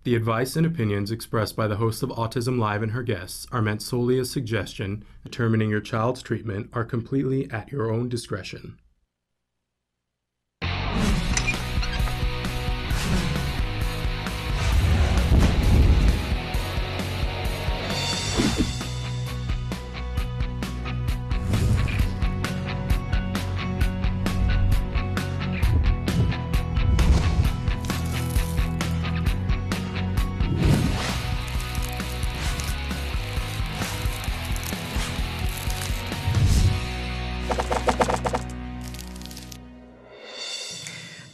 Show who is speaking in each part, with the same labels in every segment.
Speaker 1: The advice and opinions expressed by the host of Autism Live and her guests are meant solely as suggestion. Determining your child's treatment are completely at your own discretion.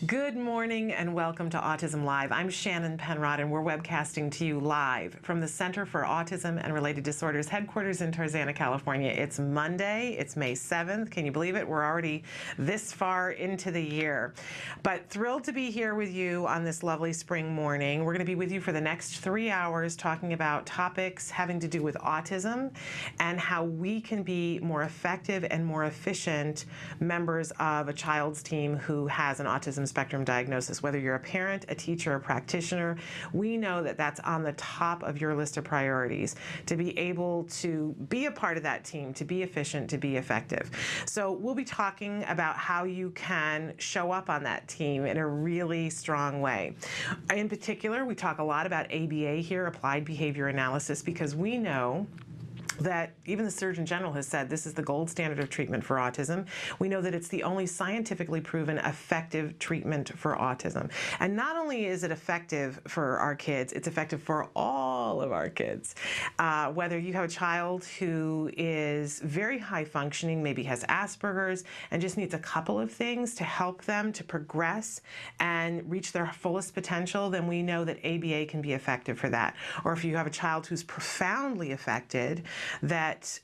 Speaker 2: Good morning and welcome to Autism Live. I'm Shannon Penrod and we're webcasting to you live from the Center for Autism and Related Disorders headquarters in Tarzana, California. It's Monday, it's May 7th. Can you believe it? We're already this far into the year. But thrilled to be here with you on this lovely spring morning. We're going to be with you for the next 3 hours talking about topics having to do with autism and how we can be more effective and more efficient members of a child's team who has an autism spectrum diagnosis. Whether you're a parent, a teacher, a practitioner, we know that that's on the top of your list of priorities, to be able to be a part of that team, to be efficient, to be effective. So we'll be talking about how you can show up on that team in a really strong way. In particular, we talk a lot about ABA here, Applied Behavior Analysis, because we know that even the Surgeon General has said this is the gold standard of treatment for autism. We know that it's the only scientifically proven effective treatment for autism. And not only is it effective for our kids, it's effective for all of our kids. Whether you have a child who is very high functioning, maybe has Asperger's, and just needs a couple of things to help them to progress and reach their fullest potential, then we know that ABA can be effective for that. Or if you have a child who's profoundly affected, that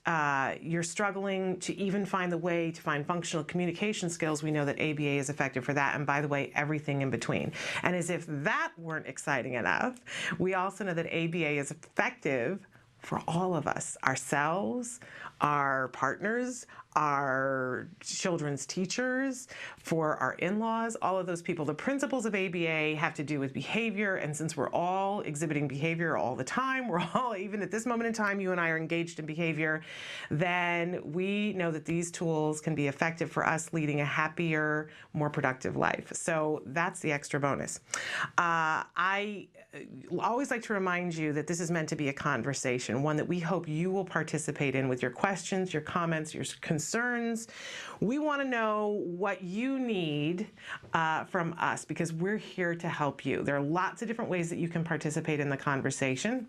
Speaker 2: you're struggling to even find the way to find functional communication skills, we know that ABA is effective for that. And by the way, everything in between. And as if that weren't exciting enough, we also know that ABA is effective for all of us, ourselves, our partners, our children's teachers, for our in-laws, all of those people. The principles of ABA have to do with behavior, and since we're all exhibiting behavior all the time, we're all, even at this moment in time, you and I are engaged in behavior, then we know that these tools can be effective for us leading a happier, more productive life. So that's the extra bonus. I always like to remind you that this is meant to be a conversation, one that we hope you will participate in with your questions, your comments, your concerns. We want to know what you need from us, because we're here to help you. There are lots of different ways that you can participate in the conversation.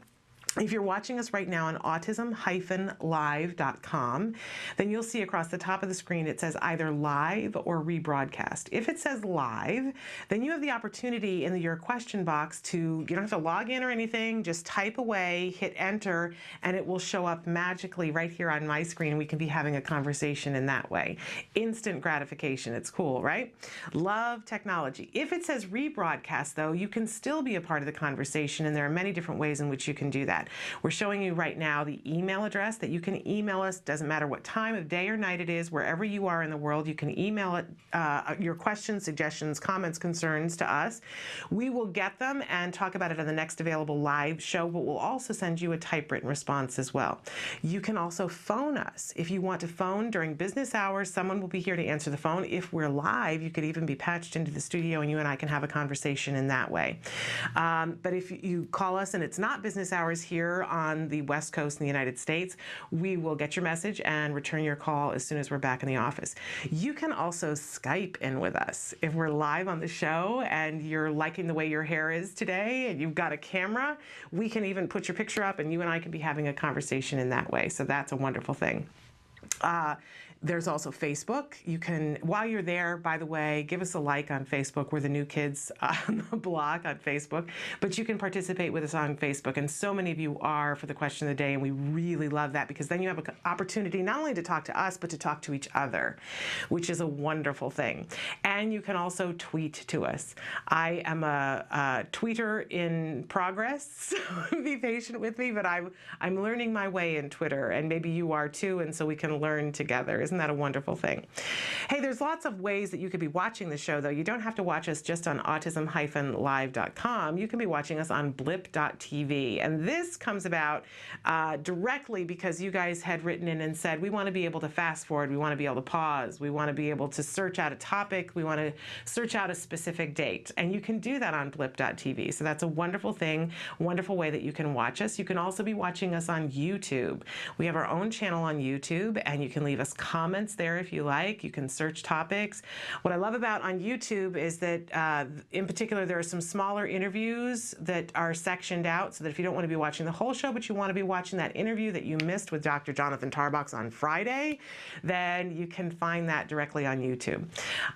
Speaker 2: If you're watching us right now on autism-live.com, then you'll see across the top of the screen it says either live or rebroadcast. If it says live, then you have the opportunity in your question box to, you don't have to log in or anything, just type away, hit enter, and it will show up magically right here on my screen. We can be having a conversation in that way. Instant gratification. It's cool, right? Love technology. If it says rebroadcast, though, you can still be a part of the conversation, and there are many different ways in which you can do that. We're showing you right now the email address that you can email us. Doesn't matter what time of day or night it is, wherever you are in the world, you can email it, your questions, suggestions, comments, concerns to us. We will get them and talk about it on the next available live show, but we'll also send you a typewritten response as well. You can also phone us. If you want to phone during business hours, someone will be here to answer the phone. If we're live, you could even be patched into the studio and you and I can have a conversation in that way. But if you call us and it's not business hours here on the West Coast in the United States, we will get your message and return your call as soon as we're back in the office. You can also Skype in with us. If we're live on the show and you're liking the way your hair is today and you've got a camera, we can even put your picture up and you and I can be having a conversation in that way. So that's a wonderful thing. There's also Facebook. You can, while you're there, by the way, give us a like on Facebook. We're the new kids on the block on Facebook. But you can participate with us on Facebook. And so many of you are for the question of the day. And we really love that, because then you have an opportunity not only to talk to us, but to talk to each other, which is a wonderful thing. And you can also tweet to us. I am a tweeter in progress, so be patient with me, but I'm learning my way in Twitter. And maybe you are too. And so we can learn together. Isn't that a wonderful thing? Hey, there's lots of ways that you could be watching the show, though. You don't have to watch us just on autism-live.com. You can be watching us on blip.tv. And this comes about directly because you guys had written in and said, we want to be able to fast forward, we want to be able to pause, we want to be able to search out a topic, we want to search out a specific date. And you can do that on blip.tv. So that's a wonderful thing, wonderful way that you can watch us. You can also be watching us on YouTube. We have our own channel on YouTube, and you can leave us comments there if you like. You can search topics. What I love about on YouTube is that, in particular, there are some smaller interviews that are sectioned out so that if you don't want to be watching the whole show, but you want to be watching that interview that you missed with Dr. Jonathan Tarbox on Friday, then you can find that directly on YouTube.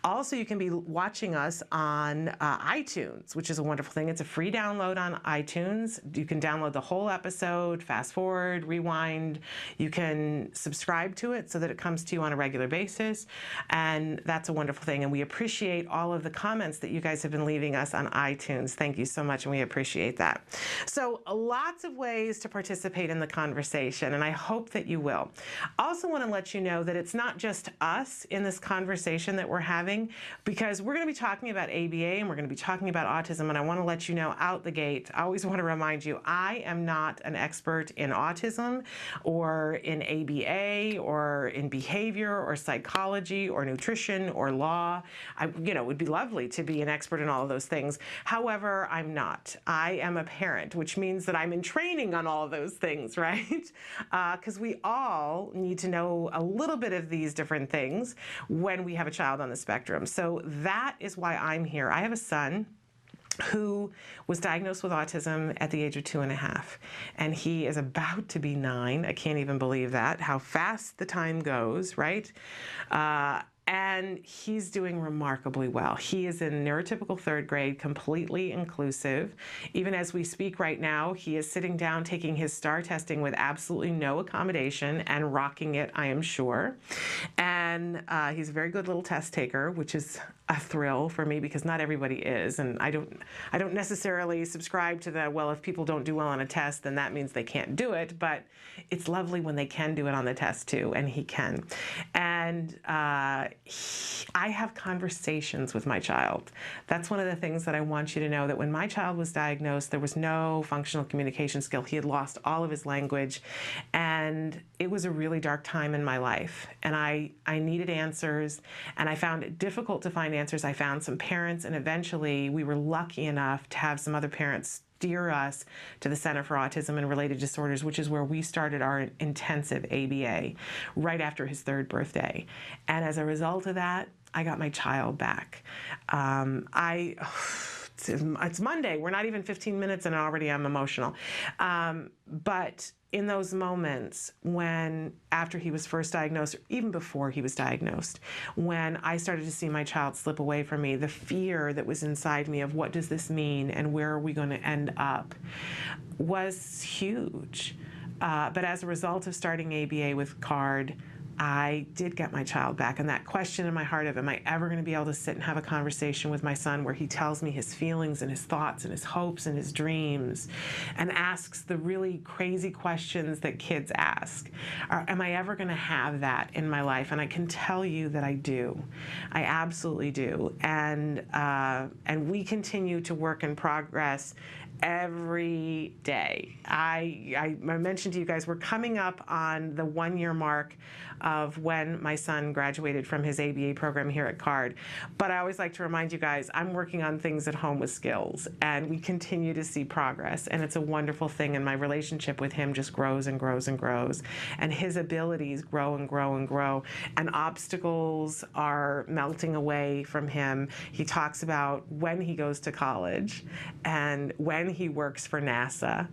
Speaker 2: Also, you can be watching us on iTunes, which is a wonderful thing. It's a free download on iTunes. You can download the whole episode, fast forward, rewind. You can subscribe to it so that it comes to you on a regular basis. And that's a wonderful thing. And we appreciate all of the comments that you guys have been leaving us on iTunes. Thank you so much, and we appreciate that. So lots of ways to participate in the conversation, and I hope that you will. Also want to let you know that it's not just us in this conversation that we're having, because we're going to be talking about ABA and we're going to be talking about autism, and I want to let you know out the gate, I always want to remind you, I am not an expert in autism or in ABA or in behavior or psychology or nutrition or law. It would be lovely to be an expert in all of those things. However, I'm not. I am a parent, which means that I'm in training on all of those things, right? Because we all need to know a little bit of these different things when we have a child on the spectrum. So that is why I'm here. I have a son who was diagnosed with autism at the age of 2.5, and he is about to be 9. I can't even believe that, how fast the time goes, right? And he's doing remarkably well. He is in neurotypical 3rd grade, completely inclusive. Even as we speak right now, he is sitting down taking his STAR testing with absolutely no accommodation and rocking it, I am sure. And he's a very good little test taker, which is a thrill for me because not everybody is. And I don't necessarily subscribe to the, well, if people don't do well on a test, then that means they can't do it. But it's lovely when they can do it on the test too, and he can. And I have conversations with my child. That's one of the things that I want you to know, that when my child was diagnosed, there was no functional communication skill. He had lost all of his language, and it was a really dark time in my life. And I needed answers, and I found it difficult to find answers. I found some parents, and eventually we were lucky enough to have some other parents steer us to the Center for Autism and Related Disorders, which is where we started our intensive ABA right after his 3rd birthday. And as a result of that, I got my child back. It's Monday. We're not even 15 minutes and already I'm emotional. But in those moments when, after he was first diagnosed, or even before he was diagnosed, when I started to see my child slip away from me, the fear that was inside me of what does this mean and where are we going to end up was huge. But as a result of starting ABA with CARD, I did get my child back. And that question in my heart of, am I ever going to be able to sit and have a conversation with my son where he tells me his feelings and his thoughts and his hopes and his dreams and asks the really crazy questions that kids ask? Am I ever going to have that in my life? And I can tell you that I do. I absolutely do. And we continue to work in progress every day. I mentioned to you guys, we're coming up on the 1-year mark of when my son graduated from his ABA program here at CARD. But I always like to remind you guys, I'm working on things at home with skills, and we continue to see progress, and it's a wonderful thing, and my relationship with him just grows and grows and grows, and his abilities grow and grow and grow, and obstacles are melting away from him. He talks about when he goes to college and when he works for NASA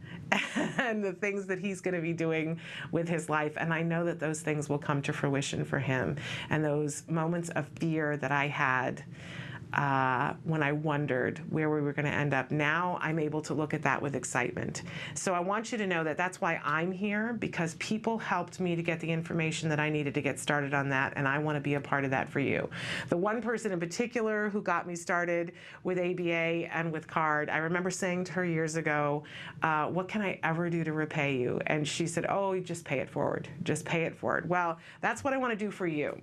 Speaker 2: and the things that he's going to be doing with his life, and I know that those things will come to fruition for him. And those moments of fear that I had, when I wondered where we were going to end up. Now I'm able to look at that with excitement. So I want you to know that that's why I'm here, because people helped me to get the information that I needed to get started on that, and I want to be a part of that for you. The one person in particular who got me started with ABA and with CARD, I remember saying to her years ago, what can I ever do to repay you? And she said, oh, you just pay it forward. Just pay it forward. Well, that's what I want to do for you,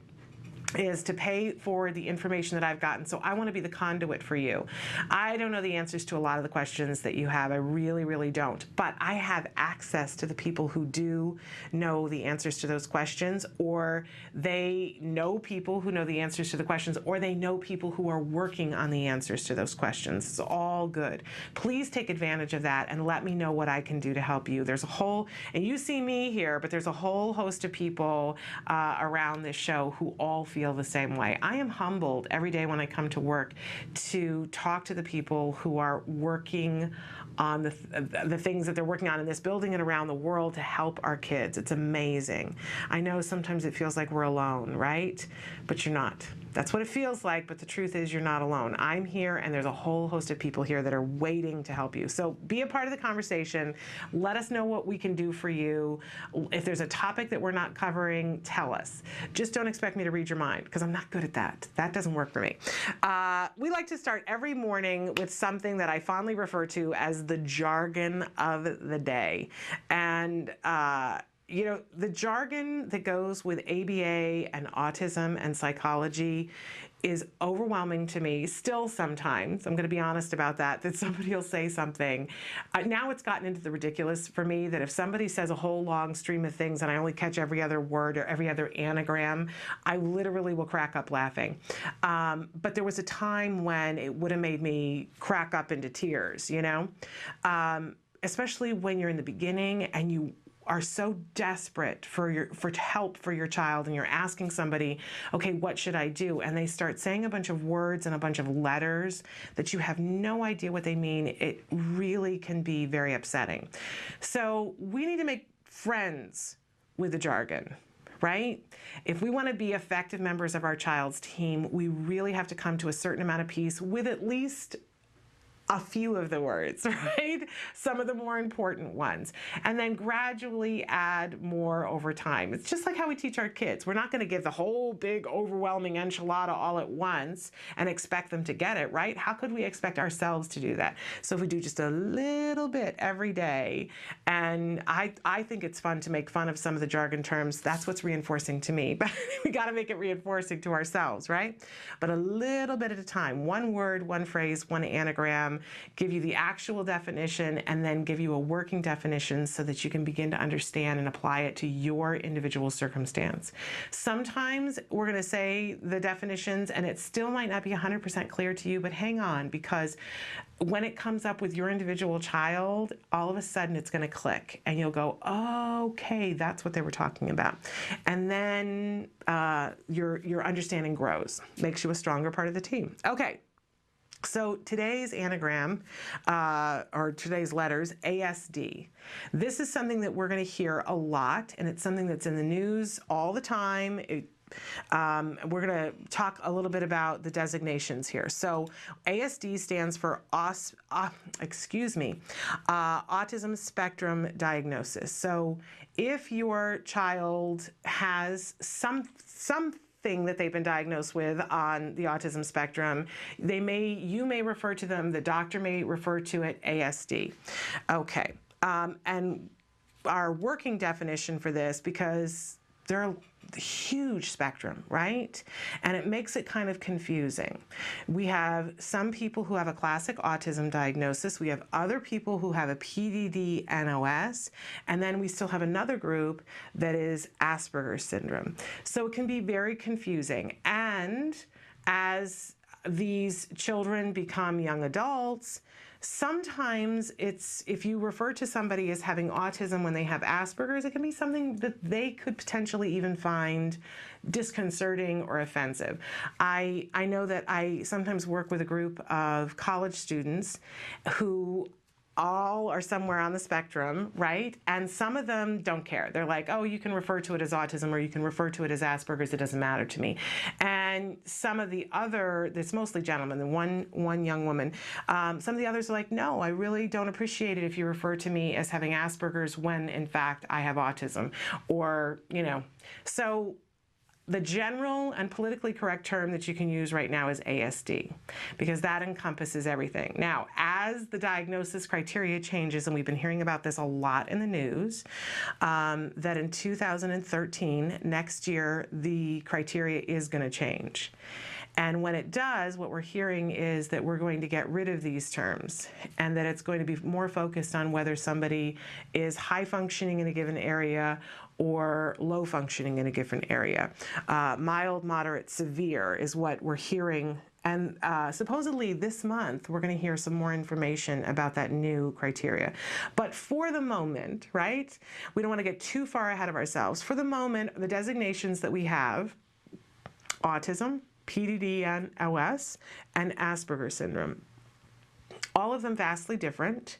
Speaker 2: is to pay for the information that I've gotten. So I want to be the conduit for you. I don't know the answers to a lot of the questions that you have. I really, really don't. But I have access to the people who do know the answers to those questions, or they know people who know the answers to the questions, or they know people who are working on the answers to those questions. It's all good. Please take advantage of that and let me know what I can do to help you. There's a whole, and you see me here, but there's a whole host of people around this show who all feel the same way. I am humbled every day when I come to work to talk to the people who are working on the things that they're working on in this building and around the world to help our kids. It's amazing. I know sometimes it feels like we're alone, right? But you're not. That's what it feels like, but the truth is you're not alone. I'm here, and there's a whole host of people here that are waiting to help you. So be a part of the conversation. Let us know what we can do for you. If there's a topic that we're not covering, tell us. Just don't expect me to read your mind, because I'm not good at that. That doesn't work for me. We like to start every morning with something that I fondly refer to as the jargon of the day. And you know, the jargon that goes with ABA and autism and psychology is overwhelming to me still sometimes. I'm going to be honest about that somebody will say something. Now it's gotten into the ridiculous for me that if somebody says a whole long stream of things and I only catch every other word or every other anagram, I literally will crack up laughing. But there was a time when it would have made me crack up into tears, you know, especially when you're in the beginning and you are so desperate for help for your child, and you're asking somebody, okay, what should I do? And they start saying a bunch of words and a bunch of letters that you have no idea what they mean. It really can be very upsetting. So we need to make friends with the jargon, right? If we want to be effective members of our child's team, we really have to come to a certain amount of peace with at least a few of the words, right? Some of the more important ones, and then gradually add more over time. It's just like how we teach our kids. We're not going to give the whole big overwhelming enchilada all at once and expect them to get it, right? How could we expect ourselves to do that? So if we do just a little bit every day, and I think it's fun to make fun of some of the jargon terms, that's what's reinforcing to me, but we got to make it reinforcing to ourselves, right? But a little bit at a time, one word, one phrase, one anagram, give you the actual definition, and then give you a working definition so that you can begin to understand and apply it to your individual circumstance. Sometimes we're going to say the definitions and it still might not be 100% clear to you, but hang on, because when it comes up with your individual child, all of a sudden it's going to click and you'll go, oh, okay, that's what they were talking about. And then your understanding grows, makes you a stronger part of the team. Okay. So today's anagram, or today's letters, ASD. This is something that we're going to hear a lot, and it's something that's in the news all the time. We're going to talk a little bit about the designations here. So ASD stands for Autism Spectrum Diagnosis. So if your child has something that they've been diagnosed with on the autism spectrum, you may refer to them, the doctor may refer to it ASD. Okay, and our working definition for this, because they're a huge spectrum, right? And it makes it kind of confusing. We have some people who have a classic autism diagnosis. We have other people who have a PDD-NOS, and then we still have another group that is Asperger's syndrome. So it can be very confusing. And as these children become young adults, sometimes if you refer to somebody as having autism when they have Asperger's, it can be something that they could potentially even find disconcerting or offensive. I know that I sometimes work with a group of college students who all are somewhere on the spectrum, right? And some of them don't care. They're like, oh, you can refer to it as autism or you can refer to it as Asperger's, it doesn't matter to me. And And some of the other, it's mostly gentlemen, and one young woman, some of the others are like, no, I really don't appreciate it if you refer to me as having Asperger's when in fact I have autism, or, so the general and politically correct term that you can use right now is ASD, because that encompasses everything. Now, as the diagnosis criteria changes, and we've been hearing about this a lot in the news, that in 2013, next year, the criteria is going to change. And when it does, what we're hearing is that we're going to get rid of these terms, and that it's going to be more focused on whether somebody is high functioning in a given area or low functioning in a given area. Mild, moderate, severe is what we're hearing. And supposedly this month, we're going to hear some more information about that new criteria. But for the moment, right, we don't want to get too far ahead of ourselves. For the moment, the designations that we have: autism, PDD-NOS, and Asperger's syndrome. All of them vastly different,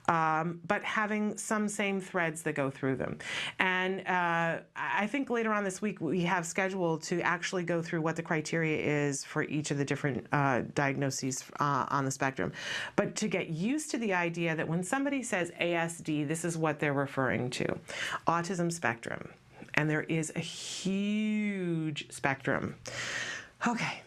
Speaker 2: but having some same threads that go through them. And I think later on this week we have scheduled to actually go through what the criteria is for each of the different diagnoses on the spectrum. But to get used to the idea that when somebody says ASD, this is what they're referring to: autism spectrum. And there is a huge spectrum. Okay.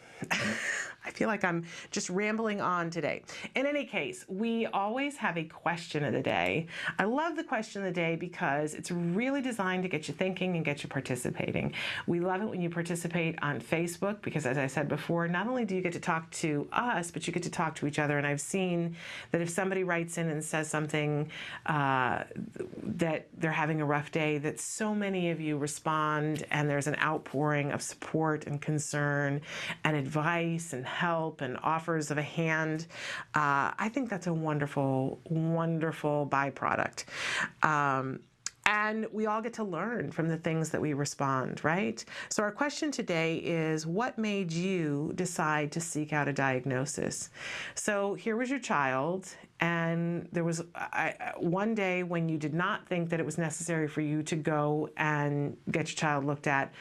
Speaker 2: I feel like I'm just rambling on today. In any case, we always have a question of the day. I love the question of the day because it's really designed to get you thinking and get you participating. We love it when you participate on Facebook because, as I said before, not only do you get to talk to us, but you get to talk to each other. And I've seen that if somebody writes in and says something that they're having a rough day, that so many of you respond, and there's an outpouring of support and concern and advice and help and offers of a hand. I think that's a wonderful, wonderful byproduct. And we all get to learn from the things that we respond, right? So our question today is, what made you decide to seek out a diagnosis? So here was your child, and there was one day when you did not think that it was necessary for you to go and get your child looked at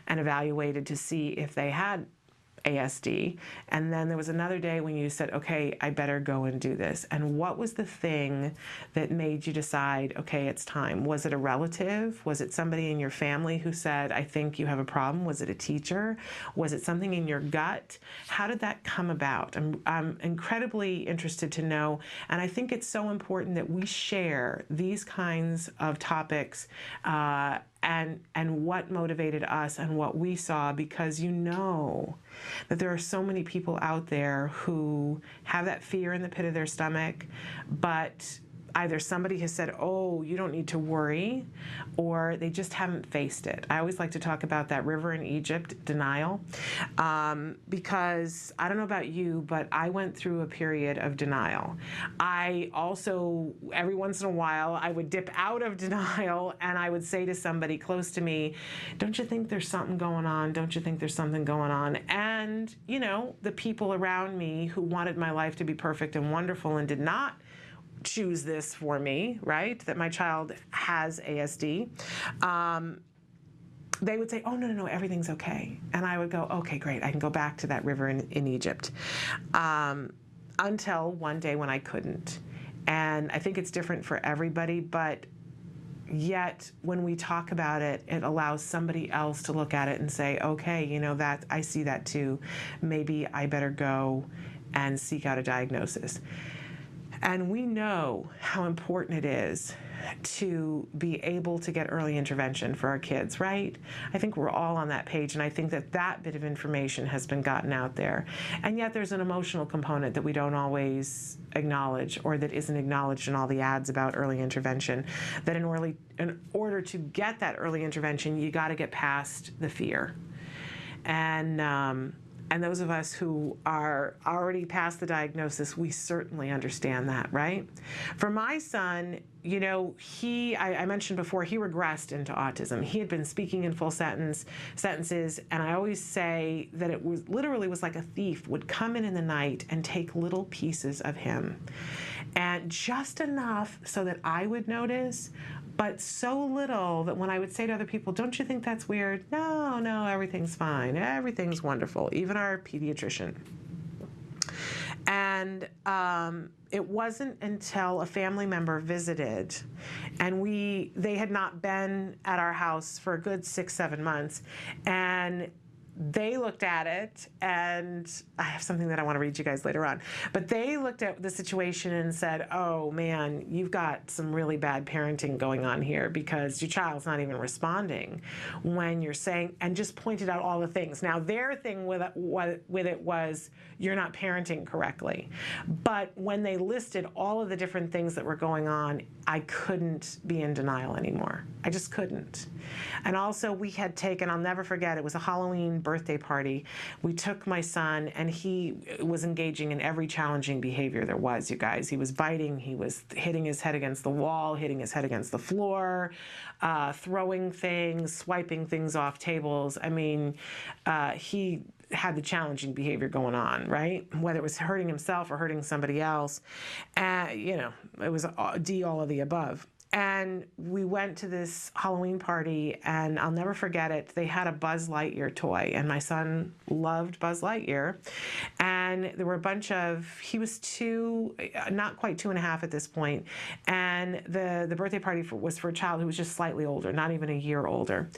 Speaker 2: and evaluated to see if they had ASD. And then there was another day when you said, okay, I better go and do this. And what was the thing that made you decide, okay, it's time? Was it a relative? Was it somebody in your family who said, I think you have a problem? Was it a teacher? Was it something in your gut? How did that come about? I'm incredibly interested to know. And I think it's so important that we share these kinds of topics and what motivated us and what we saw, because you know that there are so many people out there who have that fear in the pit of their stomach, but either somebody has said, oh, you don't need to worry, or they just haven't faced it. I always like to talk about that river in Egypt, denial, because I don't know about you, but I went through a period of denial. I also, every once in a while, I would dip out of denial and I would say to somebody close to me, don't you think there's something going on? Don't you think there's something going on? And, the people around me who wanted my life to be perfect and wonderful and did not choose this for me, right, that my child has ASD, they would say, oh, no, everything's okay. And I would go, okay, great, I can go back to that river in Egypt. Until one day when I couldn't. And I think it's different for everybody, but yet when we talk about it, it allows somebody else to look at it and say, okay, that I see that too. Maybe I better go and seek out a diagnosis. And we know how important it is to be able to get early intervention for our kids, right? I think we're all on that page, and I think that bit of information has been gotten out there. And yet there's an emotional component that we don't always acknowledge, or that isn't acknowledged in all the ads about early intervention, that in order to get that early intervention, you got to get past the fear. And those of us who are already past the diagnosis, we certainly understand that, right? For my son, I mentioned before, he regressed into autism. He had been speaking in full sentences, and I always say that it was literally like a thief would come in the night and take little pieces of him. And just enough so that I would notice, but so little that when I would say to other people, don't you think that's weird? No, everything's fine. Everything's wonderful. Even our pediatrician. And it wasn't until a family member visited, and they had not been at our house for a good 6-7 months, and they looked at it, and I have something that I want to read you guys later on, but they looked at the situation and said, oh man, you've got some really bad parenting going on here, because your child's not even responding when you're saying, and just pointed out all the things. Now, their thing with it was, you're not parenting correctly. But when they listed all of the different things that were going on, I couldn't be in denial anymore. I just couldn't. And also, we had taken, I'll never forget, it was a Halloween birthday party. We took my son, and he was engaging in every challenging behavior there was, you guys. He was biting, he was hitting his head against the wall, hitting his head against the floor, throwing things, swiping things off tables. I mean, he had the challenging behavior going on, right? Whether it was hurting himself or hurting somebody else. It was all of the above. And we went to this Halloween party, and I'll never forget it. They had a Buzz Lightyear toy, and my son loved Buzz Lightyear. And there were a bunch of, he was not quite 2.5 at this point, and the birthday party was for a child who was just slightly older, not even a year older.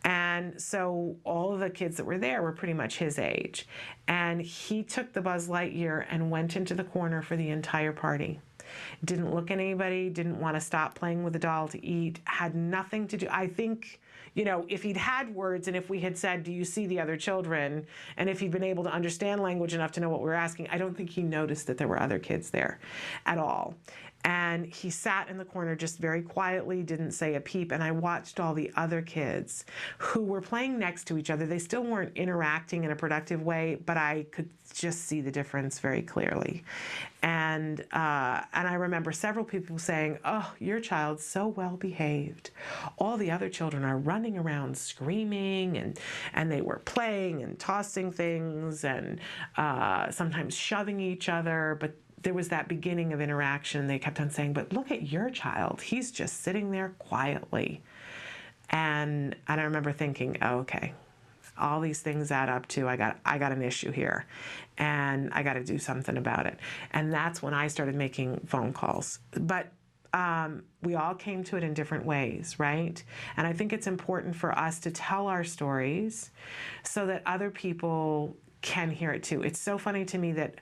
Speaker 2: And so all of the kids that were there were pretty much his age. And he took the Buzz Lightyear and went into the corner for the entire party. Didn't look at anybody, didn't want to stop playing with the doll to eat, had nothing to do. I think, if he'd had words, and if we had said, do you see the other children? And if he'd been able to understand language enough to know what we were asking, I don't think he noticed that there were other kids there at all. And he sat in the corner just very quietly, didn't say a peep. And I watched all the other kids who were playing next to each other. They still weren't interacting in a productive way, but I could just see the difference very clearly. And I remember several people saying, oh, your child's so well behaved. All the other children are running around screaming, and they were playing and tossing things, and sometimes shoving each other, but there was that beginning of interaction. They kept on saying, but look at your child. He's just sitting there quietly. And I remember thinking, oh, okay, all these things add up to, I got an issue here, and I got to do something about it. And that's when I started making phone calls. But we all came to it in different ways, right? And I think it's important for us to tell our stories so that other people can hear it too. It's so funny to me that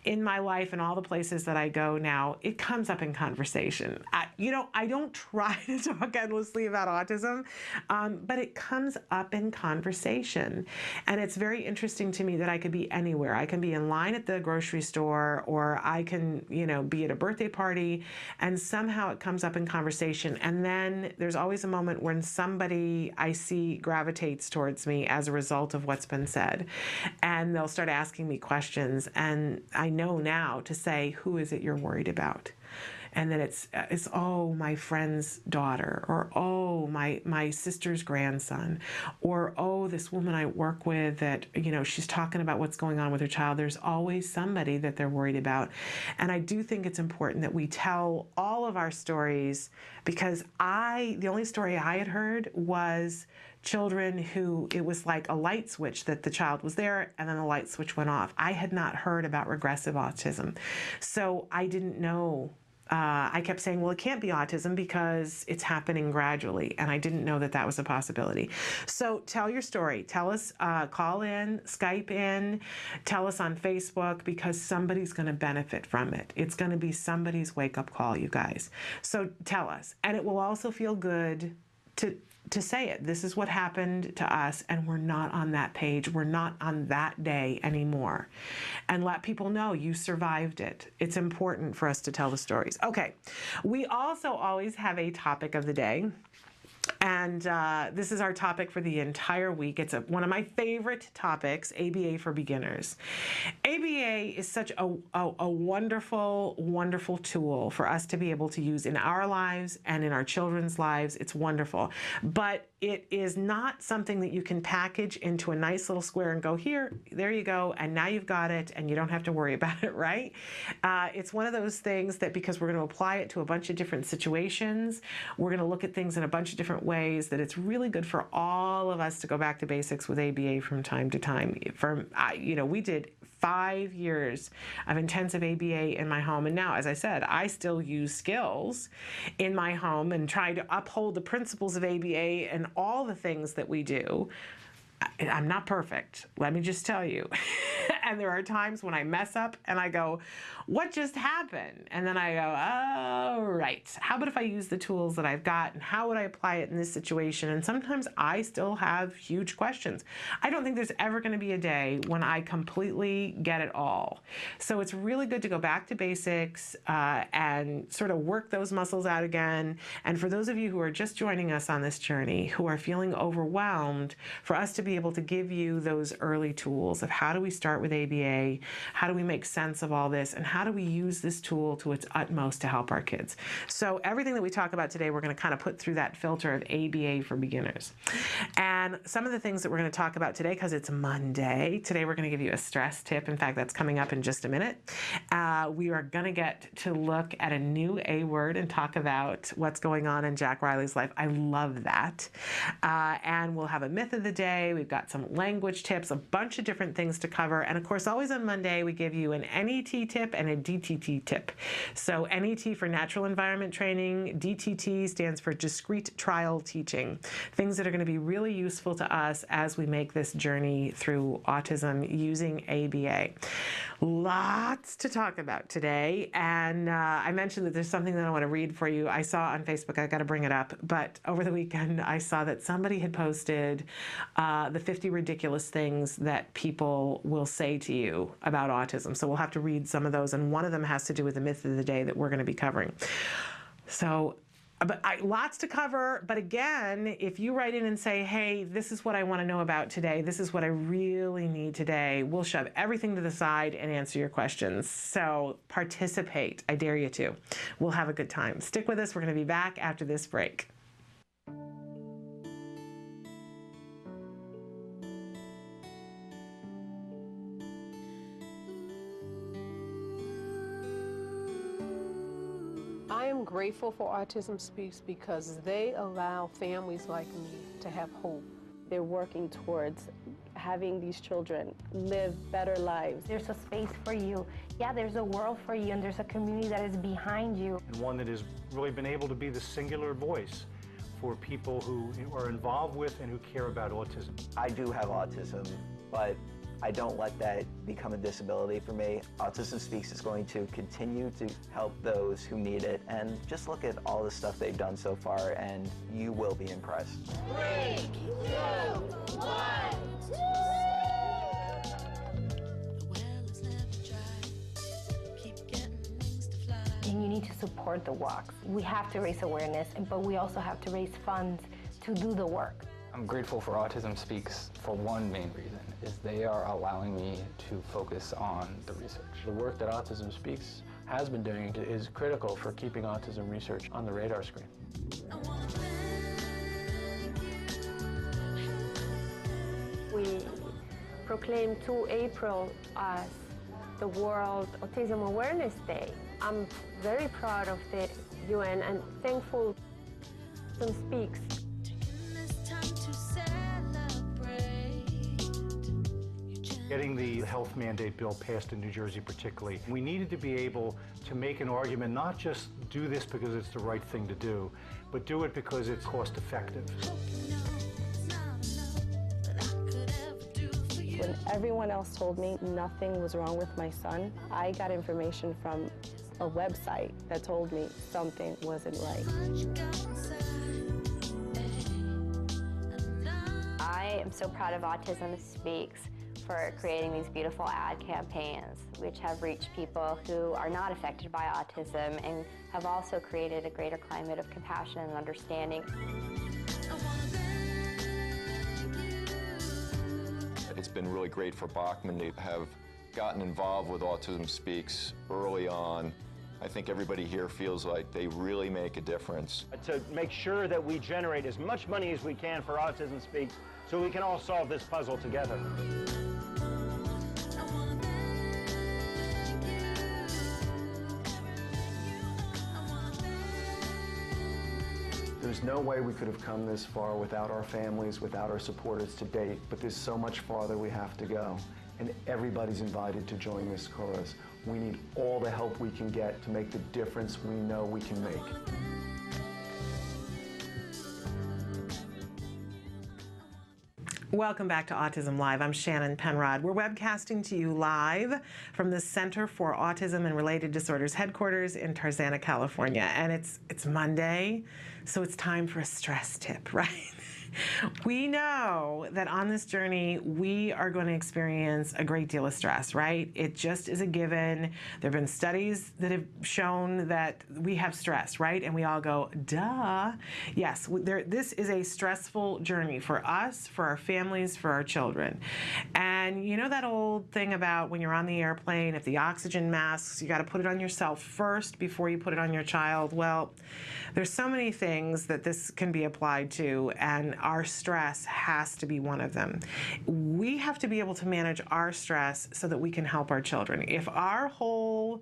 Speaker 2: in my life and all the places that I go now, it comes up in conversation. I don't try to talk endlessly about autism, but it comes up in conversation. And it's very interesting to me that I could be anywhere. I can be in line at the grocery store, or I can, be at a birthday party, and somehow it comes up in conversation. And then there's always a moment when somebody I see gravitates towards me as a result of what's been said. And they'll start asking me questions, and I know now to say, who is it you're worried about? And then it's oh, my friend's daughter, or oh, my sister's grandson, or oh, this woman I work with that, she's talking about what's going on with her child. There's always somebody that they're worried about. And I do think it's important that we tell all of our stories, because the only story I had heard was children who it was like a light switch, that the child was there and then the light switch went off. I had not heard about regressive autism. So I didn't know. I kept saying, well, it can't be autism because it's happening gradually. And I didn't know that that was a possibility. So tell your story. Tell us, call in, Skype in, tell us on Facebook, because somebody's going to benefit from it. It's going to be somebody's wake-up call, you guys. So tell us. And it will also feel good to say it. This is what happened to us, and we're not on that page. We're not on that day anymore. And let people know you survived it. It's important for us to tell the stories. Okay. We also always have a topic of the day. And this is our topic for the entire week. It's one of my favorite topics, ABA for beginners. ABA is such a wonderful, wonderful tool for us to be able to use in our lives and in our children's lives. It's wonderful. But it is not something that you can package into a nice little square and go, here, there you go, and now you've got it, and you don't have to worry about it, right? It's one of those things that because we're going to apply it to a bunch of different situations, we're going to look at things in a bunch of different ways, that it's really good for all of us to go back to basics with ABA from time to time. We did 5 years of intensive ABA in my home, and now, as I said, I still use skills in my home and try to uphold the principles of ABA and all the things that we do. I'm not perfect, let me just tell you. And there are times when I mess up and I go, what just happened? And then I go, oh, right. How about if I use the tools that I've got, and how would I apply it in this situation? And sometimes I still have huge questions. I don't think there's ever going to be a day when I completely get it all. So it's really good to go back to basics and sort of work those muscles out again. And for those of you who are just joining us on this journey, who are feeling overwhelmed, for us to be able to give you those early tools of how do we start with ABA, how do we make sense of all this, and how do we use this tool to its utmost to help our kids. So everything that we talk about today, we're going to kind of put through that filter of ABA for beginners. And some of the things that we're going to talk about today, because it's Monday, today we're going to give you a stress tip. In fact, that's coming up in just a minute. We are going to get to look at a new A word and talk about what's going on in Jack Riley's life. I love that. And we'll have a myth of the day. We've got some language tips, a bunch of different things to cover. And of course, always on Monday, we give you an NET tip and a DTT tip. So NET for natural environment training, DTT stands for discrete trial teaching. Things that are going to be really useful to us as we make this journey through autism using ABA. Lots to talk about today. And I mentioned that there's something that I want to read for you. I saw on Facebook, I got to bring it up, but over the weekend, I saw that somebody had posted the 50 ridiculous things that people will say to you about autism. So we'll have to read some of those, and one of them has to do with the myth of the day that we're going to be covering. So, lots to cover, but again, if you write in and say, hey, this is what I want to know about today, this is what I really need today, we'll shove everything to the side and answer your questions. So participate, I dare you to. We'll have a good time. Stick with us, we're going to be back after this break.
Speaker 3: I am grateful for Autism Speaks because they allow families like me to have hope.
Speaker 4: They're working towards having these children live better lives.
Speaker 5: There's a space for you. Yeah, there's a world for you, and there's a community that is behind you.
Speaker 6: And one that has really been able to be the singular voice for people who are involved with and who care about autism.
Speaker 7: I do have autism, but I don't let that become a disability for me. Autism Speaks is going to continue to help those who need it, and just look at all the stuff they've done so far and you will be impressed.
Speaker 8: 3, 2, 1.
Speaker 5: And you need to support the walks. We have to raise awareness, but we also have to raise funds to do the work.
Speaker 9: I'm grateful for Autism Speaks for one main reason, is they are allowing me to focus on the research.
Speaker 10: The work that Autism Speaks has been doing is critical for keeping autism research on the radar screen.
Speaker 4: We proclaimed 2 April as the World Autism Awareness Day. I'm very proud of the UN and thankful Autism Speaks.
Speaker 6: Getting the health mandate bill passed in New Jersey particularly, we needed to be able to make an argument, not just do this because it's the right thing to do, but do it because it's cost effective.
Speaker 4: When everyone else told me nothing was wrong with my son, I got information from a website that told me something wasn't right.
Speaker 11: I am so proud of Autism Speaks for creating these beautiful ad campaigns, which have reached people who are not affected by autism and have also created a greater climate of compassion and understanding.
Speaker 12: It's been really great for Bachman to have gotten involved with Autism Speaks early on I think everybody here feels like they really make a difference.
Speaker 13: To make sure that we generate as much money as we can for Autism Speaks so we can all solve this puzzle together.
Speaker 14: There's no way we could have come this far without our families, without our supporters to date, but there's so much farther we have to go. And everybody's invited to join this cause. We need all the help we can get to make the difference we know we can make.
Speaker 2: Welcome back to Autism Live. I'm Shannon Penrod. We're webcasting to you live from the Center for Autism and Related Disorders headquarters in Tarzana, California. And it's Monday, so it's time for a stress tip, right? We know that on this journey, we are going to experience a great deal of stress, right? It just is a given. There have been studies that have shown that we have stress, right? And we all go, duh. Yes, this is a stressful journey for us, for our families, for our children. And you know that old thing about when you're on the airplane, if the oxygen masks, you got to put it on yourself first before you put it on your child. Well, there's so many things that this can be applied to, and our stress has to be one of them. We have to be able to manage our stress so that we can help our children. If our whole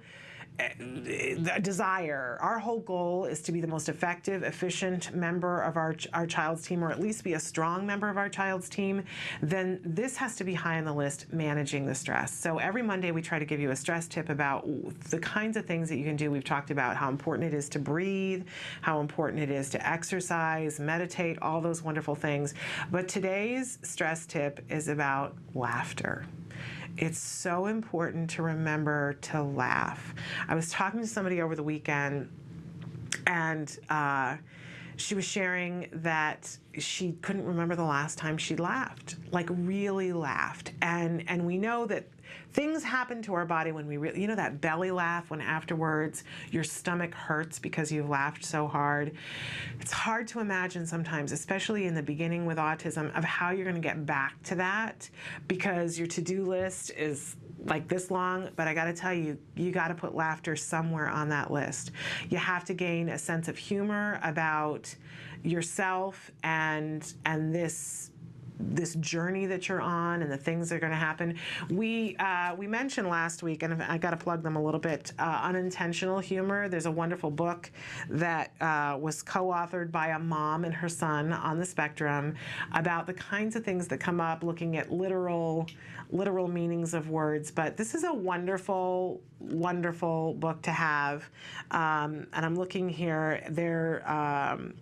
Speaker 2: desire, our whole goal is to be the most effective, efficient member of our child's team, or at least be a strong member of our child's team, then this has to be high on the list, managing the stress. So every Monday we try to give you a stress tip about the kinds of things that you can do. We've talked about how important it is to breathe, how important it is to exercise, meditate, all those wonderful things. But today's stress tip is about laughter. It's so important to remember to laugh. I was talking to somebody over the weekend, and she was sharing that she couldn't remember the last time she laughed, like really laughed. And we know that things happen to our body when we really, you know, that belly laugh when afterwards your stomach hurts because you've laughed so hard. It's hard to imagine sometimes, especially in the beginning with autism, of how you're going to get back to that, because your to-do list is like this long. But I got to tell you, you got to put laughter somewhere on that list. You have to gain a sense of humor about yourself and this journey that you're on and the things that are going to happen. We mentioned last week, and I got to plug them a little bit, Unintentional Humor. There's a wonderful book that was co-authored by a mom and her son on the spectrum about the kinds of things that come up, looking at literal meanings of words. But this is a wonderful book to have. And I'm looking here. They're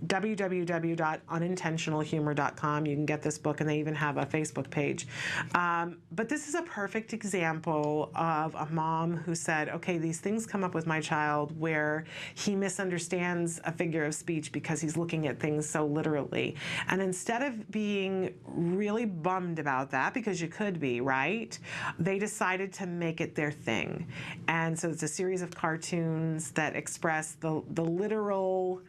Speaker 2: www.unintentionalhumor.com. You can get this book, and they even have a Facebook page. But this is a perfect example of a mom who said, okay, these things come up with my child where he misunderstands a figure of speech because he's looking at things so literally. And instead of being really bummed about that, because you could be, right? They decided to make it their thing. And so it's a series of cartoons that express the literal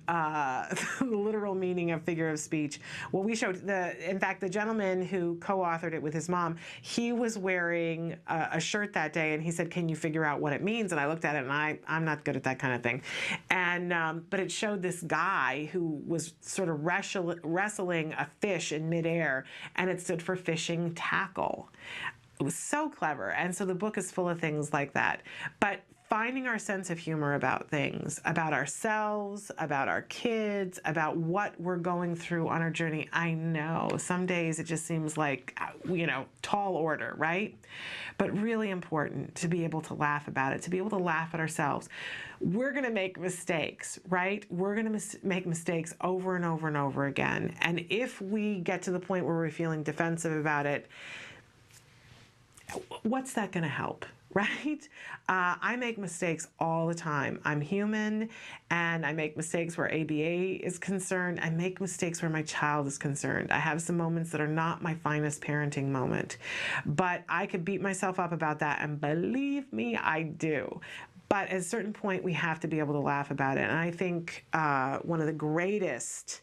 Speaker 2: the literal meaning of figure of speech. Well, we showed in fact, the gentleman who co-authored it with his mom, he was wearing a shirt that day, and he said, "Can you figure out what it means?" And I looked at it, and I'm not good at that kind of thing. And but it showed this guy who was sort of wrestling a fish in midair, and it stood for fishing tackle. It was so clever. And so the book is full of things like that. But finding our sense of humor about things, about ourselves, about our kids, about what we're going through on our journey. I know some days it just seems like, you know, tall order, right? But really important to be able to laugh about it, to be able to laugh at ourselves. We're going to make mistakes, right? We're going to make mistakes over and over and over again. And if we get to the point where we're feeling defensive about it, what's that going to help? Right? I make mistakes all the time. I'm human, and I make mistakes where ABA is concerned. I make mistakes where my child is concerned. I have some moments that are not my finest parenting moment, but I could beat myself up about that, and believe me, I do. But at a certain point, we have to be able to laugh about it. And I think one of the greatest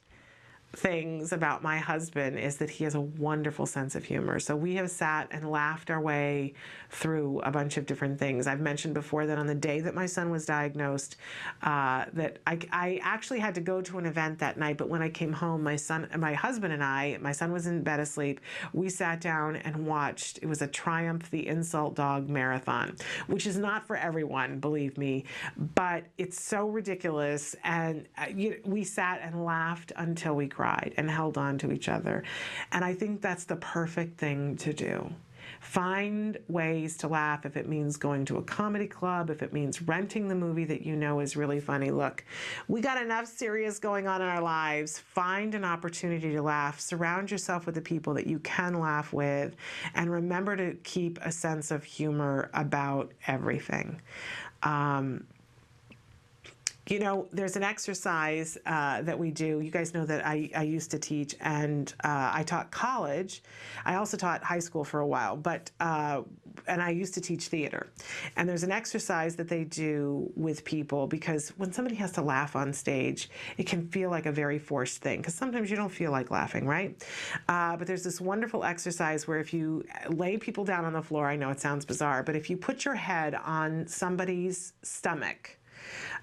Speaker 2: things about my husband is that he has a wonderful sense of humor. So we have sat and laughed our way through a bunch of different things. I've mentioned before that on the day that my son was diagnosed, that I actually had to go to an event that night, but when I came home, my husband and I, my son was in bed asleep, we sat down and watched, it was a Triumph the Insult Dog marathon, which is not for everyone, believe me, but it's so ridiculous. And we sat and laughed until we cried and held on to each other. And I think that's the perfect thing to do. Find ways to laugh if it means going to a comedy club, if it means renting the movie that you know is really funny. Look, we got enough serious going on in our lives. Find an opportunity to laugh. Surround yourself with the people that you can laugh with. And remember to keep a sense of humor about everything. You know, there's an exercise that we do. You guys know that I used to teach, and I taught college. I also taught high school for a while, but and I used to teach theater. And there's an exercise that they do with people, because when somebody has to laugh on stage, it can feel like a very forced thing, because sometimes you don't feel like laughing, right? But there's this wonderful exercise where if you lay people down on the floor, I know it sounds bizarre, but if you put your head on somebody's stomach,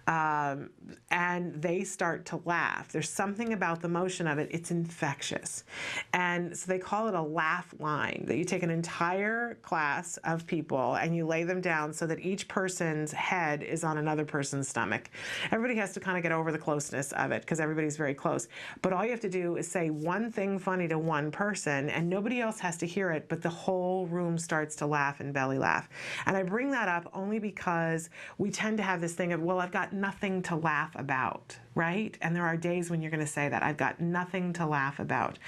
Speaker 2: and they start to laugh. There's something about the motion of it. It's infectious. And so they call it a laugh line, that you take an entire class of people and you lay them down so that each person's head is on another person's stomach. Everybody has to kind of get over the closeness of it because everybody's very close. But all you have to do is say one thing funny to one person and nobody else has to hear it, but the whole room starts to laugh and belly laugh. And I bring that up only because we tend to have this thing of, well, I've got nothing to laugh about, right? And there are days when you're going to say that, I've got nothing to laugh about.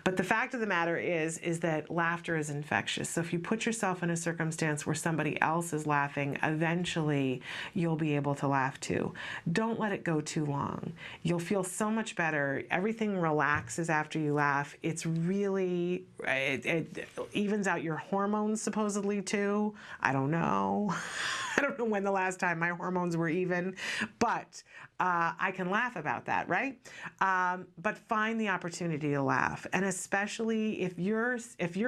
Speaker 2: But the fact of the matter is that laughter is infectious. So if you put yourself in a circumstance where somebody else is laughing, eventually you'll be able to laugh too. Don't let it go too long. You'll feel so much better. Everything relaxes after you laugh. It's really, it evens out your hormones supposedly too. I don't know. I don't know when the last time my hormones were even, but I can laugh about that, right? But find the opportunity to laugh, and especially if you're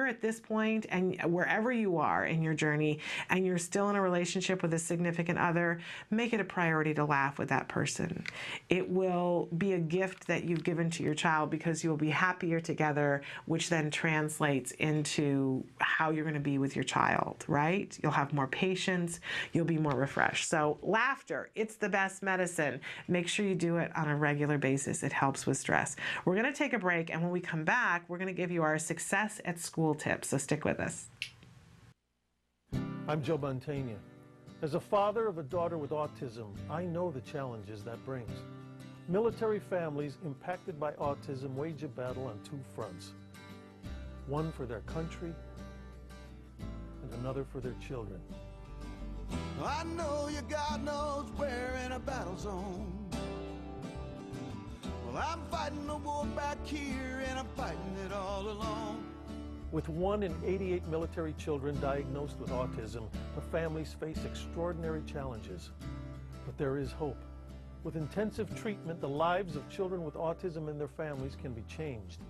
Speaker 2: at this point and wherever you are in your journey, and you're still in a relationship with a significant other, make it a priority to laugh with that person. It will be a gift that you've given to your child because you'll be happier together, which then translates into how you're going to be with your child, right? You'll have more patience. You'll be more refreshed. So laughter, it's the best medicine. Make sure you do it on a regular basis. It helps with stress. We're going to take a break, and when we come back, we're going to give you our success at school tips. So stick with us.
Speaker 15: I'm Joe Montaigne. As a father of a daughter with autism, I know the challenges that brings. Military families impacted by autism wage a battle on two fronts. One for their country and another for their children.
Speaker 16: I know your God knows we're in a battle zone. Well, I'm fighting the war back here, and I'm fighting it all alone.
Speaker 15: With 1 in 88 military children diagnosed with autism, the families face extraordinary challenges. But there is hope. With intensive treatment, the lives of children with autism and their families can be changed.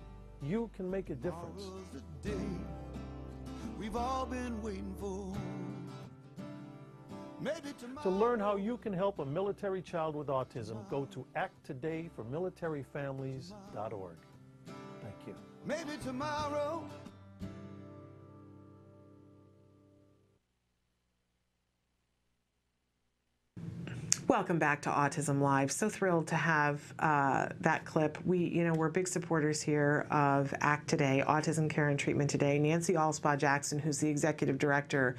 Speaker 15: You can make a difference.
Speaker 16: The day we've all been waiting for.
Speaker 15: To learn how you can help a military child with autism, go to acttodayformilitaryfamilies.org. Thank you.
Speaker 16: Maybe tomorrow.
Speaker 2: Welcome back to Autism Live. So thrilled to have that clip. We're big supporters here of ACT Today, Autism Care and Treatment Today. Nancy Alspaugh-Jackson, who's the executive director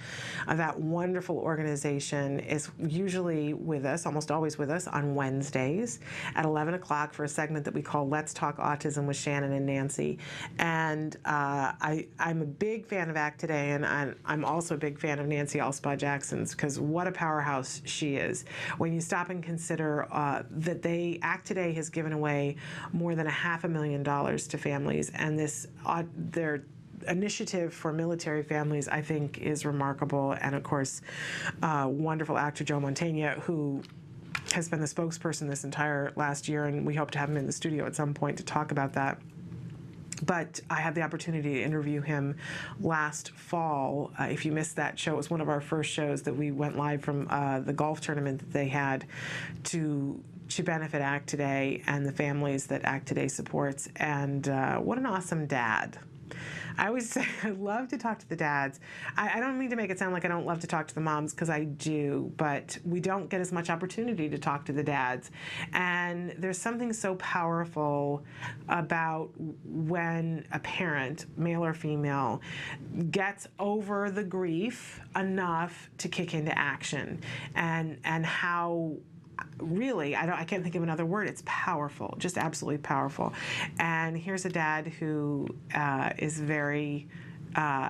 Speaker 2: of that wonderful organization, is usually with us, almost always with us, on Wednesdays at 11 o'clock for a segment that we call Let's Talk Autism with Shannon and Nancy. And I'm a big fan of ACT Today, and I'm also a big fan of Nancy Alspaugh-Jackson's, because what a powerhouse she is. When you stop and consider that ACT Today has given away more than $500,000 to families, and their initiative for military families, I think, is remarkable. And of course, wonderful actor Joe Montaigne, who has been the spokesperson this entire last year, and we hope to have him in the studio at some point to talk about that. But I had the opportunity to interview him last fall. If you missed that show, it was one of our first shows that we went live from the golf tournament that they had to benefit Act Today and the families that Act Today supports. And what an awesome dad. I always say I love to talk to the dads. I don't mean to make it sound like I don't love to talk to the moms, because I do, but we don't get as much opportunity to talk to the dads. And there's something so powerful about when a parent, male or female, gets over the grief enough to kick into action, and how really, I can't think of another word. It's powerful, just absolutely powerful. And here's a dad who is very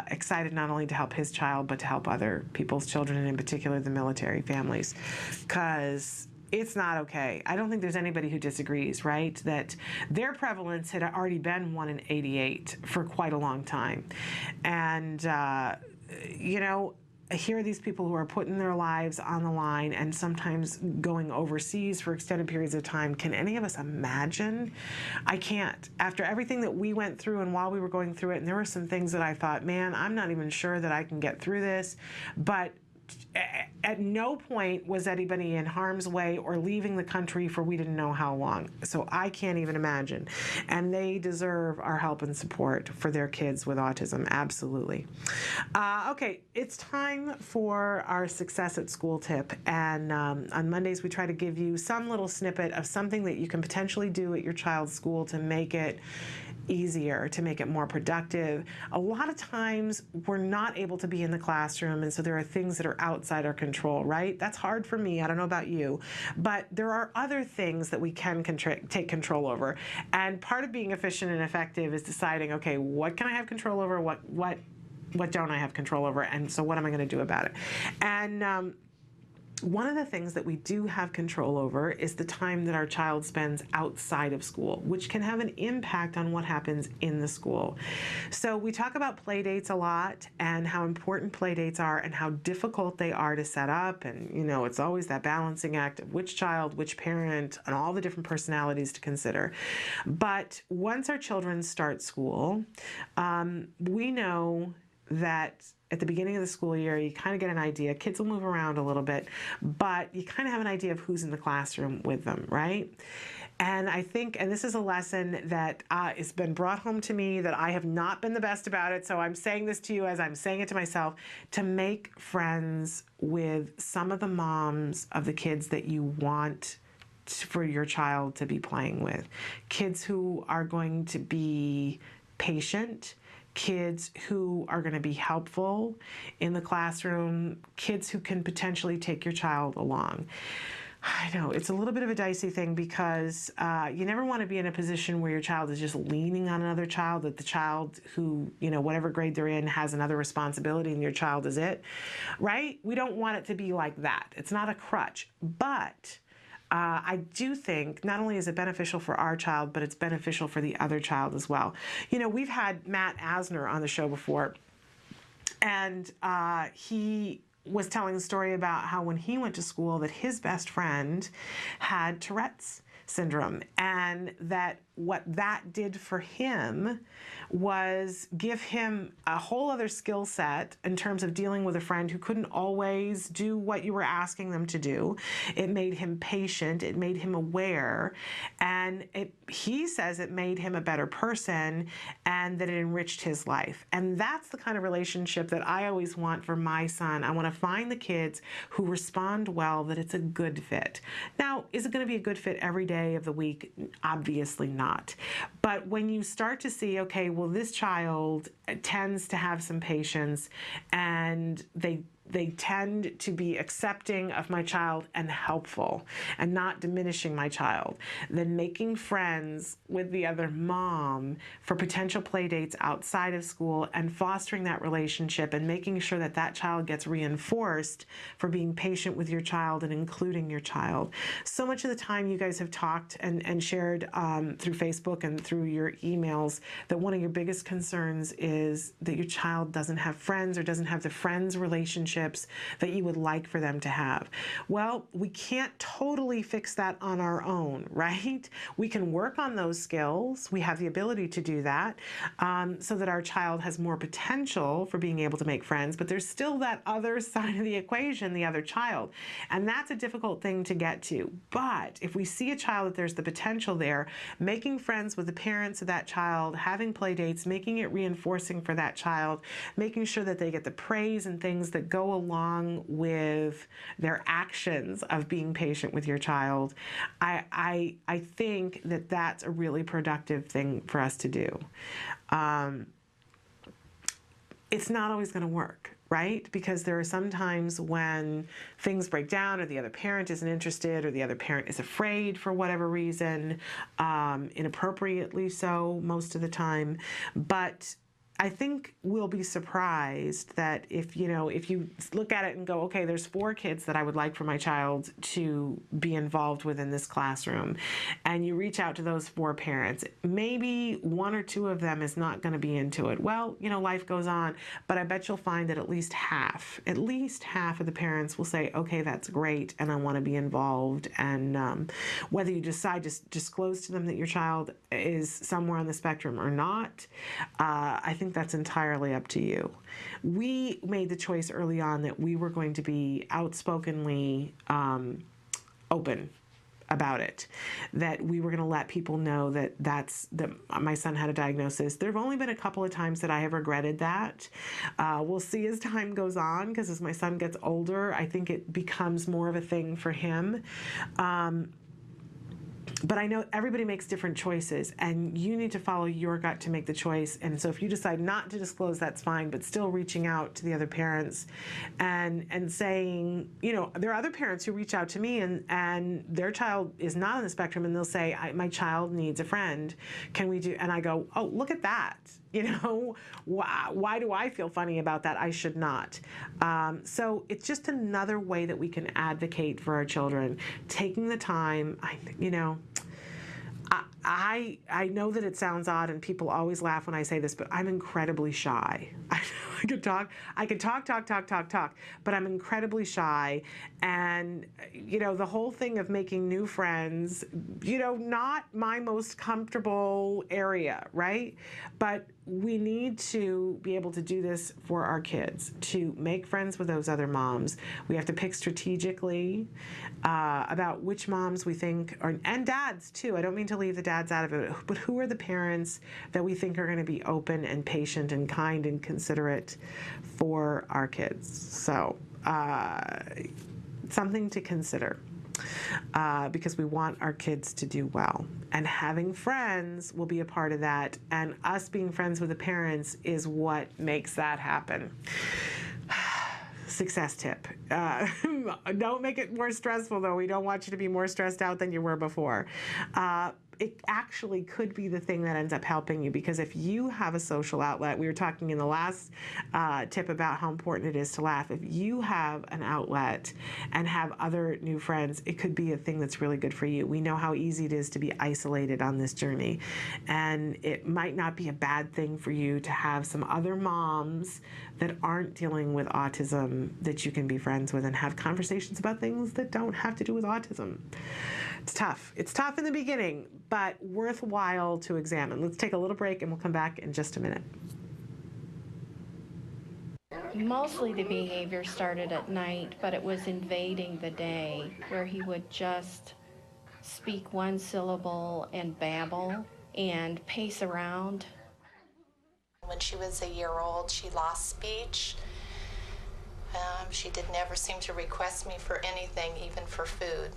Speaker 2: excited not only to help his child, but to help other people's children, and in particular the military families, because it's not okay. I don't think there's anybody who disagrees, right? That their prevalence had already been 1 in 88 for quite a long time. And, you know, here are these people who are putting their lives on the line and sometimes going overseas for extended periods of time. Can any of us imagine? I can't. After everything that we went through, and while we were going through it, and there were some things that I thought, man, I'm not even sure that I can get through this. But at no point was anybody in harm's way or leaving the country for we didn't know how long. So I can't even imagine. And they deserve our help and support for their kids with autism, absolutely. Okay, it's time for our Success at School tip. And on Mondays, we try to give you some little snippet of something that you can potentially do at your child's school to make it easier, to make it more productive. A lot of times we're not able to be in the classroom, and so there are things that are outside our control, right? That's hard for me. I don't know about you, but there are other things that we can take control over. And part of being efficient and effective is deciding, okay, what can I have control over? What don't I have control over? And so what am I going to do about it? And one of the things that we do have control over is the time that our child spends outside of school, which can have an impact on what happens in the school. So we talk about play dates a lot, and how important play dates are, and how difficult they are to set up. And, you know, it's always that balancing act of which child, which parent, and all the different personalities to consider. But once our children start school, we know that at the beginning of the school year, you kind of get an idea. Kids will move around a little bit, but you kind of have an idea of who's in the classroom with them, right? And I think, and this is a lesson that has been brought home to me, that I have not been the best about it, so I'm saying this to you as I'm saying it to myself, to make friends with some of the moms of the kids that you want for your child to be playing with. Kids who are going to be patient, kids who are going to be helpful in the classroom, kids who can potentially take your child along. I know it's a little bit of a dicey thing, because you never want to be in a position where your child is just leaning on another child, that the child who, you know, whatever grade they're in has another responsibility and your child is it, right? We don't want it to be like that. It's not a crutch. But I do think not only is it beneficial for our child, but it's beneficial for the other child as well. You know, we've had Matt Asner on the show before, and he was telling the story about how when he went to school, that his best friend had Tourette's syndrome, and that what that did for him was give him a whole other skill set in terms of dealing with a friend who couldn't always do what you were asking them to do. It made him patient, it made him aware, and he says it made him a better person, and that it enriched his life. And that's the kind of relationship that I always want for my son. I want to find the kids who respond well, that it's a good fit. Now, is it going to be a good fit every day of the week? Obviously not. But when you start to see, okay, well, this child tends to have some patience, and they tend to be accepting of my child and helpful and not diminishing my child, then making friends with the other mom for potential play dates outside of school and fostering that relationship and making sure that that child gets reinforced for being patient with your child and including your child. So much of the time you guys have talked and shared through Facebook and through your emails that one of your biggest concerns is that your child doesn't have friends or doesn't have the friends relationship relationships that you would like for them to have. Well, we can't totally fix that on our own, right? We can work on those skills. We have the ability to do that so that our child has more potential for being able to make friends, but there's still that other side of the equation, the other child. And that's a difficult thing to get to. But if we see a child that there's the potential there, making friends with the parents of that child, having play dates, making it reinforcing for that child, making sure that they get the praise and things that go along with their actions of being patient with your child, I think that that's a really productive thing for us to do. It's not always going to work, right? Because there are some times when things break down, or the other parent isn't interested, or the other parent is afraid for whatever reason, inappropriately so most of the time. But I think we'll be surprised that if you look at it and go, okay, there's 4 kids that I would like for my child to be involved with in this classroom, and you reach out to those 4 parents, maybe 1 or 2 of them is not going to be into it. Well, life goes on, but I bet you'll find that at least half of the parents will say, okay, that's great, and I want to be involved. And whether you decide to disclose to them that your child is somewhere on the spectrum or not, I think that's entirely up to you. We made the choice early on that we were going to be outspokenly open about it, that we were going to let people know that my son had a diagnosis. There have only been a couple of times that I have regretted that. We'll see as time goes on, because as my son gets older, I think it becomes more of a thing for him. But I know everybody makes different choices, and you need to follow your gut to make the choice. And so if you decide not to disclose, that's fine, but still reaching out to the other parents and saying, there are other parents who reach out to me and their child is not on the spectrum, and they'll say, my child needs a friend. Can we do? And I go, oh, look at that. Why do I feel funny about that? I should not. So it's just another way that we can advocate for our children, taking the time. I know that it sounds odd, and people always laugh when I say this, but I'm incredibly shy. I could talk, but I'm incredibly shy. And, the whole thing of making new friends, not my most comfortable area, right? But we need to be able to do this for our kids, to make friends with those other moms. We have to pick strategically about which moms we think and dads too. I don't mean to leave the dads out of it, but who are the parents that we think are going to be open and patient and kind and considerate for our kids? So something to consider. Because we want our kids to do well. And having friends will be a part of that. And us being friends with the parents is what makes that happen. Success tip. Don't make it more stressful, though. We don't want you to be more stressed out than you were before. It actually could be the thing that ends up helping you, because if you have a social outlet, we were talking in the last tip about how important it is to laugh. If you have an outlet and have other new friends, it could be a thing that's really good for you. We know how easy it is to be isolated on this journey, and it might not be a bad thing for you to have some other moms that aren't dealing with autism that you can be friends with and have conversations about things that don't have to do with autism. It's tough. It's tough in the beginning, but worthwhile to examine. Let's take a little break and we'll come back in just a minute.
Speaker 17: Mostly the behavior started at night, but it was invading the day, where he would just speak one syllable and babble and pace around.
Speaker 18: When she was a year old, she lost speech. She did never seem to request me for anything, even for food.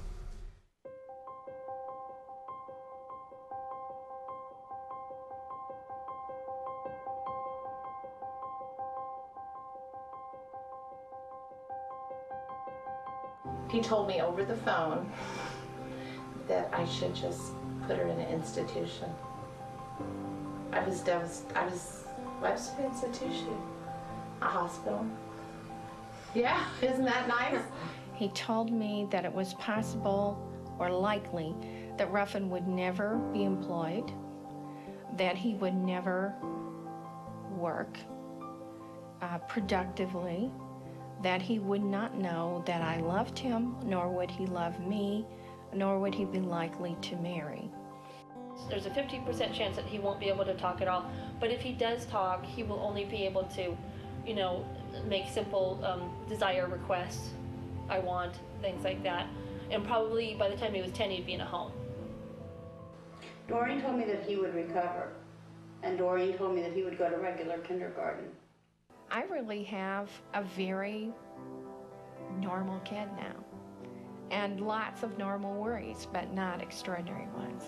Speaker 18: He told me over the phone that I should just put her in an institution. I was devastated. What's an institution? A hospital. Yeah, isn't that nice?
Speaker 17: He told me that it was possible or likely that Ruffin would never be employed, that he would never work productively, that he would not know that I loved him, nor would he love me, nor would he be likely to marry.
Speaker 19: There's a 50% chance that he won't be able to talk at all, but if he does talk, he will only be able to, make simple desire requests. I want, things like that. And probably by the time he was 10, he'd be in a home.
Speaker 20: Doreen told me that he would recover, and Doreen told me that he would go to regular kindergarten.
Speaker 17: I really have a very normal kid now, and lots of normal worries, but not extraordinary ones.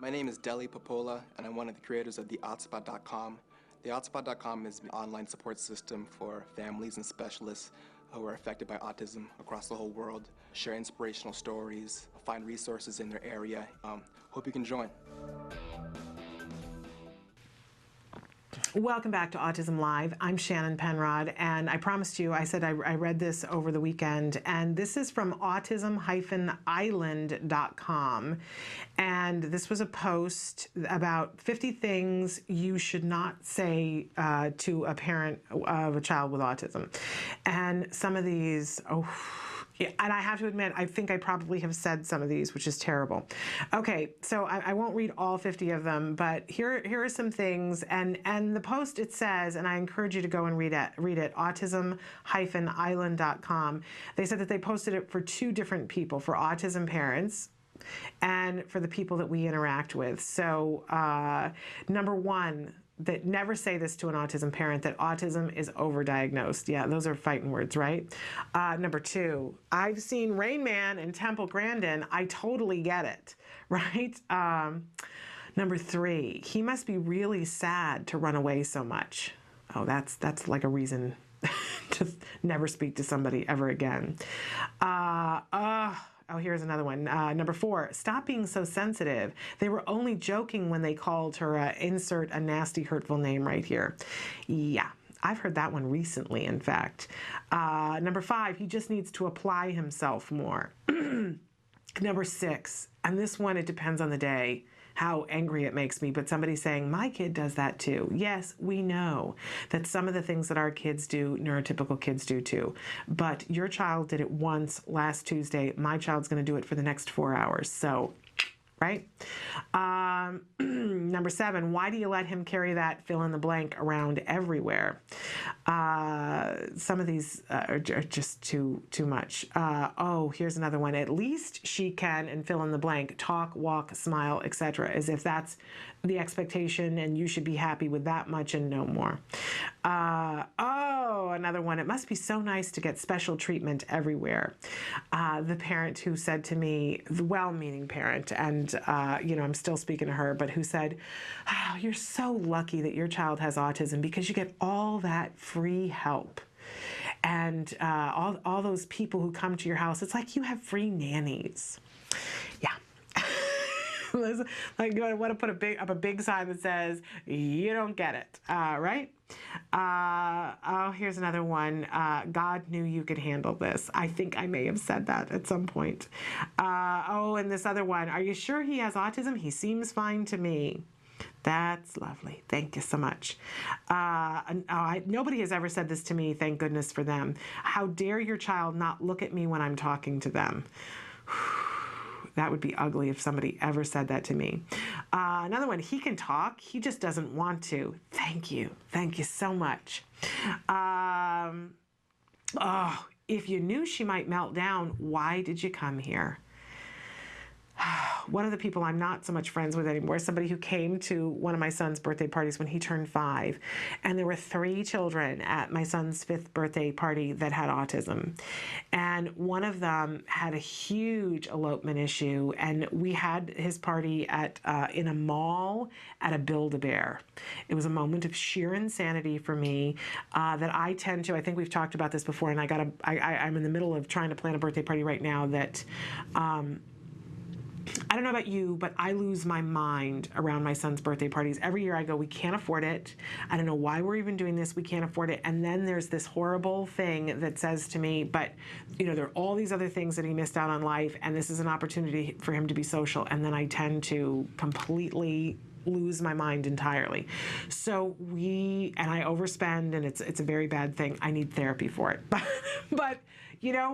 Speaker 21: My name is Deli Popola, and I'm one of the creators of TheHotspot.com. TheHotspot.com is an online support system for families and specialists who are affected by autism across the whole world. Share inspirational stories, find resources in their area. Hope you can join.
Speaker 2: Welcome back to Autism Live. I'm Shannon Penrod, and I promised you, I said I read this over the weekend, and this is from autism-island.com, and this was a post about 50 things you should not say to a parent of a child with autism. And some of these, yeah, and I have to admit, I think I probably have said some of these, which is terrible. Okay, so I won't read all 50 of them, but here are some things. And the post, it says, and I encourage you to go and read it, autism-island.com. They said that they posted it for two different people, for autism parents and for the people that we interact with. So number one, that never say this to an autism parent, that autism is overdiagnosed. Yeah, those are fighting words, right? Number two, I've seen Rain Man in Temple Grandin. I totally get it, right? Number three, he must be really sad to run away so much. Oh, that's like a reason to never speak to somebody ever again. Oh, here's another one. Number four, stop being so sensitive. They were only joking when they called her, insert a nasty, hurtful name right here. Yeah, I've heard that one recently, in fact. Number five, he just needs to apply himself more. Number six, and this one, it depends on the day, how angry it makes me, but somebody saying, my kid does that too. Yes, we know that some of the things that our kids do, neurotypical kids do too. But your child did it once last Tuesday. My child's going to do it for the next 4 hours. So, right? Number seven, why do you let him carry that fill in the blank around everywhere? Some of these are just too much. Oh, here's another one. At least she can, and fill in the blank, talk, walk, smile, etc., as if that's the expectation and you should be happy with that much and no more. Oh, another one. It must be so nice to get special treatment everywhere. The parent who said to me, the well-meaning parent, and I'm still speaking to her, but who said, oh, you're so lucky that your child has autism because you get all that free help. And all those people who come to your house, it's like you have free nannies. Yeah. Like, you want to put a big sign that says, you don't get it, right? Oh, here's another one. God knew you could handle this. I think I may have said that at some point. Oh, and this other one. Are you sure he has autism? He seems fine to me. That's lovely. Thank you so much. Nobody has ever said this to me. Thank goodness for them. How dare your child not look at me when I'm talking to them? That would be ugly if somebody ever said that to me. Another one, he can talk, he just doesn't want to. Thank you. Thank you so much. Oh, if you knew she might melt down, why did you come here? One of the people I'm not so much friends with anymore, somebody who came to one of my son's birthday parties when he turned 5, and there were 3 children at my son's 5th birthday party that had autism, and one of them had a huge elopement issue, and we had his party at in a mall at a Build-A-Bear. It was a moment of sheer insanity for me that I tend to, I think we've talked about this before, and I'm in the middle of trying to plan a birthday party right now that I don't know about you, but I lose my mind around my son's birthday parties. Every year I go, we can't afford it. I don't know why we're even doing this. We can't afford it. And then there's this horrible thing that says to me, but there are all these other things that he missed out on life, and this is an opportunity for him to be social. And then I tend to completely lose my mind entirely. So I overspend, and it's a very bad thing. I need therapy for it. But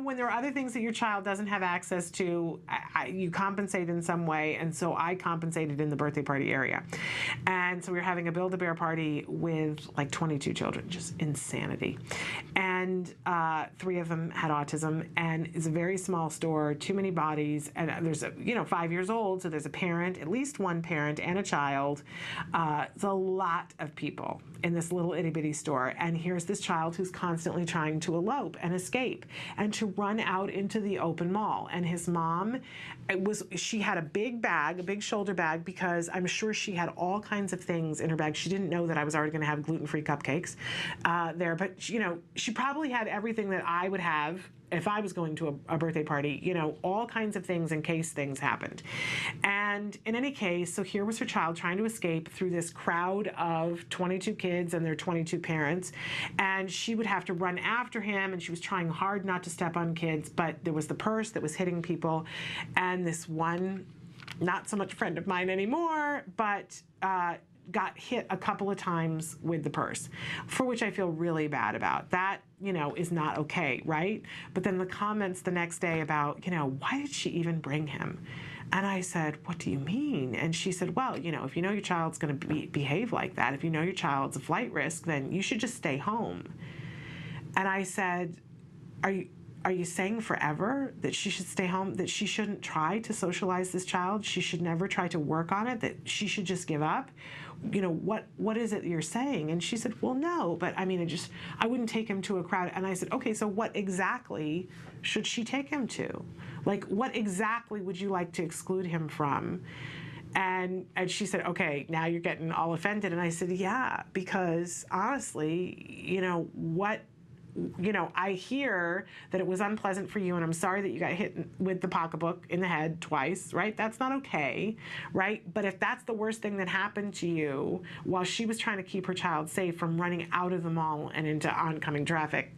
Speaker 2: when there are other things that your child doesn't have access to, you compensate in some way. And so I compensated in the birthday party area. And so we were having a Build-A-Bear party with like 22 children, just insanity. And 3 of them had autism, and it's a very small store, too many bodies. And there's 5 years old, so there's a parent, at least one parent and a child. It's a lot of people in this little itty bitty store. And here's this child who's constantly trying to elope and escape and to run out into the open mall. And his mom, she had a big bag, a big shoulder bag, because I'm sure she had all kinds of things in her bag. She didn't know that I was already going to have gluten-free cupcakes there, but she probably had everything that I would have if I was going to a birthday party, all kinds of things in case things happened. And in any case, so here was her child trying to escape through this crowd of 22 kids and their 22 parents. And she would have to run after him, and she was trying hard not to step on kids, but there was the purse that was hitting people. And this one, not so much friend of mine anymore, but got hit a couple of times with the purse, for which I feel really bad about. That, is not okay, right? But then the comments the next day about, why did she even bring him? And I said, what do you mean? And she said, well, if you know your child's going to behave like that, if you know your child's a flight risk, then you should just stay home. And I said, are you saying forever that she should stay home, that she shouldn't try to socialize this child? She should never try to work on it, that she should just give up? What is it you're saying? And she said, well, no, but I wouldn't take him to a crowd. And I said, okay, so what exactly should she take him to? Like, what exactly would you like to exclude him from? And she said, okay, now you're getting all offended. And I said, yeah, because honestly, I hear that it was unpleasant for you, and I'm sorry that you got hit with the pocketbook in the head twice, right? That's not okay, right? But if that's the worst thing that happened to you while she was trying to keep her child safe from running out of the mall and into oncoming traffic,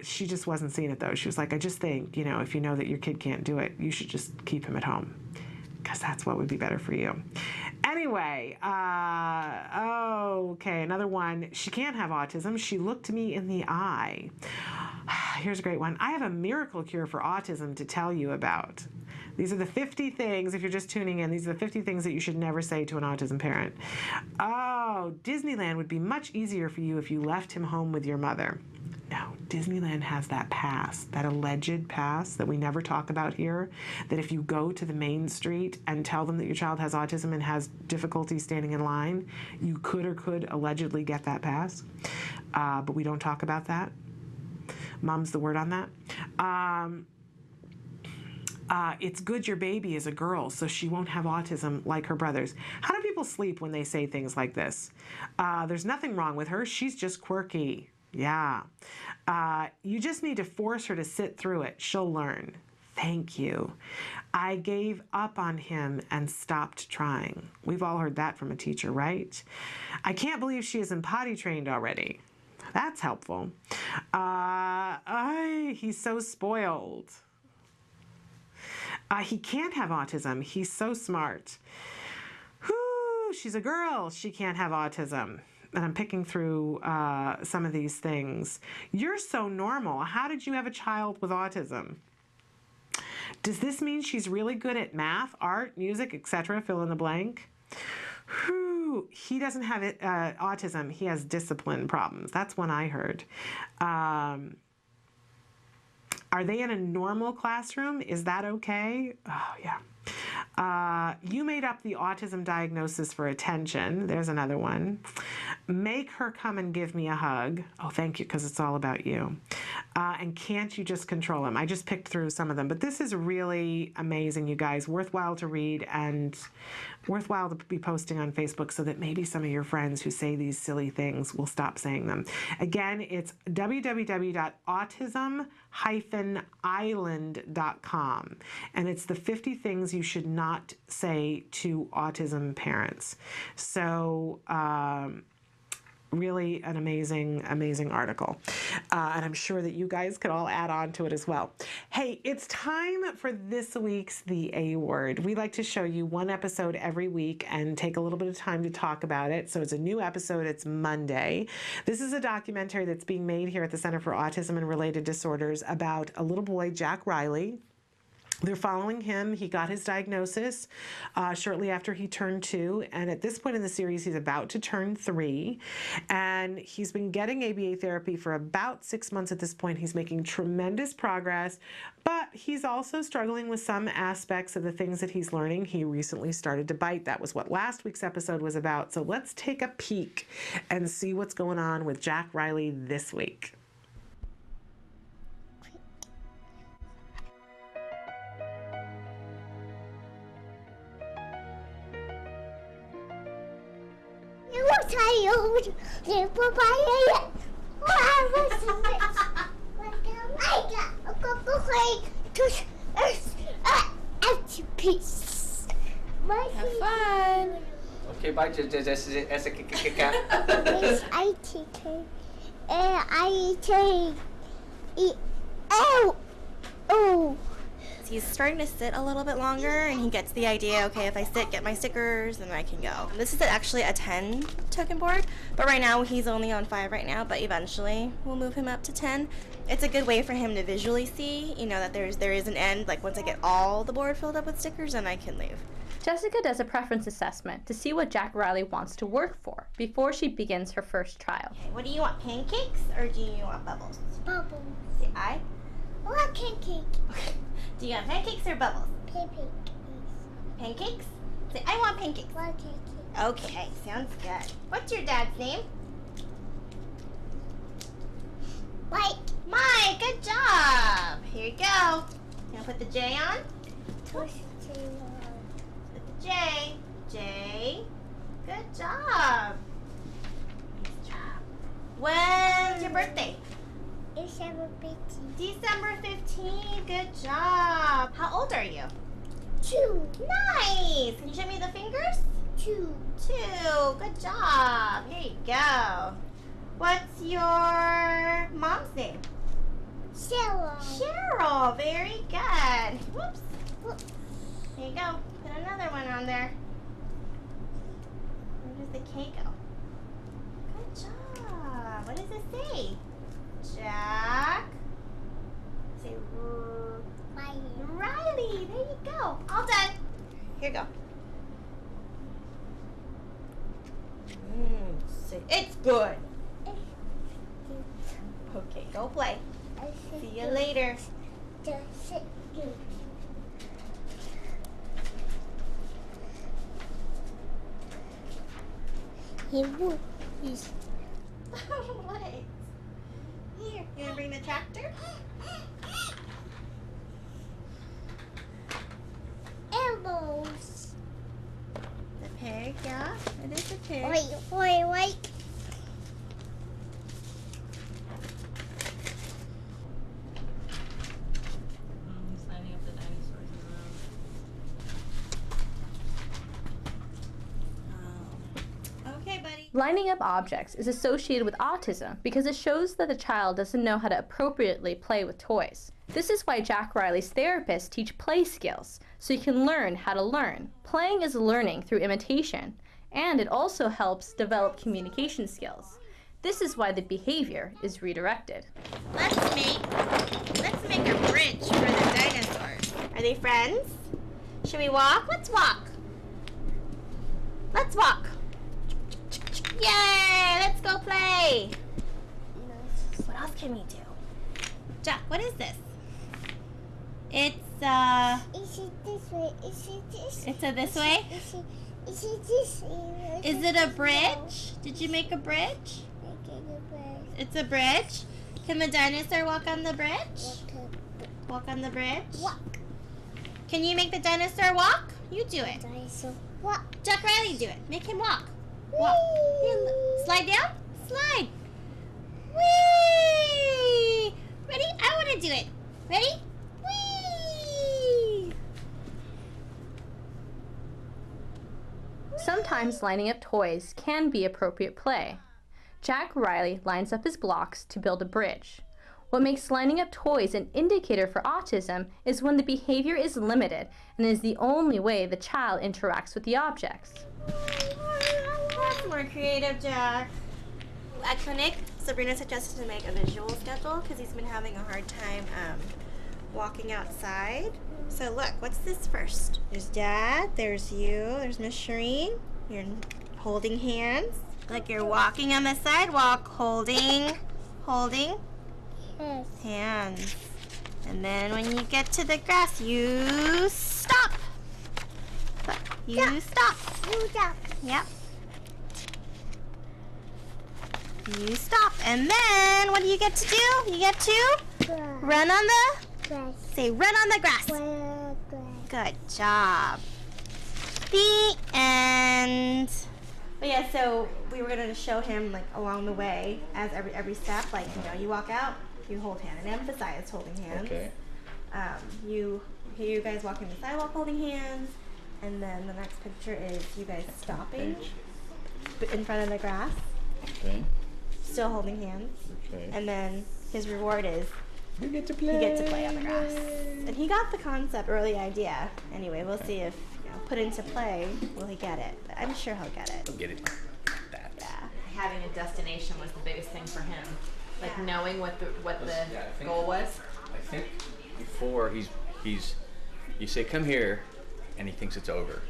Speaker 2: she just wasn't seeing it, though. She was like, I just think, if you know that your kid can't do it, you should just keep him at home, because that's what would be better for you. Anyway, okay, another one. She can't have autism. She looked me in the eye. Here's a great one. I have a miracle cure for autism to tell you about. These are the 50 things, if you're just tuning in, these are the 50 things that you should never say to an autism parent. Oh, Disneyland would be much easier for you if you left him home with your mother. No, Disneyland has that pass, that alleged pass that we never talk about here, that if you go to the main street and tell them that your child has autism and has difficulty standing in line, you could allegedly get that pass. But we don't talk about that. Mom's the word on that. It's good your baby is a girl, so she won't have autism like her brothers. How do people sleep when they say things like this? There's nothing wrong with her. She's just quirky. Yeah. You just need to force her to sit through it. She'll learn. Thank you. I gave up on him and stopped trying. We've all heard that from a teacher, right? I can't believe she isn't potty trained already. That's helpful. He's so spoiled. He can't have autism. He's so smart. Whew, she's a girl. She can't have autism. And I'm picking through some of these things. You're so normal. How did you have a child with autism? Does this mean she's really good at math, art, music, etc.? Fill in the blank. Whew, he doesn't have autism. He has discipline problems. That's one I heard. Are they in a normal classroom? Is that okay? Oh, yeah. You made up the autism diagnosis for attention. There's another one. Make her come and give me a hug. Oh, thank you, because it's all about you. And can't you just control him? I just picked through some of them, but this is really amazing, you guys. Worthwhile to read and worthwhile to be posting on Facebook so that maybe some of your friends who say these silly things will stop saying them. Again, it's www.autism-island.com, and it's the 50 things you should not say to autism parents. So, really an amazing, amazing article. And I'm sure that you guys could all add on to it as well. Hey, it's time for this week's The A Word. We like to show you one episode every week and take a little bit of time to talk about it. So it's a new episode. It's Monday. This is a documentary that's being made here at the Center for Autism and Related Disorders about a little boy, Jack Riley. They're following him. He got his diagnosis shortly after he turned 2, and at this point in the series, he's about to turn 3, and he's been getting ABA therapy for about 6 months at this point. He's making tremendous progress, but he's also struggling with some aspects of the things that he's learning. He recently started to bite. That was what last week's episode was about. So let's take a peek and see what's going on with Jack Riley this week.
Speaker 8: Have fun.
Speaker 1: Okay, bye.
Speaker 20: I take oh.
Speaker 22: He's starting to sit a little bit longer, and he gets the idea, okay, if I sit, get my stickers, then I can go. This is actually a 10 token board, but right now he's only on 5 right now, but eventually we'll move him up to 10. It's a good way for him to visually see, you know, that there is an end. Like, once I get all the board filled up with stickers, then I can leave.
Speaker 23: Jessica does a preference assessment to see what Jack Riley wants to work for before she begins her first trial.
Speaker 22: Okay, what do you want, pancakes or do you want bubbles?
Speaker 20: Bubbles.
Speaker 22: Say I.
Speaker 20: I want pancake.
Speaker 22: Okay. Do you want pancakes or bubbles?
Speaker 20: Pancakes.
Speaker 22: Pancakes? Say, I want pancakes.
Speaker 20: Want pancakes.
Speaker 22: Okay, sounds good. What's your dad's name?
Speaker 20: Mike.
Speaker 22: Mike, good job. Here you go. You want to put the J on?
Speaker 20: Push
Speaker 22: Put the J. J. Good job. Nice job. When's your birthday?
Speaker 20: December 15th.
Speaker 22: December 15th. Good job. How old are you?
Speaker 20: 2.
Speaker 22: Nice. Can you show me the fingers?
Speaker 20: 2.
Speaker 22: 2. Good job. Here you go. What's your mom's name?
Speaker 20: Cheryl.
Speaker 22: Cheryl. Very good. Whoops. Here you go. Put another one on there. Where does the K go? Good job. What does it say? Jack. Say Riley. There you go. All done. Here you go. Say it's good. Okay, go play. See you later.
Speaker 20: Just good. He will. He's.
Speaker 22: What? Here, you wanna bring the tractor?
Speaker 20: Elbows.
Speaker 22: The pig, yeah, it is a pig.
Speaker 20: Wait.
Speaker 22: He's lining up the dinosaurs in the room. Okay, buddy.
Speaker 23: Lining up objects is associated with autism because it shows that the child doesn't know how to appropriately play with toys. This is why Jack Riley's therapists teach play skills, so you can learn how to learn. Playing is learning through imitation, and it also helps develop communication skills. This is why the behavior is redirected.
Speaker 22: Let's make a bridge for the dinosaurs. Are they friends? Should we walk? Let's walk. Let's walk. Yay! Let's go play. What else can we do? Jack, what is this? It's
Speaker 20: Is it this way? Is it this?
Speaker 22: It's a this way?
Speaker 20: Is it this way?
Speaker 22: Is it a bridge? Did you make a bridge?
Speaker 20: Making a bridge.
Speaker 22: It's a bridge? Can the dinosaur walk on the bridge? Walk on the bridge? Walk. Can you make the dinosaur walk? You do it. Dinosaur walk. Jack Riley, do it. Make him walk. Walk. Here, slide down. Slide. Whee! Ready? I want to do it. Ready? Whee!
Speaker 23: Sometimes lining up toys can be appropriate play. Jack Riley lines up his blocks to build a bridge. What makes lining up toys an indicator for autism is when the behavior is limited and is the only way the child interacts with the objects.
Speaker 22: That's more creative, Jack. At clinic, Sabrina suggested to make a visual schedule because he's been having a hard time walking outside. So look, what's this first? There's Dad, there's you, there's Miss Shireen. You're holding hands. Like you're walking on the sidewalk, holding hands. And then when you get to the grass, you stop. You stop. You stop. Yep. You stop. And then what do you get to do? You get to run on the grass. Say run on the grass. Good job. The end. But yeah, so we were gonna show him like along the way as every step, like you walk out, you hold hand, and emphasize holding hands.
Speaker 1: Okay.
Speaker 22: You guys walking the sidewalk holding hands, and then the next picture is you guys stopping in front of the grass.
Speaker 1: Okay.
Speaker 22: Still holding hands.
Speaker 1: Okay.
Speaker 22: And then his reward is
Speaker 1: you get to play.
Speaker 22: He gets to play on the grass. And he got the concept or the idea. Anyway, we'll see if put into play, will he get it? But I'm sure he'll get it.
Speaker 1: He'll get it. That.
Speaker 22: Yeah.
Speaker 3: Having a destination was the biggest thing for him. Like knowing what the goal was.
Speaker 1: I think before you say come here, and he thinks it's over.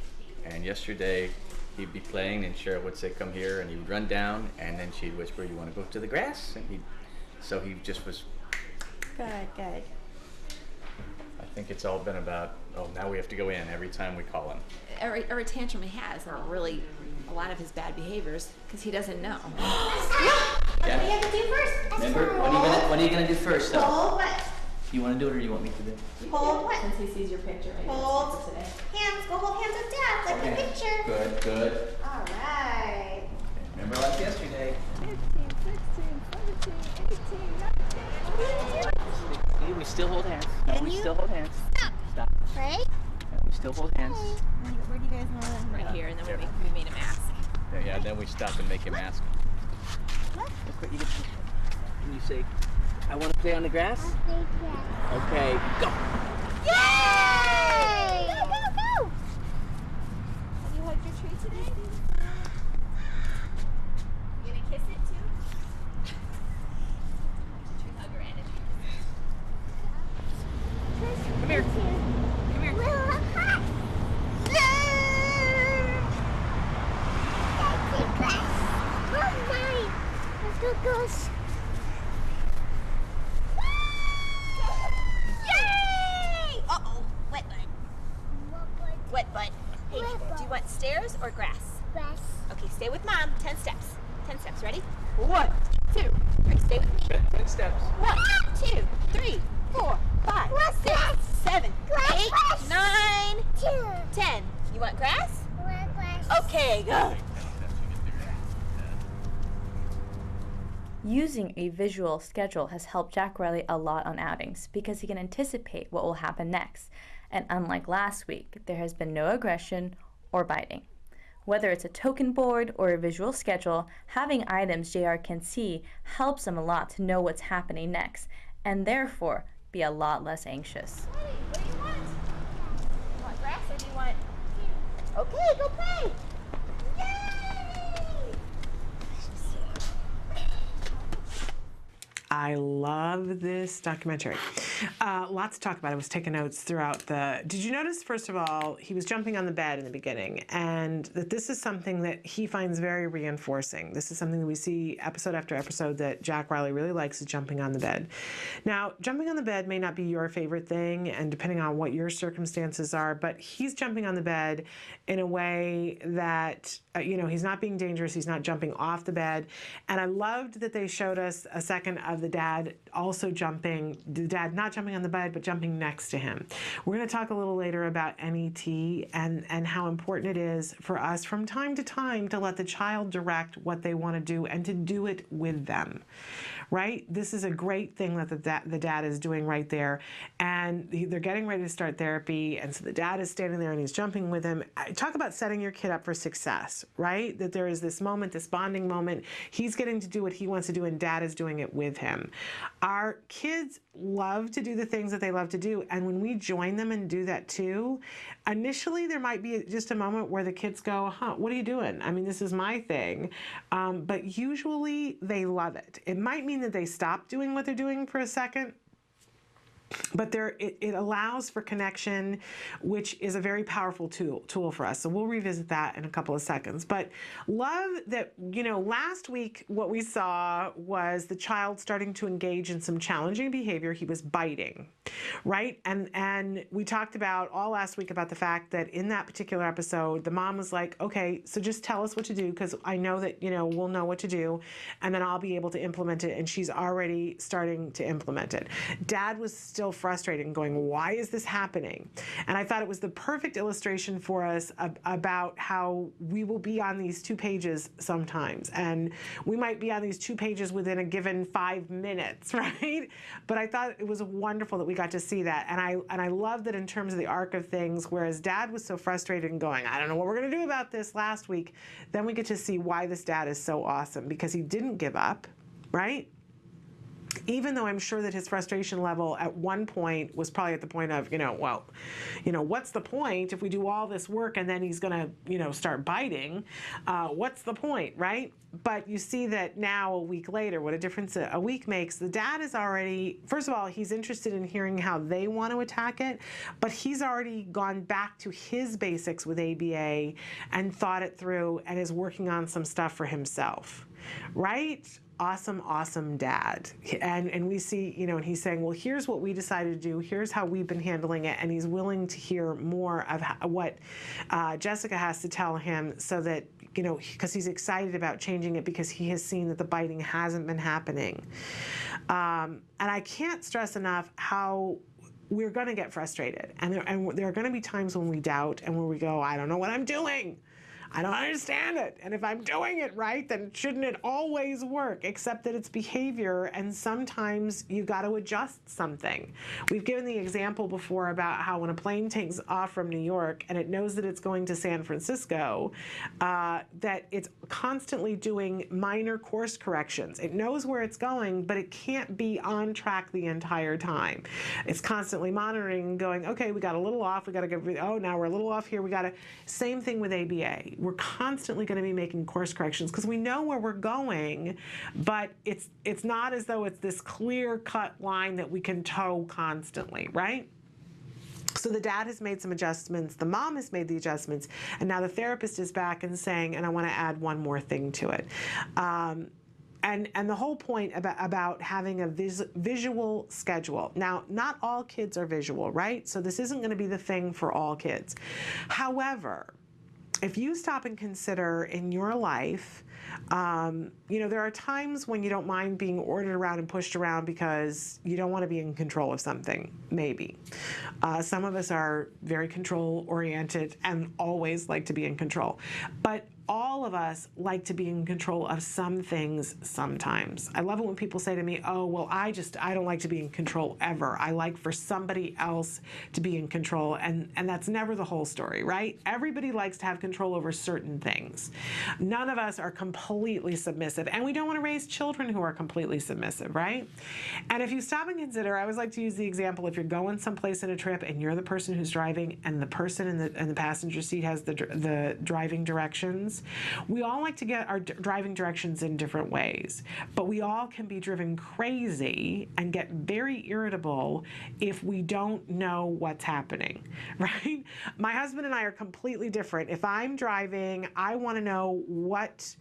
Speaker 1: And yesterday he'd be playing and Cheryl would say come here, and he'd run down, and then she'd whisper, you want to go to the grass? And so he just was.
Speaker 22: Good.
Speaker 1: I think it's all been about, now we have to go in every time we call him.
Speaker 3: Every tantrum he has are really a lot of his bad behaviors because he doesn't know.
Speaker 22: What do you have to do first?
Speaker 1: Remember? What are you gonna do first, though?
Speaker 22: Hold what?
Speaker 1: You want to do it or you want me to do it?
Speaker 22: Hold what?
Speaker 3: Since he sees your picture.
Speaker 22: Hold hands. Go hold hands with Dad, like the picture.
Speaker 1: Good.
Speaker 22: All right.
Speaker 1: Remember like yesterday.
Speaker 8: 15, 16, 17, 18, 19.
Speaker 1: See, we still hold hands. No, we still hold hands. Stop.
Speaker 22: Right?
Speaker 1: Yeah, we still hold hands.
Speaker 22: Where do you guys know that?
Speaker 3: Right here, and then we made him ask.
Speaker 1: Yeah, then we stop and make him ask. Can you say, I want to play on the grass? Okay, go.
Speaker 22: Yay! Go!
Speaker 8: Have you hugged your tree today? You gonna kiss it too? Tree hugger and a tree.
Speaker 1: Come here.
Speaker 8: Let's go, Goose.
Speaker 3: Yay! Uh-oh, wet butt. Wet butt. Hey, do you want stairs or grass?
Speaker 8: Grass.
Speaker 3: Okay, stay with Mom. 10 steps. 10 steps. Ready? 1, 2. Ready, stay with me.
Speaker 1: 10 steps.
Speaker 3: 1, 2, 3, 4, 5, 6, 7, 8, 9, 10. You want grass? Okay, good.
Speaker 23: Using a visual schedule has helped Jack Riley a lot on outings because he can anticipate what will happen next. And unlike last week, there has been no aggression or biting. Whether it's a token board or a visual schedule, having items JR can see helps him a lot to know what's happening next, and therefore be a lot less anxious.
Speaker 3: What do you want? You want grass or do you want... Okay, go play.
Speaker 2: I love this documentary. Lots to talk about. I was taking notes throughout the... Did you notice, first of all, he was jumping on the bed in the beginning, and that this is something that he finds very reinforcing. This is something that we see episode after episode that Jack Riley really likes, is jumping on the bed. Now, jumping on the bed may not be your favorite thing, and depending on what your circumstances are, but he's jumping on the bed in a way that, he's not being dangerous, he's not jumping off the bed. And I loved that they showed us a second of the dad also jumping, the dad not jumping on the bed, but jumping next to him. We're going to talk a little later about NET and how important it is for us from time to time to let the child direct what they want to do and to do it with them. Right? This is a great thing that the dad is doing right there. And they're getting ready to start therapy. And so the dad is standing there and he's jumping with him. Talk about setting your kid up for success, right? That there is this moment, this bonding moment. He's getting to do what he wants to do and dad is doing it with him. Our kids love to do the things that they love to do. And when we join them and do that too, initially there might be just a moment where the kids go, what are you doing? I mean, this is my thing. But usually they love it. It might mean that they stop doing what they're doing for a second, but it allows for connection, which is a very powerful tool for us. So we'll revisit that in a couple of seconds. But love that, last week what we saw was the child starting to engage in some challenging behavior. He was biting, right? And we talked about all last week about the fact that in that particular episode, the mom was like, okay, so just tell us what to do, because I know that, we'll know what to do, and then I'll be able to implement it. And she's already starting to implement it. Dad was still frustrated and going, why is this happening? And I thought it was the perfect illustration for us about how we will be on these 2 pages sometimes. And we might be on these 2 pages within a given 5 minutes, right? But I thought it was wonderful that we got to see that. And I love that in terms of the arc of things, whereas Dad was so frustrated and going, I don't know what we're going to do about this last week, then we get to see why this dad is so awesome, because he didn't give up, right? Even though I'm sure that his frustration level at one point was probably at the point of, what's the point if we do all this work and then he's going to, start biting? What's the point, right? But you see that now, a week later, what a difference a week makes. The dad is already, first of all, he's interested in hearing how they want to attack it, but he's already gone back to his basics with ABA and thought it through and is working on some stuff for himself, right? Awesome dad. And we see, and he's saying, well, here's what we decided to do. Here's how we've been handling it. And he's willing to hear more of what Jessica has to tell him, so that, because he's excited about changing it, because he has seen that the biting hasn't been happening. And I can't stress enough how we're going to get frustrated. And there are going to be times when we doubt and where we go, I don't know what I'm doing. I don't understand it. And if I'm doing it right, then shouldn't it always work? Except that it's behavior, and sometimes you got to adjust something. We've given the example before about how when a plane takes off from New York and it knows that it's going to San Francisco, that it's constantly doing minor course corrections. It knows where it's going, but it can't be on track the entire time. It's constantly monitoring and going, okay, we got a little off, we got to go, oh, now we're a little off here, we got to, same thing with ABA. We're constantly going to be making course corrections because we know where we're going, but it's not as though it's this clear-cut line that we can toe constantly, right? So the dad has made some adjustments, the mom has made the adjustments, and now the therapist is back and saying, and I want to add one more thing to it. And the whole point about having a visual schedule. Now, not all kids are visual, right? So this isn't going to be the thing for all kids. However, if you stop and consider in your life, there are times when you don't mind being ordered around and pushed around because you don't want to be in control of something, maybe. Some of us are very control-oriented and always like to be in control. But all of us like to be in control of some things sometimes. I love it when people say to me, oh, well, I don't like to be in control ever. I like for somebody else to be in control. And that's never the whole story, right? Everybody likes to have control over certain things. None of us are completely submissive. And we don't want to raise children who are completely submissive, right? And if you stop and consider, I always like to use the example, if you're going someplace in a trip and you're the person who's driving and the person in the passenger seat has the driving directions, directions. We all like to get our driving directions in different ways, but we all can be driven crazy and get very irritable if we don't know what's happening, right? My husband and I are completely different. If I'm driving, I want to know what,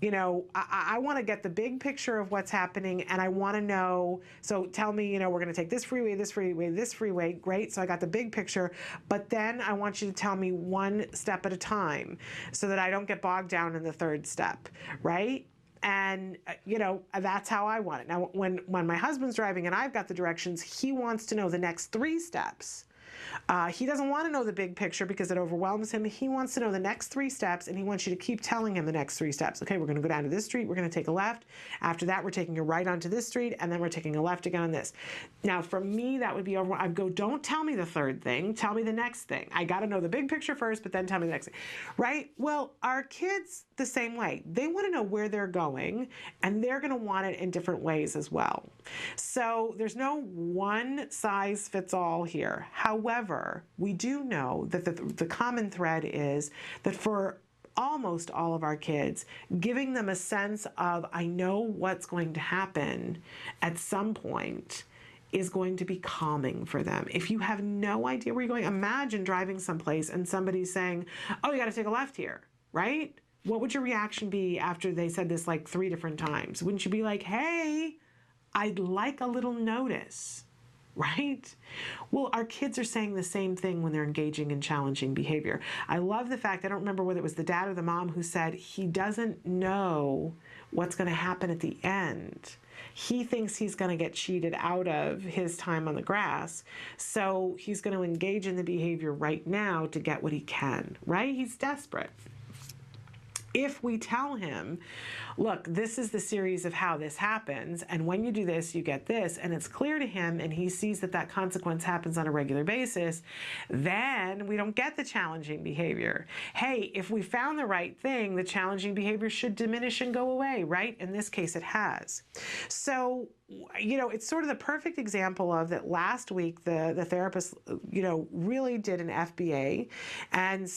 Speaker 2: I want to get the big picture of what's happening, and I want to know, so tell me, we're going to take this freeway, this freeway, this freeway, great, so I got the big picture, but then I want you to tell me one step at a time so that I don't get bogged down in the third step, right? And, that's how I want it. Now, when my husband's driving and I've got the directions, he wants to know the next 3 steps. He doesn't want to know the big picture because it overwhelms him. He wants to know the next 3 steps, and he wants you to keep telling him the next 3 steps. Okay, we're going to go down to this street. We're going to take a left. After that, we're taking a right onto this street, and then we're taking a left again on this. Now, for me, that would be over. I'd go, don't tell me the third thing. Tell me the next thing. I got to know the big picture first, but then tell me the next thing, right? Well, our kids, the same way. They want to know where they're going, and they're going to want it in different ways as well. So there's no one size fits all here. However, we do know that the common thread is that for almost all of our kids, giving them a sense of, I know what's going to happen at some point, is going to be calming for them. If you have no idea where you're going, imagine driving someplace and somebody's saying, oh, you got to take a left here, right? What would your reaction be after they said this like 3 different times? Wouldn't you be like, hey, I'd like a little notice? Right? Well, our kids are saying the same thing when they're engaging in challenging behavior. I love the fact, I don't remember whether it was the dad or the mom who said he doesn't know what's going to happen at the end. He thinks he's going to get cheated out of his time on the grass, so he's going to engage in the behavior right now to get what he can, right? He's desperate. If we tell him, look, this is the series of how this happens, and when you do this, you get this, and it's clear to him, and he sees that that consequence happens on a regular basis, then we don't get the challenging behavior. Hey, if we found the right thing, the challenging behavior should diminish and go away, right? In this case, it has. So, it's sort of the perfect example of that. Last week, the therapist, really did an FBA and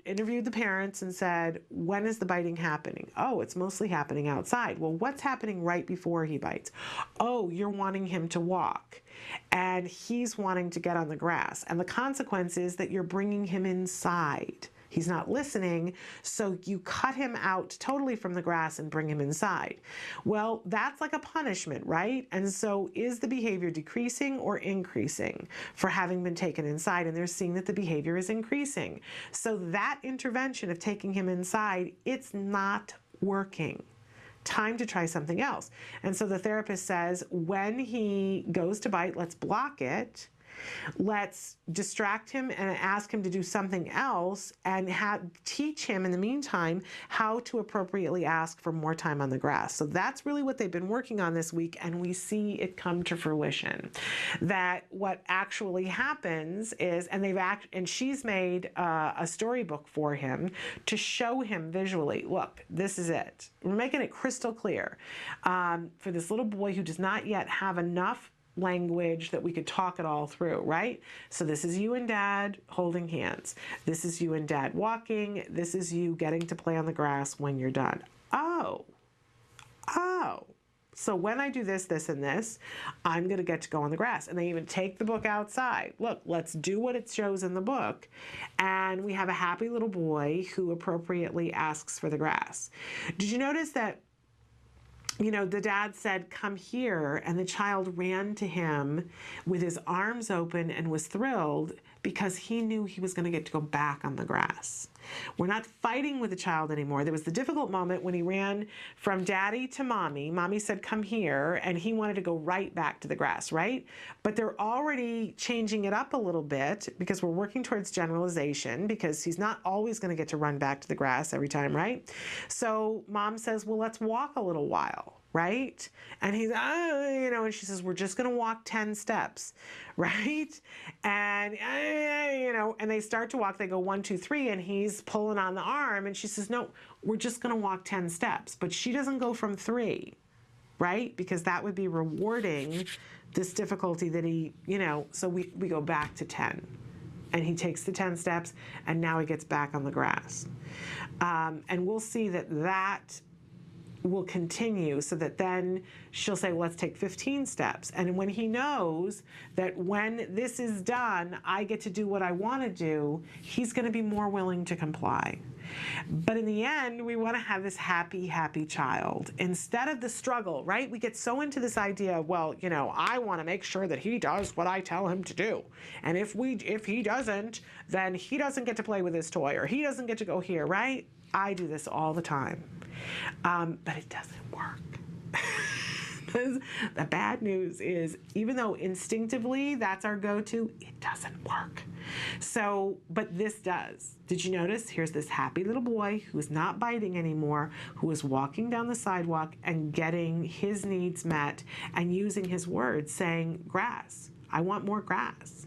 Speaker 2: interviewed the parents and said, when is the biting happening? Oh, it's mostly happening outside. Well, what's happening right before he bites? Oh, you're wanting him to walk and he's wanting to get on the grass. And the consequence is that you're bringing him inside. He's not listening, so you cut him out totally from the grass and bring him inside. Well, that's like a punishment, right? And so is the behavior decreasing or increasing for having been taken inside? And they're seeing that the behavior is increasing. So that intervention of taking him inside, it's not working. Time to try something else. And so the therapist says, when he goes to bite, let's block it. Let's distract him and ask him to do something else and teach him in the meantime how to appropriately ask for more time on the grass. So that's really what they've been working on this week, and we see it come to fruition. That what actually happens is, and she's made a storybook for him to show him visually, look, this is it. We're making it crystal clear for this little boy who does not yet have enough language that we could talk it all through, right? So this is you and dad holding hands. This is you and dad walking. This is you getting to play on the grass when you're done. Oh. So when I do this, this, and this, I'm going to get to go on the grass. And they even take the book outside. Look, let's do what it shows in the book. And we have a happy little boy who appropriately asks for the grass. Did you notice that the dad said, come here, and the child ran to him with his arms open and was thrilled because he knew he was going to get to go back on the grass. We're not fighting with the child anymore. There was the difficult moment when he ran from daddy to mommy. Mommy said, come here, and he wanted to go right back to the grass, right? But they're already changing it up a little bit because we're working towards generalization because he's not always going to get to run back to the grass every time, right? So mom says, well, let's walk a little while. Right? And he's, and she says, we're just going to walk 10 steps, right? And, and they start to walk. They go 1, 2, 3, and he's pulling on the arm. And she says, no, we're just going to walk 10 steps. But she doesn't go from 3, right? Because that would be rewarding this difficulty that he, so we go back to 10. and he takes the 10 steps, and now he gets back on the grass. And we'll see that will continue, so that then she'll say, well, let's take 15 steps. And when he knows that when this is done, I get to do what I want to do, he's going to be more willing to comply. But in the end, we want to have this happy, happy child instead of the struggle, right? We get so into this idea of, well, you know, I want to make sure that he does what I tell him to do. And if he doesn't, then he doesn't get to play with his toy, or he doesn't get to go here, right? I do this all the time. But it doesn't work. The bad news is, even though instinctively that's our go-to, it doesn't work. So, but this does. Did you notice? Here's this happy little boy who's not biting anymore, who is walking down the sidewalk and getting his needs met and using his words, saying, grass. I want more grass.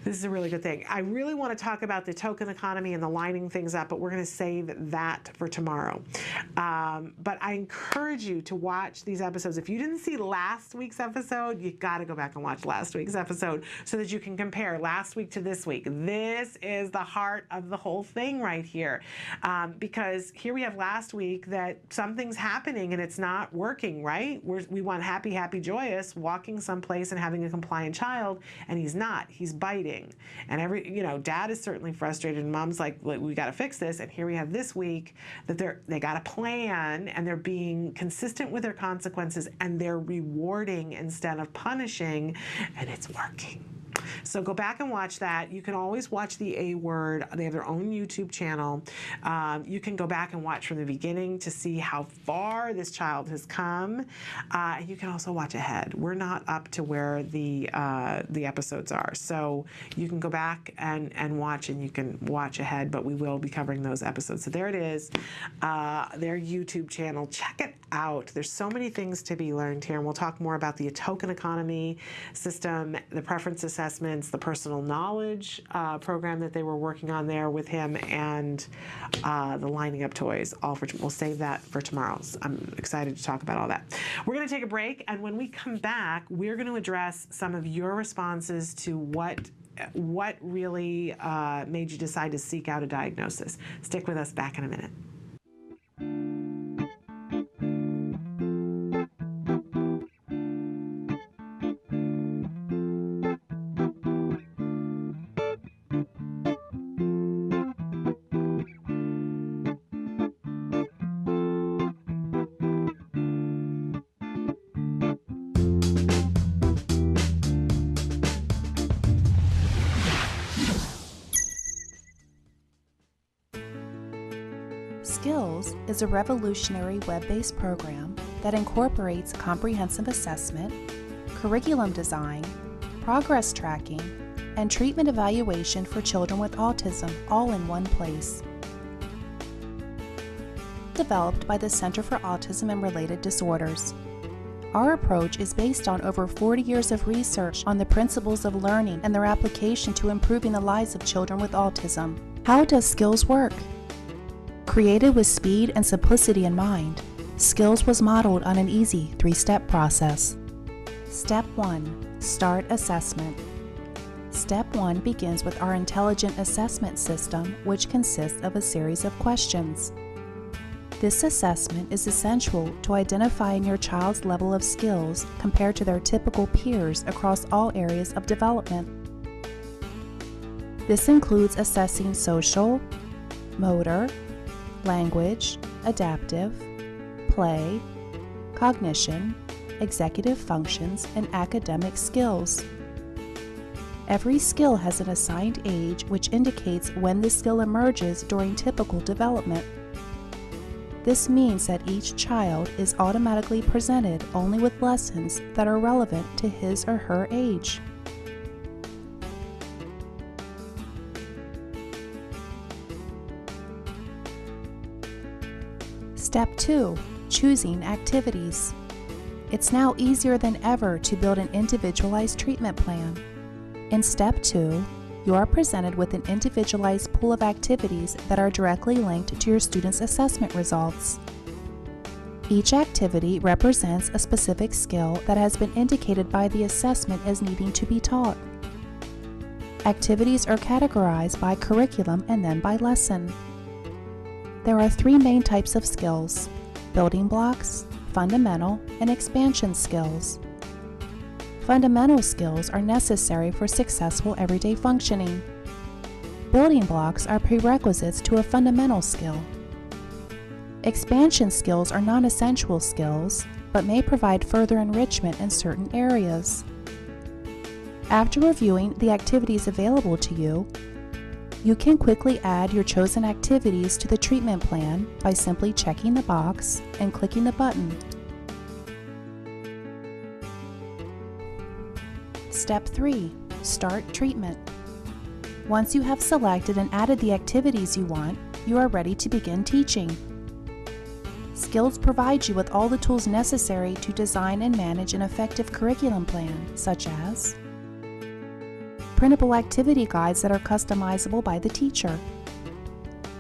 Speaker 2: This is a really good thing. I really want to talk about the token economy and the lining things up, but we're going to save that for tomorrow. But I encourage you to watch these episodes. If you didn't see last week's episode, you got to go back and watch last week's episode so that you can compare last week to this week. This is the heart of the whole thing right here. Because here we have last week that something's happening and it's not working, right? We want happy, happy, joyous, walking someplace and having a compliant child, and he's not. He's biting. And dad is certainly frustrated, and mom's like, we got to fix this. And here we have this week that they got a plan, and they're being consistent with their consequences, and they're rewarding instead of punishing, and it's working. So go back and watch that. You can always watch the A Word. They have their own YouTube channel. You can go back and watch from the beginning to see how far this child has come. And you can also watch ahead. We're not up to where the episodes are. So you can go back and watch, and you can watch ahead, but we will be covering those episodes. So there it is, their YouTube channel. Check it out. There's so many things to be learned here, and we'll talk more about the token economy system, the preference assessments, the personal knowledge program that they were working on there with him, and the lining up toys. We'll save that for tomorrow. I'm excited to talk about all that. We're going to take a break, and when we come back, we're going to address some of your responses to what really made you decide to seek out a diagnosis. Stick with us. Back in a minute.
Speaker 5: Skills is a revolutionary web-based program that incorporates comprehensive assessment, curriculum design, progress tracking, and treatment evaluation for children with autism all in one place. Developed by the Center for Autism and Related Disorders. Our approach is based on over 40 years of research on the principles of learning and their application to improving the lives of children with autism. How does Skills work? Created with speed and simplicity in mind, Skills was modeled on an easy 3-step process. Step 1. Start assessment. Step 1 begins with our intelligent assessment system, which consists of a series of questions. This assessment is essential to identifying your child's level of skills compared to their typical peers across all areas of development. This includes assessing social, motor, language, adaptive, play, cognition, executive functions, and academic skills. Every skill has an assigned age, which indicates when the skill emerges during typical development. This means that each child is automatically presented only with lessons that are relevant to his or her age. Step 2. Choosing activities. It's now easier than ever to build an individualized treatment plan. In Step 2, you are presented with an individualized pool of activities that are directly linked to your student's assessment results. Each activity represents a specific skill that has been indicated by the assessment as needing to be taught. Activities are categorized by curriculum and then by lesson. There are 3 main types of skills: building blocks, fundamental, and expansion skills. Fundamental skills are necessary for successful everyday functioning. Building blocks are prerequisites to a fundamental skill. Expansion skills are non-essential skills, but may provide further enrichment in certain areas. After reviewing the activities available to you, you can quickly add your chosen activities to the treatment plan by simply checking the box and clicking the button. Step 3. Start treatment. Once you have selected and added the activities you want, you are ready to begin teaching. Skills provide you with all the tools necessary to design and manage an effective curriculum plan, such as printable activity guides that are customizable by the teacher,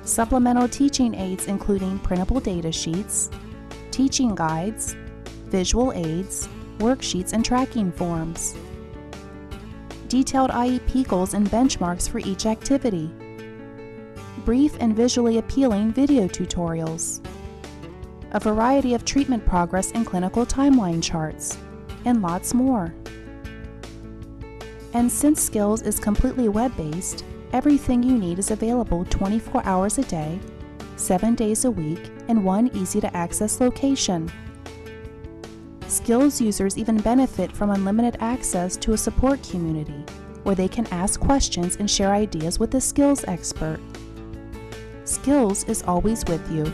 Speaker 5: supplemental teaching aids including printable data sheets, teaching guides, visual aids, worksheets, and tracking forms, detailed IEP goals and benchmarks for each activity, brief and visually appealing video tutorials, a variety of treatment progress and clinical timeline charts, and lots more. And since Skills is completely web-based, everything you need is available 24 hours a day, 7 days a week, in one easy-to-access location. Skills users even benefit from unlimited access to a support community where they can ask questions and share ideas with a skills expert. Skills is always with you.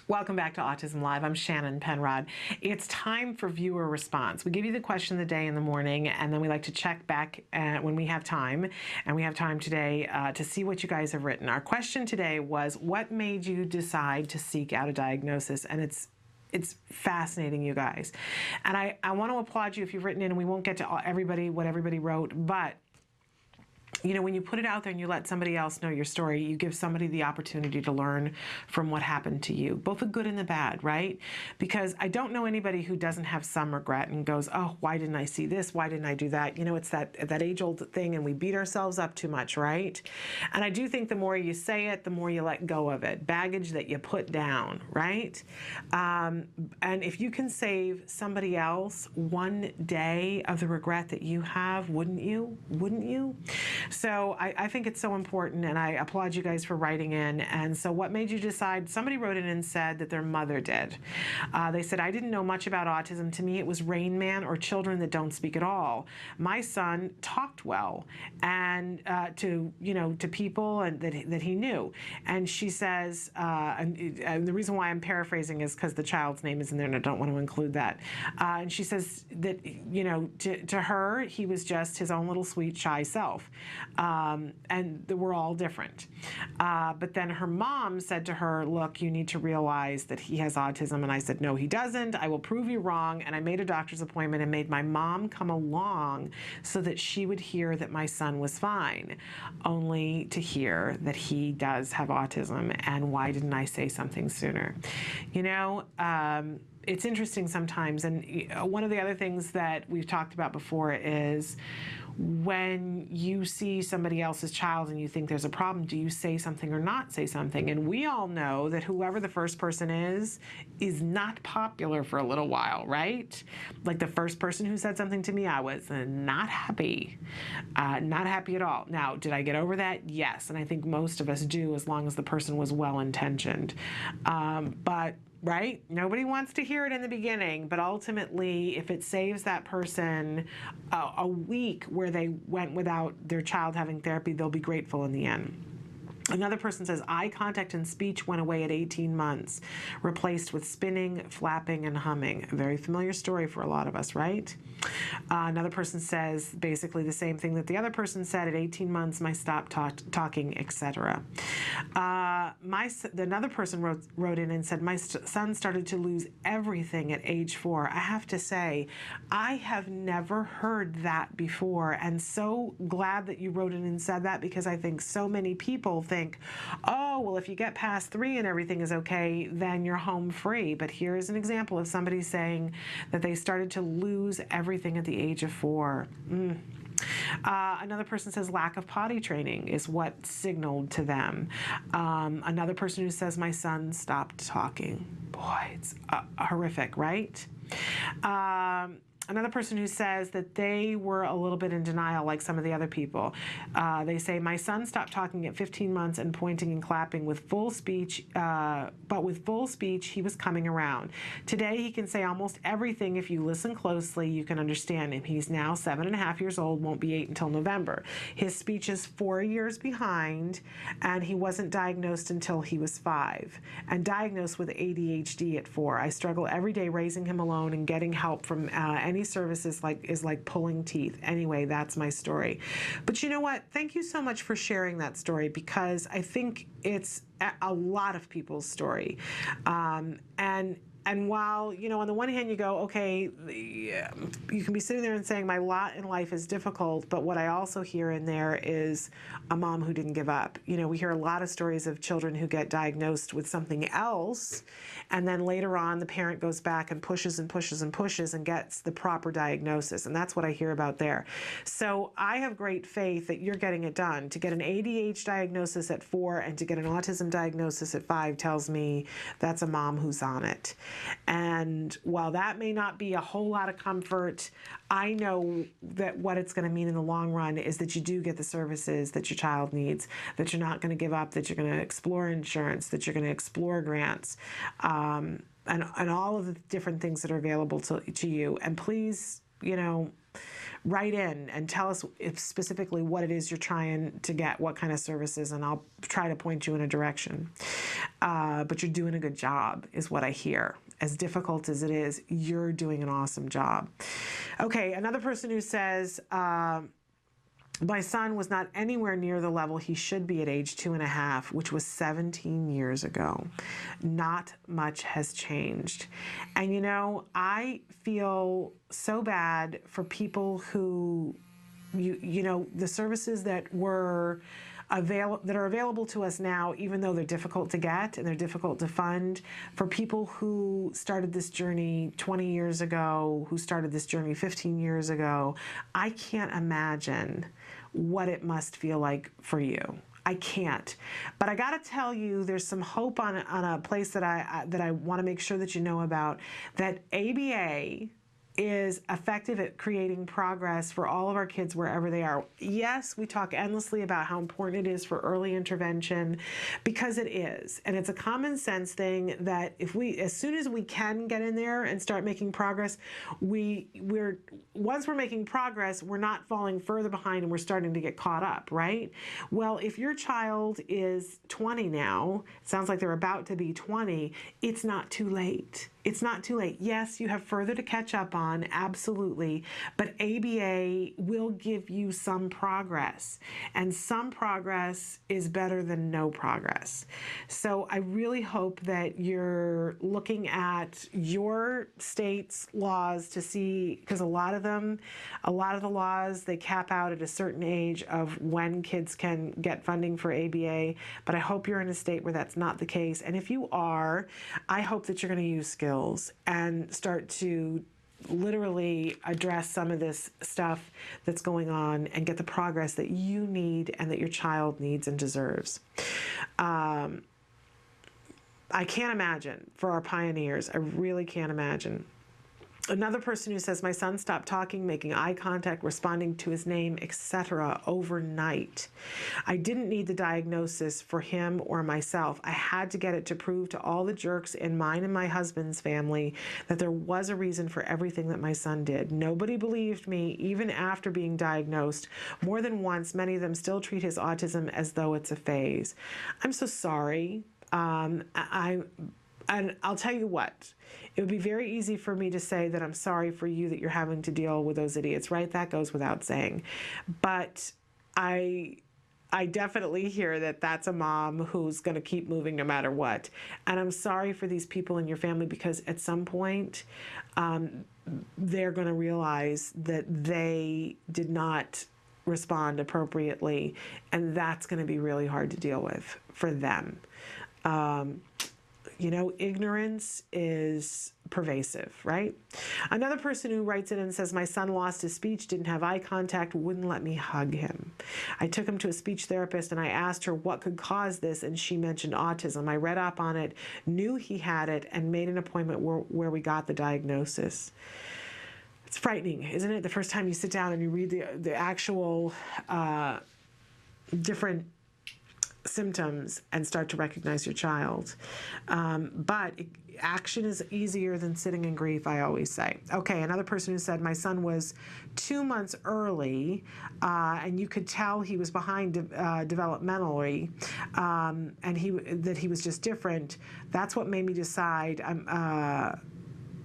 Speaker 2: Welcome back to Autism Live. I'm Shannon Penrod. It's time for viewer response. We give you the question of the day in the morning, and then we like to check back when we have time. And we have time today to see what you guys have written. Our question today was, what made you decide to seek out a diagnosis? And it's fascinating, you guys. And I want to applaud you if you've written in, and we won't get to what everybody wrote, but you know, when you put it out there and you let somebody else know your story, you give somebody the opportunity to learn from what happened to you, both the good and the bad, right? Because I don't know anybody who doesn't have some regret and goes, oh, why didn't I see this? Why didn't I do that? You know, it's that age-old thing, and we beat ourselves up too much, right? And I do think the more you say it, the more you let go of it. Baggage that you put down, right? And if you can save somebody else one day of the regret that you have, wouldn't you? Wouldn't you? So I think it's so important, and I applaud you guys for writing in. And so what made you decide? Somebody wrote in and said that their mother did. They said, I didn't know much about autism. To me, it was Rain Man or children that don't speak at all. My son talked well and to people and that he knew. And she says, and the reason why I'm paraphrasing is because the child's name is in there and I don't want to include that. And she says that, you know, to her, he was just his own little sweet, shy self. And we're all different. But then her mom said to her, look, you need to realize that he has autism. And I said, no, he doesn't. I will prove you wrong. And I made a doctor's appointment and made my mom come along so that she would hear that my son was fine, only to hear that he does have autism. And why didn't I say something sooner? You know, it's interesting sometimes. And one of the other things that we've talked about before is when you see somebody else's child and you think there's a problem, do you say something or not say something? And we all know that whoever the first person is not popular for a little while, right? Like the first person who said something to me, I was not happy. Not happy at all. Now, did I get over that? Yes. And I think most of us do, as long as the person was well-intentioned. But right? Nobody wants to hear it in the beginning, but ultimately, if it saves that person a week where they went without their child having therapy, they'll be grateful in the end. Another person says, eye contact and speech went away at 18 months, replaced with spinning, flapping, and humming. A very familiar story for a lot of us, right? Another person says basically the same thing that the other person said. At 18 months, I stopped talking, etc. Another person wrote in and said, my son started to lose everything at age 4. I have to say, I have never heard that before, and so glad that you wrote in and said that, because I think so many people think think, oh, well, if you get past 3 and everything is okay, then you're home free. But here's an example of somebody saying that they started to lose everything at the age of 4. Another person says lack of potty training is what signaled to them. Another person who says my son stopped talking. Boy, it's horrific, right? Another person who says that they were a little bit in denial, like some of the other people. They say, my son stopped talking at 15 months and pointing and clapping with full speech, but with full speech, he was coming around. Today, he can say almost everything. If you listen closely, you can understand him. He's now 7.5 years old, won't be 8 until November. His speech is 4 years behind, and he wasn't diagnosed until he was 5, and diagnosed with ADHD at 4. I struggle every day raising him alone and getting help from any services is like pulling teeth. Anyway, that's my story. But you know what? Thank you so much for sharing that story, because I think it's a lot of people's story. And while, you know, on the one hand you go, okay, you can be sitting there and saying my lot in life is difficult, but what I also hear in there is a mom who didn't give up. You know, we hear a lot of stories of children who get diagnosed with something else, and then later on the parent goes back and pushes and pushes and pushes and gets the proper diagnosis, and that's what I hear about there. So I have great faith that you're getting it done. To get an ADHD diagnosis at 4 and to get an autism diagnosis at 5 tells me that's a mom who's on it. And while that may not be a whole lot of comfort, I know that what it's going to mean in the long run is that you do get the services that your child needs, that you're not going to give up, that you're going to explore insurance, that you're going to explore grants, and all of the different things that are available to you. And please, you know, write in and tell us specifically what it is you're trying to get, what kind of services, and I'll try to point you in a direction. But you're doing a good job, is what I hear. As difficult as it is, you're doing an awesome job. Okay, another person who says, my son was not anywhere near the level he should be at age 2.5, which was 17 years ago. Not much has changed. And you know, I feel so bad for people who, you know, the services that are available to us now, even though they're difficult to get and they're difficult to fund, for people who started this journey 20 years ago, who started this journey 15 years ago, I can't imagine what it must feel like for you. I can't. But I got to tell you, there's some hope on a place that I want to make sure that you know about, that ABA is effective at creating progress for all of our kids wherever they are. Yes, we talk endlessly about how important it is for early intervention, because it is. And it's a common sense thing that if we, as soon as we can get in there and start making progress, once we're making progress, we're not falling further behind and we're starting to get caught up, right? Well, if your child is 20 now, it sounds like they're about to be 20, it's not too late. It's not too late. Yes, you have further to catch up on, absolutely, but ABA will give you some progress, and some progress is better than no progress. So I really hope that you're looking at your state's laws to see, because a lot of the laws, they cap out at a certain age of when kids can get funding for ABA, but I hope you're in a state where that's not the case. And if you are, I hope that you're going to use skills and start to literally address some of this stuff that's going on and get the progress that you need and that your child needs and deserves. I can't imagine for our pioneers. I really can't imagine. Another person who says, my son stopped talking, making eye contact, responding to his name, etc. overnight. I didn't need the diagnosis for him or myself. I had to get it to prove to all the jerks in mine and my husband's family that there was a reason for everything that my son did. Nobody believed me, even after being diagnosed. More than once, many of them still treat his autism as though it's a phase. I'm so sorry. And I'll tell you what, it would be very easy for me to say that I'm sorry for you that you're having to deal with those idiots, right? That goes without saying. But I definitely hear that that's a mom who's going to keep moving no matter what. And I'm sorry for these people in your family, because at some point they're going to realize that they did not respond appropriately, and that's going to be really hard to deal with for them. You know, ignorance is pervasive, right? Another person who writes in and says, my son lost his speech, didn't have eye contact, wouldn't let me hug him. I took him to a speech therapist and I asked her what could cause this, and she mentioned autism. I read up on it, knew he had it, and made an appointment where we got the diagnosis. It's frightening, isn't it? The first time you sit down and you read the actual different symptoms and start to recognize your child. But action is easier than sitting in grief, I always say. Okay, another person who said, my son was 2 months early, and you could tell he was behind developmentally, and that he was just different. That's what made me decide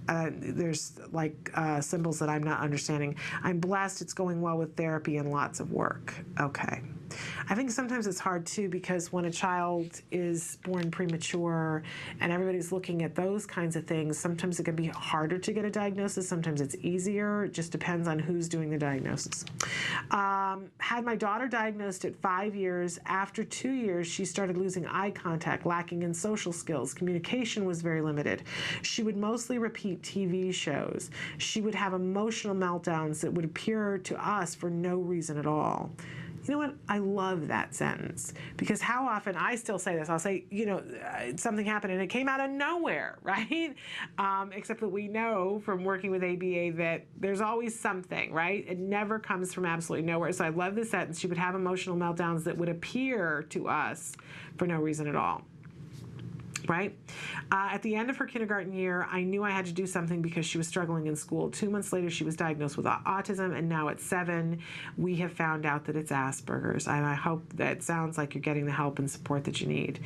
Speaker 2: there's like symbols that I'm not understanding. I'm blessed. It's going well with therapy and lots of work. Okay. I think sometimes it's hard too, because when a child is born premature and everybody's looking at those kinds of things, sometimes it can be harder to get a diagnosis. Sometimes it's easier. It just depends on who's doing the diagnosis. Had my daughter diagnosed at 5 years. After 2 years, she started losing eye contact, lacking in social skills. Communication was very limited. She would mostly repeat TV shows. She would have emotional meltdowns that would appear to us for no reason at all. You know what? I love that sentence, because how often I still say this. I'll say, you know, something happened and it came out of nowhere, right? Except that we know from working with ABA that there's always something, right? It never comes from absolutely nowhere. So I love this sentence. She would have emotional meltdowns that would appear to us for no reason at all. Right? At the end of her kindergarten year, I knew I had to do something because she was struggling in school. 2 months later, she was diagnosed with autism, and now at 7, we have found out that it's Asperger's. And I hope that sounds like you're getting the help and support that you need.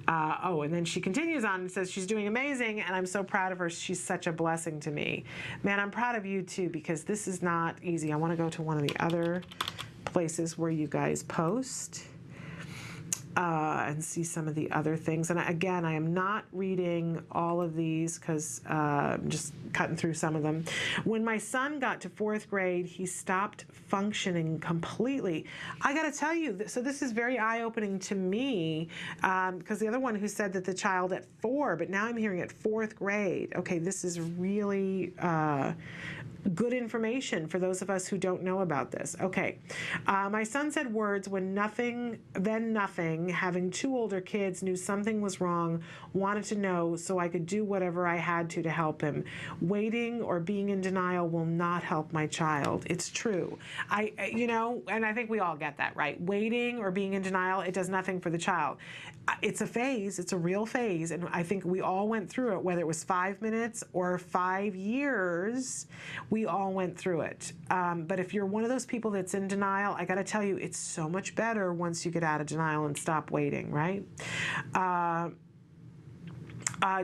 Speaker 2: And then she continues on and says she's doing amazing, and I'm so proud of her. She's such a blessing to me. Man, I'm proud of you too, because this is not easy. I want to go to one of the other places where you guys post. And see some of the other things. And again, I am not reading all of these because I'm just cutting through some of them. When my son got to 4th grade, he stopped functioning completely. I got to tell you, so this is very eye-opening to me, because the other one who said that the child at 4, but now I'm hearing at 4th grade. Okay, this is really good information for those of us who don't know about this. Okay. My son said words when nothing, then nothing, having 2 older kids, knew something was wrong, wanted to know so I could do whatever I had to help him. Waiting or being in denial will not help my child. It's true. And I think we all get that, right? Waiting or being in denial, it does nothing for the child. It's a phase. It's a real phase. And I think we all went through it, whether it was 5 minutes or 5 years, we all went through it. But if you're one of those people that's in denial, I got to tell you, it's so much better once you get out of denial and stop waiting, right?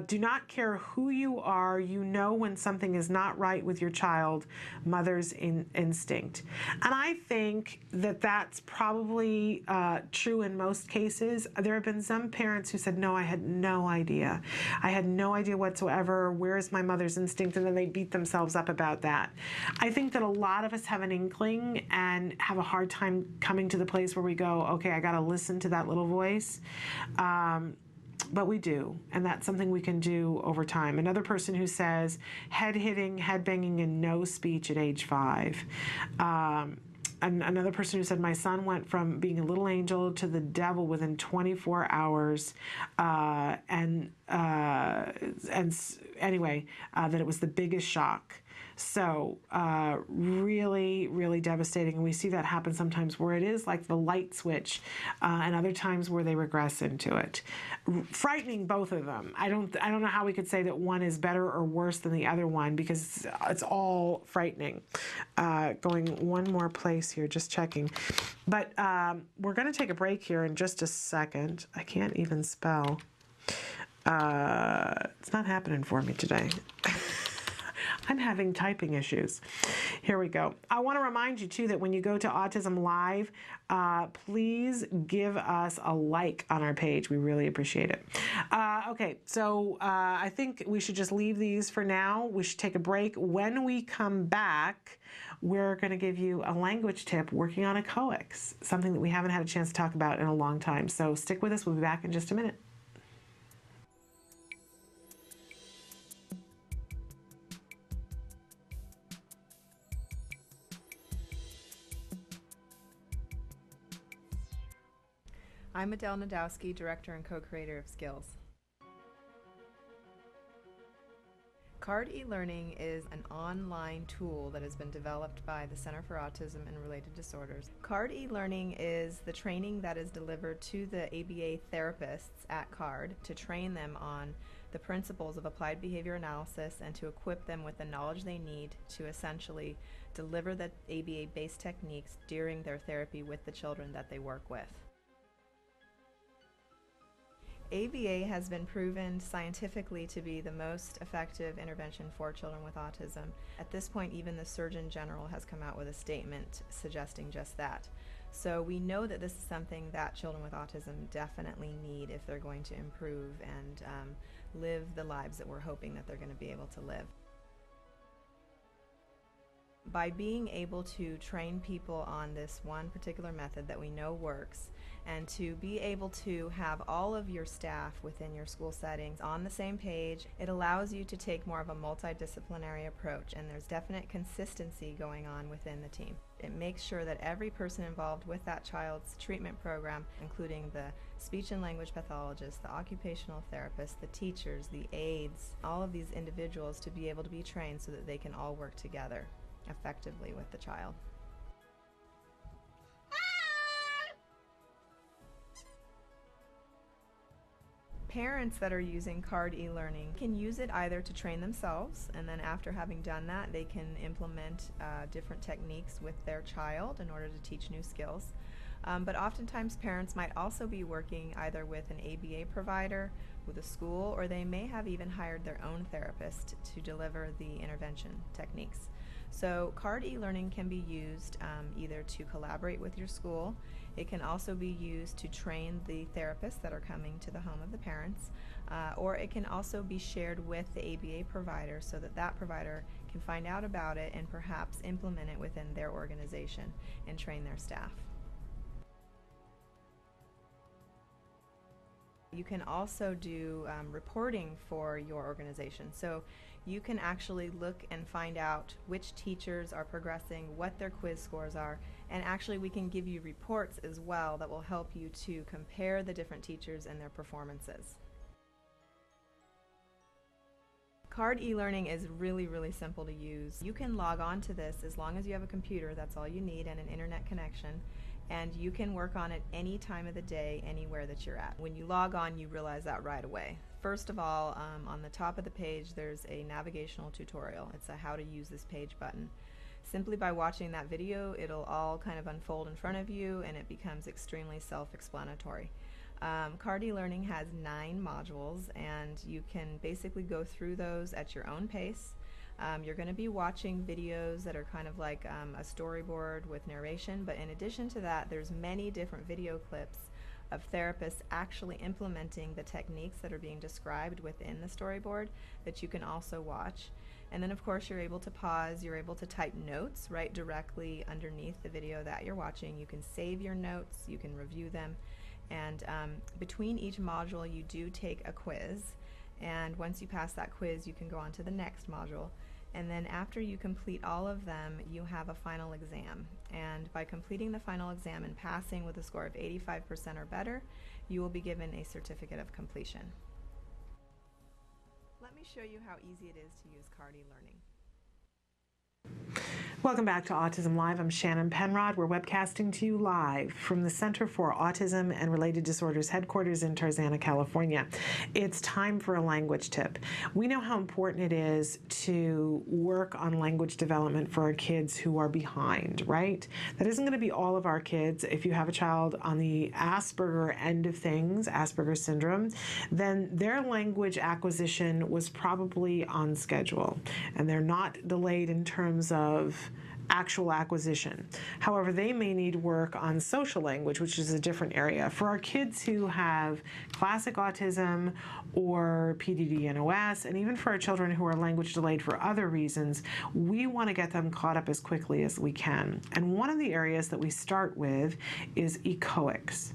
Speaker 2: Do not care who you are. You know when something is not right with your child. Mother's instinct. And I think that that's probably true in most cases. There have been some parents who said, no, I had no idea. I had no idea whatsoever. Where's my mother's instinct? And then they beat themselves up about that. I think that a lot of us have an inkling and have a hard time coming to the place where we go, okay, I got to listen to that little voice. But we do, and that's something we can do over time. Another person who says head hitting, head banging, and no speech at age 5. And another person who said my son went from being a little angel to the devil within 24 hours. Anyway, that it was the biggest shock. So really, really devastating. And we see that happen sometimes where it is like the light switch, and other times where they regress into it. Frightening, both of them. I don't know how we could say that one is better or worse than the other one, because it's all frightening. Going one more place here, just checking. But we're going to take a break here in just a second. I can't even spell. It's not happening for me today. I'm having typing issues. Here we go. I want to remind you too that when you go to Autism Live, please give us a like on our page. We really appreciate it. Okay, so I think we should just leave these for now. We should take a break. When we come back, we're going to give you a language tip working on a coex, something that we haven't had a chance to talk about in a long time. So stick with us. We'll be back in just a minute.
Speaker 7: I'm Adele Nadowski, Director and Co-Creator of Skills. CARD e-learning is an online tool that has been developed by the Center for Autism and Related Disorders. CARD e-learning is the training that is delivered to the ABA therapists at CARD to train them on the principles of applied behavior analysis and to equip them with the knowledge they need to essentially deliver the ABA-based techniques during their therapy with the children that they work with. ABA has been proven scientifically to be the most effective intervention for children with autism. At this point, even the Surgeon General has come out with a statement suggesting just that. So we know that this is something that children with autism definitely need if they're going to improve and live the lives that we're hoping that they're going to be able to live. By being able to train people on this one particular method that we know works, and to be able to have all of your staff within your school settings on the same page, it allows you to take more of a multidisciplinary approach, and there's definite consistency going on within the team. It makes sure that every person involved with that child's treatment program, including the speech and language pathologist, the occupational therapist, the teachers, the aides, all of these individuals to be able to be trained so that they can all work together effectively with the child. Parents that are using CARD e-learning can use it either to train themselves, and then after having done that, they can implement different techniques with their child in order to teach new skills. But oftentimes parents might also be working either with an ABA provider, with a school, or they may have even hired their own therapist to deliver the intervention techniques. So CARD e-learning can be used either to collaborate with your school. It can also be used to train the therapists that are coming to the home of the parents, or it can also be shared with the ABA provider so that that provider can find out about it and perhaps implement it within their organization and train their staff. You can also do reporting for your organization. So you can actually look and find out which teachers are progressing, what their quiz scores are, and actually we can give you reports as well that will help you to compare the different teachers and their performances. CARD e-learning is really, really simple to use. You can log on to this as long as you have a computer, that's all you need, and an internet connection. And you can work on it any time of the day, anywhere that you're at. When you log on, you realize that right away. First of all, on the top of the page, there's a navigational tutorial. It's a how to use this page button. Simply by watching that video, it'll all kind of unfold in front of you, and it becomes extremely self-explanatory. CARD e-learning has 9 modules, and you can basically go through those at your own pace. You're going to be watching videos that are kind of like a storyboard with narration, but in addition to that, there's many different video clips of therapists actually implementing the techniques that are being described within the storyboard that you can also watch. And then of course you're able to pause, you're able to type notes right directly underneath the video that you're watching. You can save your notes, you can review them, and between each module you do take a quiz, and once you pass that quiz you can go on to the next module. And then after you complete all of them, you have a final exam. And by completing the final exam and passing with a score of 85% or better, you will be given a certificate of completion. Let me show you how easy it is to use CARD e-learning.
Speaker 2: Welcome back to Autism Live. I'm Shannon Penrod. We're webcasting to you live from the Center for Autism and Related Disorders headquarters in Tarzana, California. It's time for a language tip. We know how important it is to work on language development for our kids who are behind, right? That isn't going to be all of our kids. If you have a child on the Asperger end of things, Asperger syndrome, then their language acquisition was probably on schedule, and they're not delayed in terms of actual acquisition. However, they may need work on social language, which is a different area. For our kids who have classic autism or PDD-NOS, and even for our children who are language delayed for other reasons, we want to get them caught up as quickly as we can. And one of the areas that we start with is echoics.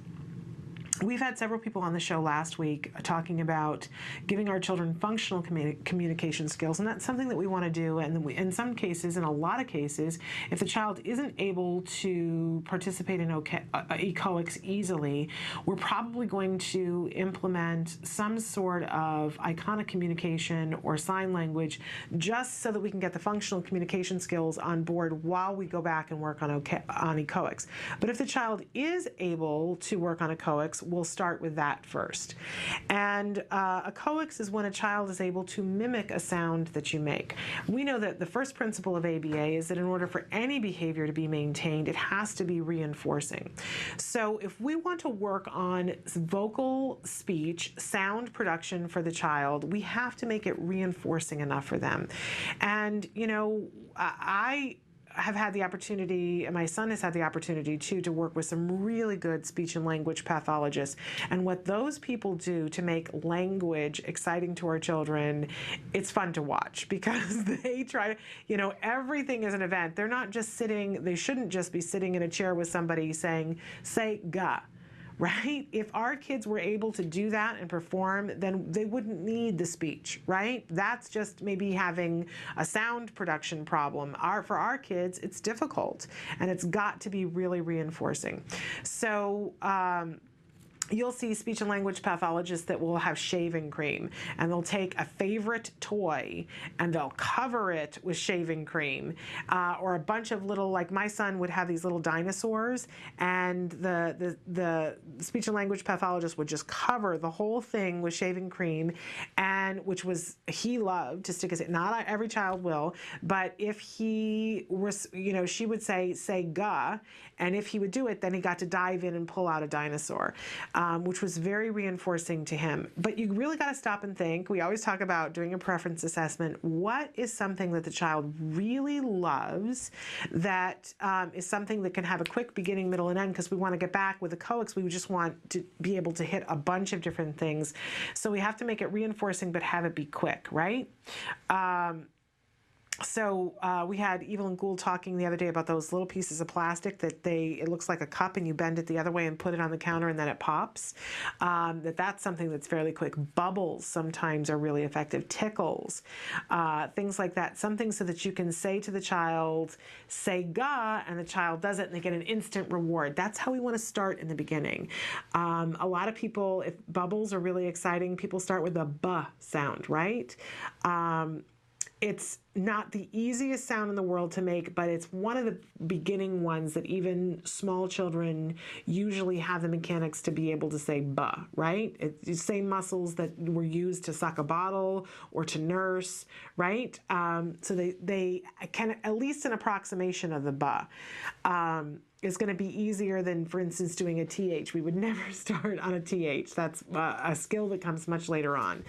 Speaker 2: We've had several people on the show last week talking about giving our children functional communication skills, and that's something that we want to do. And in some cases, in a lot of cases, if the child isn't able to participate in echoics easily, we're probably going to implement some sort of iconic communication or sign language just so that we can get the functional communication skills on board while we go back and work on echoics. But if the child is able to work on echoics, we'll start with that first. And echoics is when a child is able to mimic a sound that you make. We know that the first principle of ABA is that in order for any behavior to be maintained, it has to be reinforcing. So if we want to work on vocal speech, sound production for the child, we have to make it reinforcing enough for them. And, you know, I have had the opportunity, and my son has had the opportunity too, to work with some really good speech and language pathologists. And what those people do to make language exciting to our children, it's fun to watch because they try, you know, everything is an event. They're not just sitting, they shouldn't just be sitting in a chair with somebody saying, say ga. Right? If our kids were able to do that and perform, then they wouldn't need the speech, right? That's just maybe having a sound production problem. For our kids, it's difficult, and it's got to be really reinforcing. So, you'll see speech and language pathologists that will have shaving cream, and they'll take a favorite toy and they'll cover it with shaving cream, or a bunch of little, like my son would have these little dinosaurs, and the speech and language pathologist would just cover the whole thing with shaving cream, and which was, he loved to stick his, not every child will, but if he was, you know, she would say ga, and if he would do it, then he got to dive in and pull out a dinosaur. Which was very reinforcing to him. But you really got to stop and think. We always talk about doing a preference assessment. What is something that the child really loves that is something that can have a quick beginning, middle, and end? Because we want to get back with the echoics. We just want to be able to hit a bunch of different things. So we have to make it reinforcing, but have it be quick, right? So we had Evelyn Gould talking the other day about those little pieces of plastic that it looks like a cup, and you bend it the other way and put it on the counter and then it pops. That's something that's fairly quick. Bubbles sometimes are really effective. Tickles, things like that. Something so that you can say to the child, say ga, and the child does it and they get an instant reward. That's how we want to start in the beginning. A lot of people, if bubbles are really exciting, people start with the ba sound, right? It's not the easiest sound in the world to make, but it's one of the beginning ones that even small children usually have the mechanics to be able to say ba, right? It's the same muscles that were used to suck a bottle or to nurse, right? So they can at least an approximation of the ba. Is going to be easier than, for instance, doing a TH. We would never start on a TH. That's a skill that comes much later on.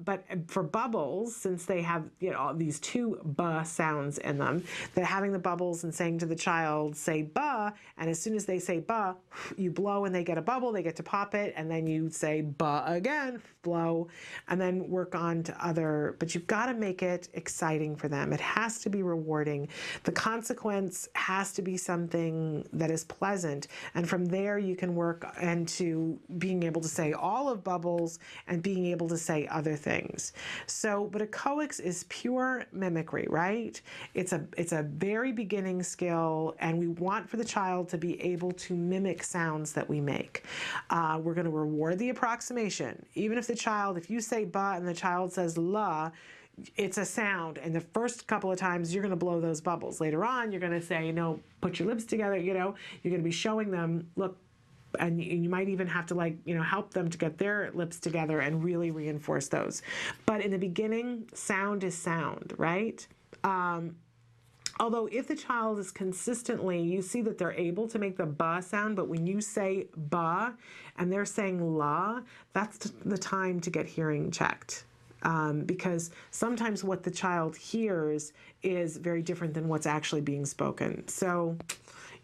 Speaker 2: But for bubbles, since they have, you know, these two ba sounds in them, that having the bubbles and saying to the child, say ba, and as soon as they say ba, you blow and they get a bubble, they get to pop it, and then you say ba again, blow, and then work on to other, but you've got to make it exciting for them. It has to be rewarding. The consequence has to be something that is pleasant, and from there you can work into being able to say all of bubbles and being able to say other things. So, but echoics is pure mimicry, right? It's a very beginning skill, and we want for the child to be able to mimic sounds that we make. We're going to reward the approximation. Even if the child, if you say ba and the child says la, it's a sound, and the first couple of times you're going to blow those bubbles. Later on, you're going to say, put your lips together, you're going to be showing them, look, and you might even have to help them to get their lips together and really reinforce those. But in the beginning, sound is sound, right? Although if the child is consistently, you see that they're able to make the ba sound, but when you say ba and they're saying la, that's the time to get hearing checked. Because sometimes what the child hears is very different than what's actually being spoken. So,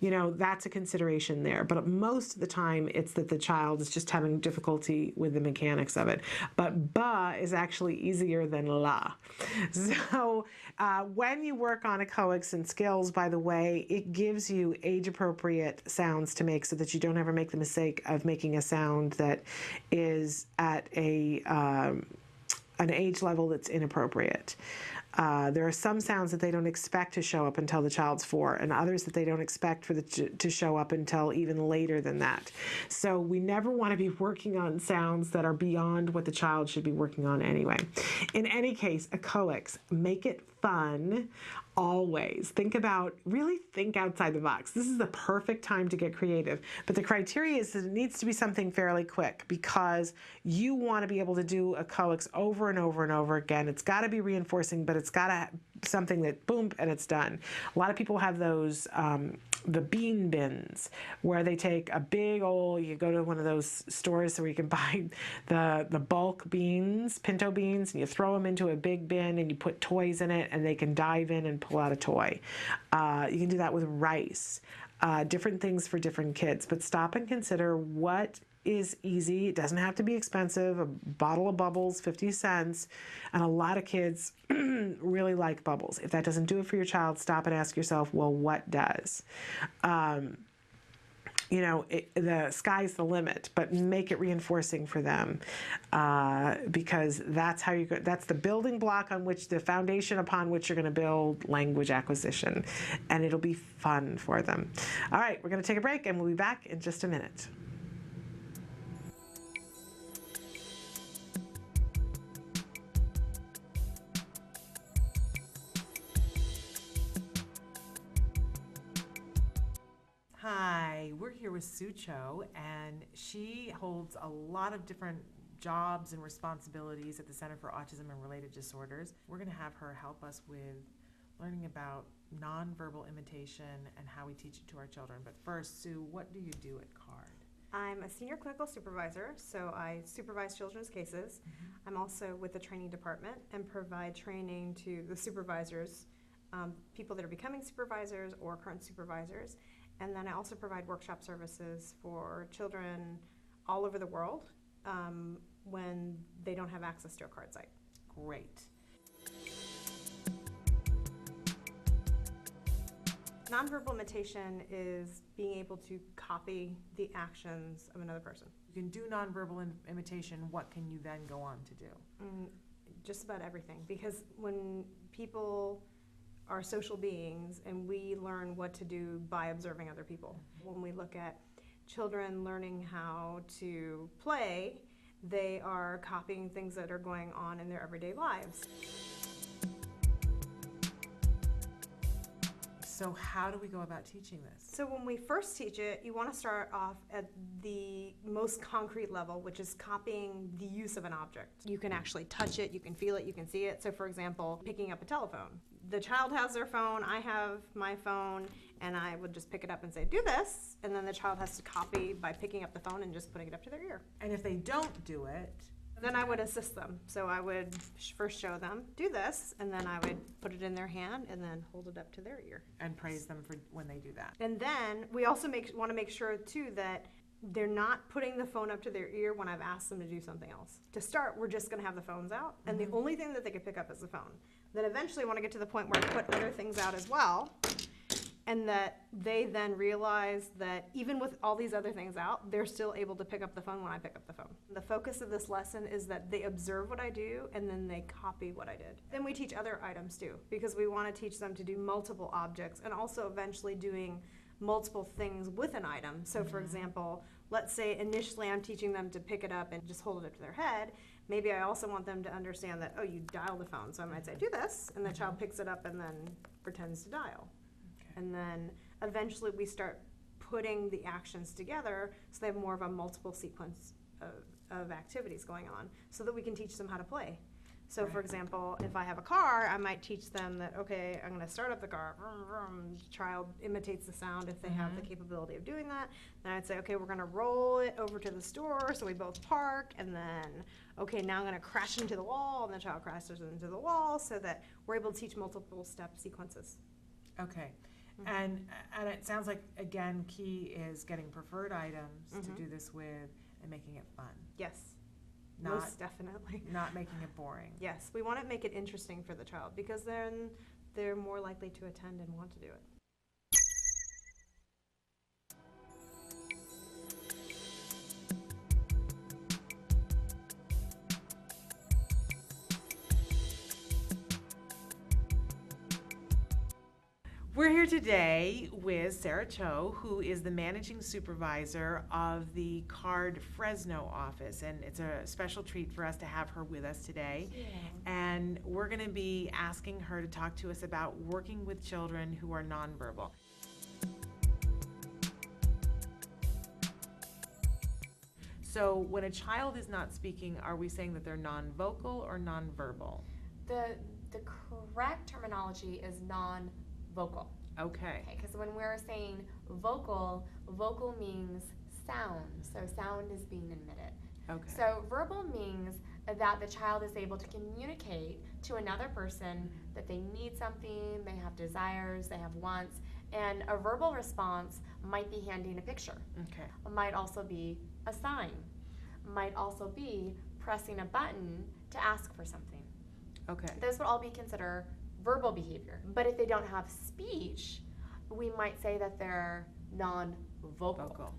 Speaker 2: that's a consideration there. But most of the time, it's that the child is just having difficulty with the mechanics of it. But ba is actually easier than la. So when you work on echoics and skills, by the way, it gives you age-appropriate sounds to make so that you don't ever make the mistake of making a sound that is at an age level that's inappropriate. There are some sounds that they don't expect to show up until the child's 4, and others that they don't expect to show up until even later than that. So we never want to be working on sounds that are beyond what the child should be working on anyway. In any case, echoics, make it fun. Always really think outside the box. This is the perfect time to get creative. But the criteria is that it needs to be something fairly quick, because you want to be able to do echoics over and over and over again. It's got to be reinforcing, but it's got to something that boom and it's done. A lot of people have those the bean bins where they take a big old, you go to one of those stores where you can buy the bulk beans, pinto beans, and you throw them into a big bin and you put toys in it and they can dive in and pull out a toy. You can do that with rice. Different things for different kids, but stop and consider what is easy. It doesn't have to be expensive. A bottle of bubbles, 50 cents. And a lot of kids really like bubbles. If that doesn't do it for your child, stop and ask yourself, well, what does? The sky's the limit, but make it reinforcing for them, because that's how that's the building block on which, the foundation upon which you're going to build language acquisition, and it'll be fun for them. All right, we're going to take a break, and we'll be back in just a minute. Hi, we're here with Sue Cho, and she holds a lot of different jobs and responsibilities at the Center for Autism and Related Disorders. We're going to have her help us with learning about nonverbal imitation and how we teach it to our children. But first, Sue, what do you do at CARD?
Speaker 7: I'm a senior clinical supervisor, so I supervise children's cases. I'm also with the training department and provide training to the supervisors, people that are becoming supervisors or current supervisors. And then I also provide workshop services for children all over the world when they don't have access to a CARD site.
Speaker 2: Great.
Speaker 7: Nonverbal imitation is being able to copy the actions of another person.
Speaker 2: You can do nonverbal imitation. What can you then go on to do?
Speaker 7: Just about everything, because when people are social beings, and we learn what to do by observing other people. When we look at children learning how to play, they are copying things that are going on in their everyday lives.
Speaker 2: So how do we go about teaching this?
Speaker 7: So when we first teach it, you want to start off at the most concrete level, which is copying the use of an object. You can actually touch it, you can feel it, you can see it. So for example, picking up a telephone. The child has their phone, I have my phone, and I would just pick it up and say, do this, and then the child has to copy by picking up the phone and just putting it up to their ear.
Speaker 2: And if they don't do it,
Speaker 7: then I would assist them. So I would first show them, do this, and then I would put it in their hand and then hold it up to their ear.
Speaker 2: And praise them for when they do that.
Speaker 7: And then we also want to make sure too that they're not putting the phone up to their ear when I've asked them to do something else. To start, we're just going to have the phones out, and the only thing that they can pick up is the phone. Then eventually I want to get to the point where I put other things out as well, and that they then realize that even with all these other things out, they're still able to pick up the phone when I pick up the phone. The focus of this lesson is that they observe what I do and then they copy what I did. Then we teach other items too, because we want to teach them to do multiple objects and also eventually doing multiple things with an item. So for example, let's say initially I'm teaching them to pick it up and just hold it up to their head. maybe I also want them to understand that, oh, you dial the phone. So I might say, do this, and the child picks it up and then pretends to dial. And then eventually we start putting the actions together so they have more of a multiple sequence of activities going on so that we can teach them how to play. So for example, if I have a car, I might teach them that, okay, I'm going to start up the car. Vroom, vroom. The child imitates the sound if they have the capability of doing that. Then I'd say, okay, we're going to roll it over to the store so we both park. And then, okay, now I'm going to crash into the wall. And the child crashes into the wall so that we're able to teach multiple step sequences.
Speaker 2: Okay. And it sounds like, again, key is getting preferred items to do this with and making it fun.
Speaker 7: Yes. Most definitely.
Speaker 2: Not making it boring.
Speaker 7: Yes, we want to make it interesting for the child because then they're more likely to attend and want to do it.
Speaker 2: We're here today with Sarah Cho, who is the managing supervisor of the CARD Fresno office, and it's a special treat for us to have her with us today.
Speaker 3: Yeah.
Speaker 2: And we're going to be asking her to talk to us about working with children who are nonverbal. So when a child is not speaking, are we saying that they're non-vocal or non-verbal?
Speaker 6: The correct terminology is non-vocal.
Speaker 2: Okay.
Speaker 6: Because when we're saying vocal, vocal means sound. So sound is being emitted.
Speaker 2: Okay.
Speaker 6: So verbal means that the child is able to communicate to another person that they need something, they have desires, they have wants, and a verbal response might be handing a picture.
Speaker 2: Okay.
Speaker 6: Might also be a sign. Might also be pressing a button to ask for something.
Speaker 2: Okay.
Speaker 6: Those would all be considered verbal behavior. But if they don't have speech, we might say that they're non-vocal.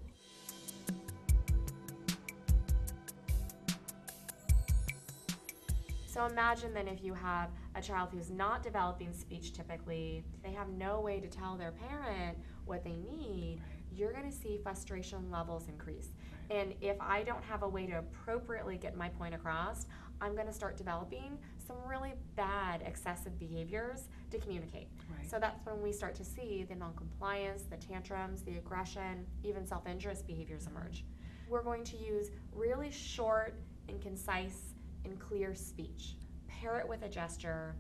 Speaker 6: So imagine then if you have a child who's not developing speech typically, they have no way to tell their parent what they need, you're going to see frustration levels increase. And if I don't have a way to appropriately get my point across, I'm going to start developing some really bad excessive behaviors to communicate.
Speaker 2: Right.
Speaker 6: So that's when we start to see the noncompliance, the tantrums, the aggression, even self-injurious behaviors emerge. We're going to use really short and concise and clear speech. Pair it with a gesture.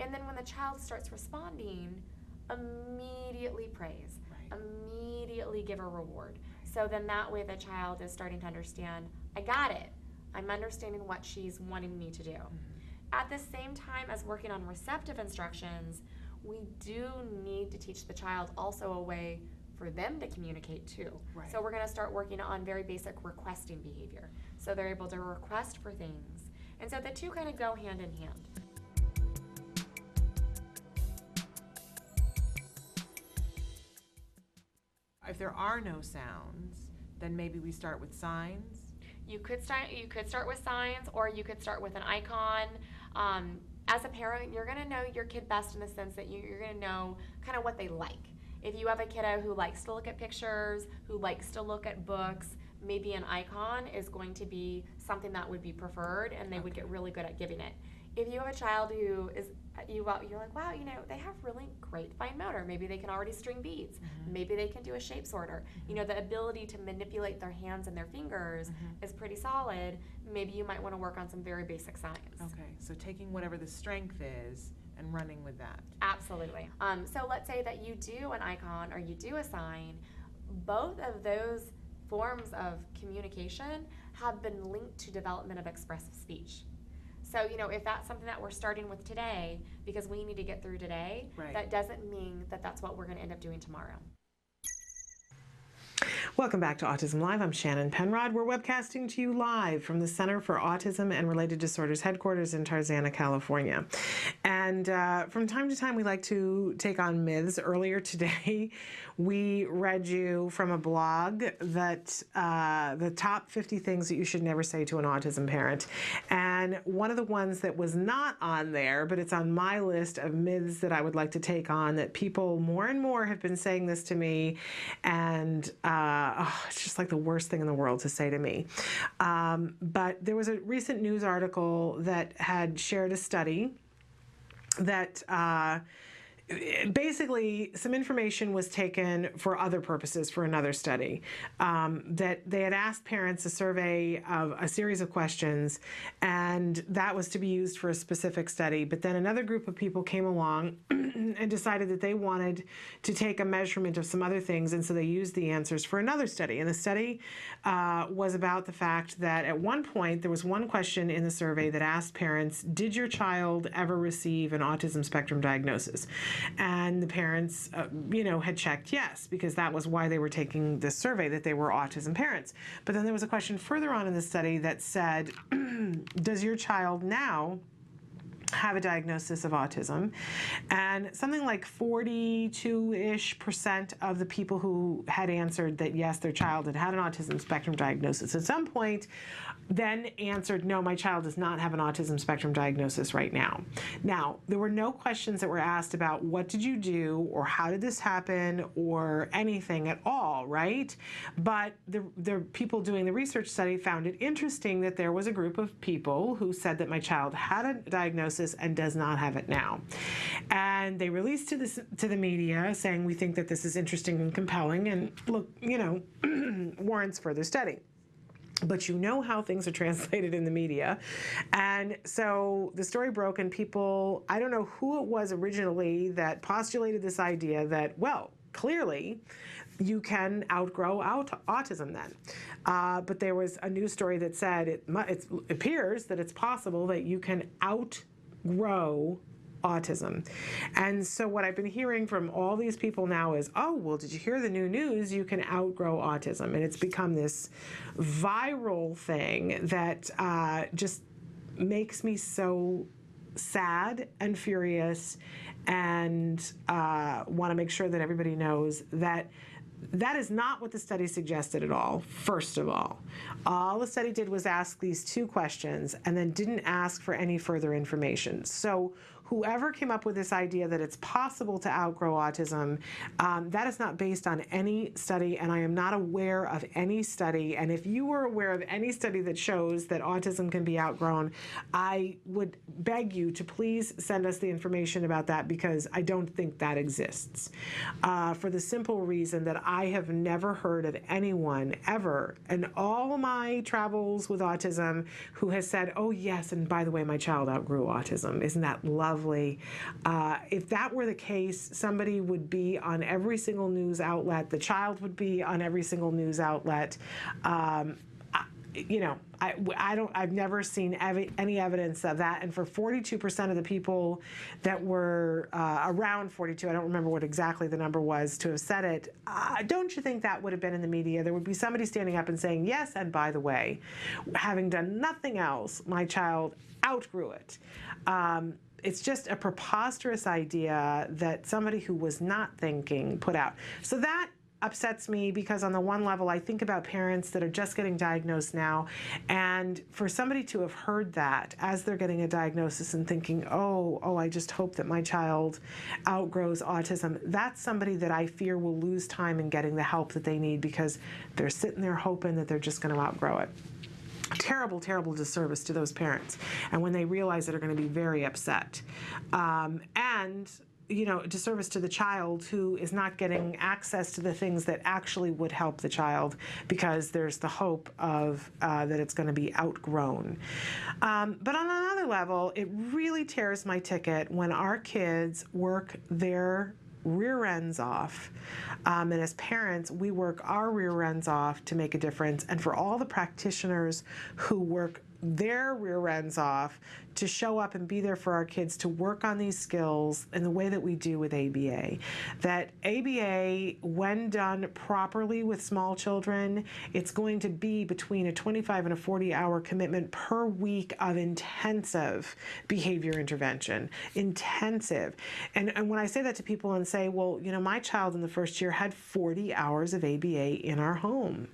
Speaker 6: And then when the child starts responding, immediately praise. Right. Immediately give a reward. So then that way the child is starting to understand, I got it. I'm understanding what she's wanting me to do. At the same time as working on receptive instructions, we do need to teach the child also a way for them to communicate too.
Speaker 2: Right.
Speaker 6: So we're going to start working on very basic requesting behavior. So they're able to request for things. And so the two kind of go hand in hand.
Speaker 2: If there are no sounds, then maybe we start with signs.
Speaker 6: You could start with signs, or you could start with an icon. As a parent, you're going to know your kid best in the sense that you're going to know kind of what they like. If you have a kiddo who likes to look at pictures, who likes to look at books, maybe an icon is going to be something that would be preferred, and they would get really good at giving it. If you have a child who is, you're like, wow, you know, they have really great fine motor. Maybe they can already string beads. Maybe they can do a shape sorter. You know, the ability to manipulate their hands and their fingers is pretty solid. Maybe you might want to work on some very basic signs.
Speaker 2: Okay, so taking whatever the strength is and running with that.
Speaker 6: Absolutely. So let's say that you do an icon or you do a sign. Both of those forms of communication have been linked to development of expressive speech. So, you know, if that's something that we're starting with today, because we need to get through today, that doesn't mean that that's what we're going to end up doing tomorrow.
Speaker 2: Welcome back to Autism Live. I'm Shannon Penrod. We're webcasting to you live from the Center for Autism and Related Disorders headquarters in Tarzana, California. And from time to time, we like to take on myths. Earlier today, we read you from a blog that the top 50 things that you should never say to an autism parent. And one of the ones that was not on there, but it's on my list of myths that I would like to take on, that people more and more have been saying this to me, and it's just like the worst thing in the world to say to me. But there was a recent news article that had shared a study that basically some information was taken for other purposes for another study, that they had asked parents a survey of a series of questions, and that was to be used for a specific study. But then another group of people came along and decided that they wanted to take a measurement of some other things, and so they used the answers for another study. And the study was about the fact that at one point there was one question in the survey that asked parents, did your child ever receive an autism spectrum diagnosis? And the parents, had checked yes, because that was why they were taking this survey, that they were autism parents. But then there was a question further on in the study that said, does your child now have a diagnosis of autism? And something like 42-ish% of the people who had answered that yes, their child had an autism spectrum diagnosis at some point then answered, no, my child does not have an autism spectrum diagnosis right now. Now, there were no questions that were asked about what did you do or how did this happen or anything at all, right? But the people doing the research study found it interesting that there was a group of people who said that my child had a diagnosis and does not have it now. And they released to the media saying, we think that this is interesting and compelling and look, warrants further study. But you know how things are translated in the media. And so the story broke, and people, I don't know who it was originally that postulated this idea that, well, clearly you can outgrow autism then. But there was a news story that said it appears that it's possible that you can outgrow autism. And so what I've been hearing from all these people now is, oh, well, did you hear the new news? You can outgrow autism. And it's become this viral thing that just makes me so sad and furious, and want to make sure that everybody knows that that is not what the study suggested at all, first of all. All the study did was ask these two questions and then didn't ask for any further information. So whoever came up with this idea that it's possible to outgrow autism, that is not based on any study, and I am not aware of any study. And if you were aware of any study that shows that autism can be outgrown, I would beg you to please send us the information about that, because I don't think that exists. For the simple reason that I have never heard of anyone ever in all my travels with autism who has said, oh yes, and by the way, my child outgrew autism. Isn't that lovely? If that were the case, somebody would be on every single news outlet. The child would be on every single news outlet. I've never seen any evidence of that. And for 42% of the people that were around 42, I don't remember what exactly the number was, to have said it, don't you think that would have been in the media? There would be somebody standing up and saying, yes, and by the way, having done nothing else, my child outgrew it. It's just a preposterous idea that somebody who was not thinking put out. So that upsets me, because on the one level, I think about parents that are just getting diagnosed now, and for somebody to have heard that as they're getting a diagnosis and thinking, oh, I just hope that my child outgrows autism, that's somebody that I fear will lose time in getting the help that they need, because they're sitting there hoping that they're just going to outgrow it. Terrible, terrible disservice to those parents. And when they realize that, are going to be very upset. And disservice to the child who is not getting access to the things that actually would help the child, because there's the hope of that it's going to be outgrown. But on another level, it really tears my ticket when our kids work their rear ends off. And as parents, we work our rear ends off to make a difference. And for all the practitioners who work their rear ends off to show up and be there for our kids, to work on these skills in the way that we do with ABA. That ABA, when done properly with small children, it's going to be between a 25 and a 40-hour commitment per week of intensive behavior intervention. Intensive. And when I say that to people and say, well, my child in the first year had 40 hours of ABA in our home.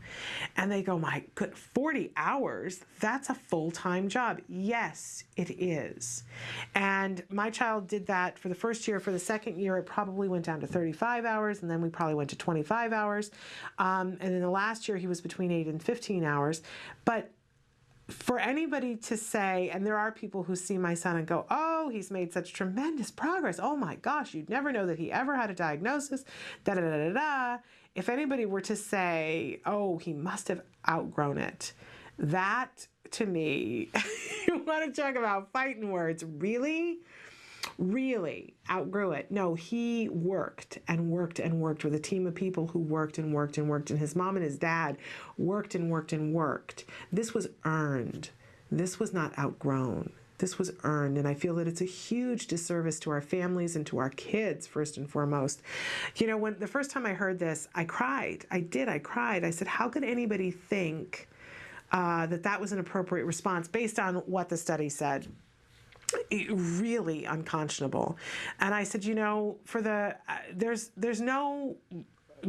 Speaker 2: And they go, my good, 40 hours? That's a full full-time job? Yes, it is. And my child did that for the first year. For the second year, it probably went down to 35 hours, and then we probably went to 25 hours. And in the last year, he was between 8 and 15 hours. But for anybody to say, and there are people who see my son and go, oh, he's made such tremendous progress. Oh my gosh, you'd never know that he ever had a diagnosis, da da da da da. If anybody were to say, oh, he must have outgrown it, that to me, you want to talk about fighting words, really? Really outgrew it. No, he worked and worked and worked with a team of people who worked and worked and worked, and his mom and his dad worked and worked and worked. This was earned. This was not outgrown. This was earned, and I feel that it's a huge disservice to our families and to our kids, first and foremost. You know, when the first time I heard this, I cried. I cried. I said, how could anybody think that was an appropriate response based on what the study said? Really unconscionable. And I said, you know, for there's no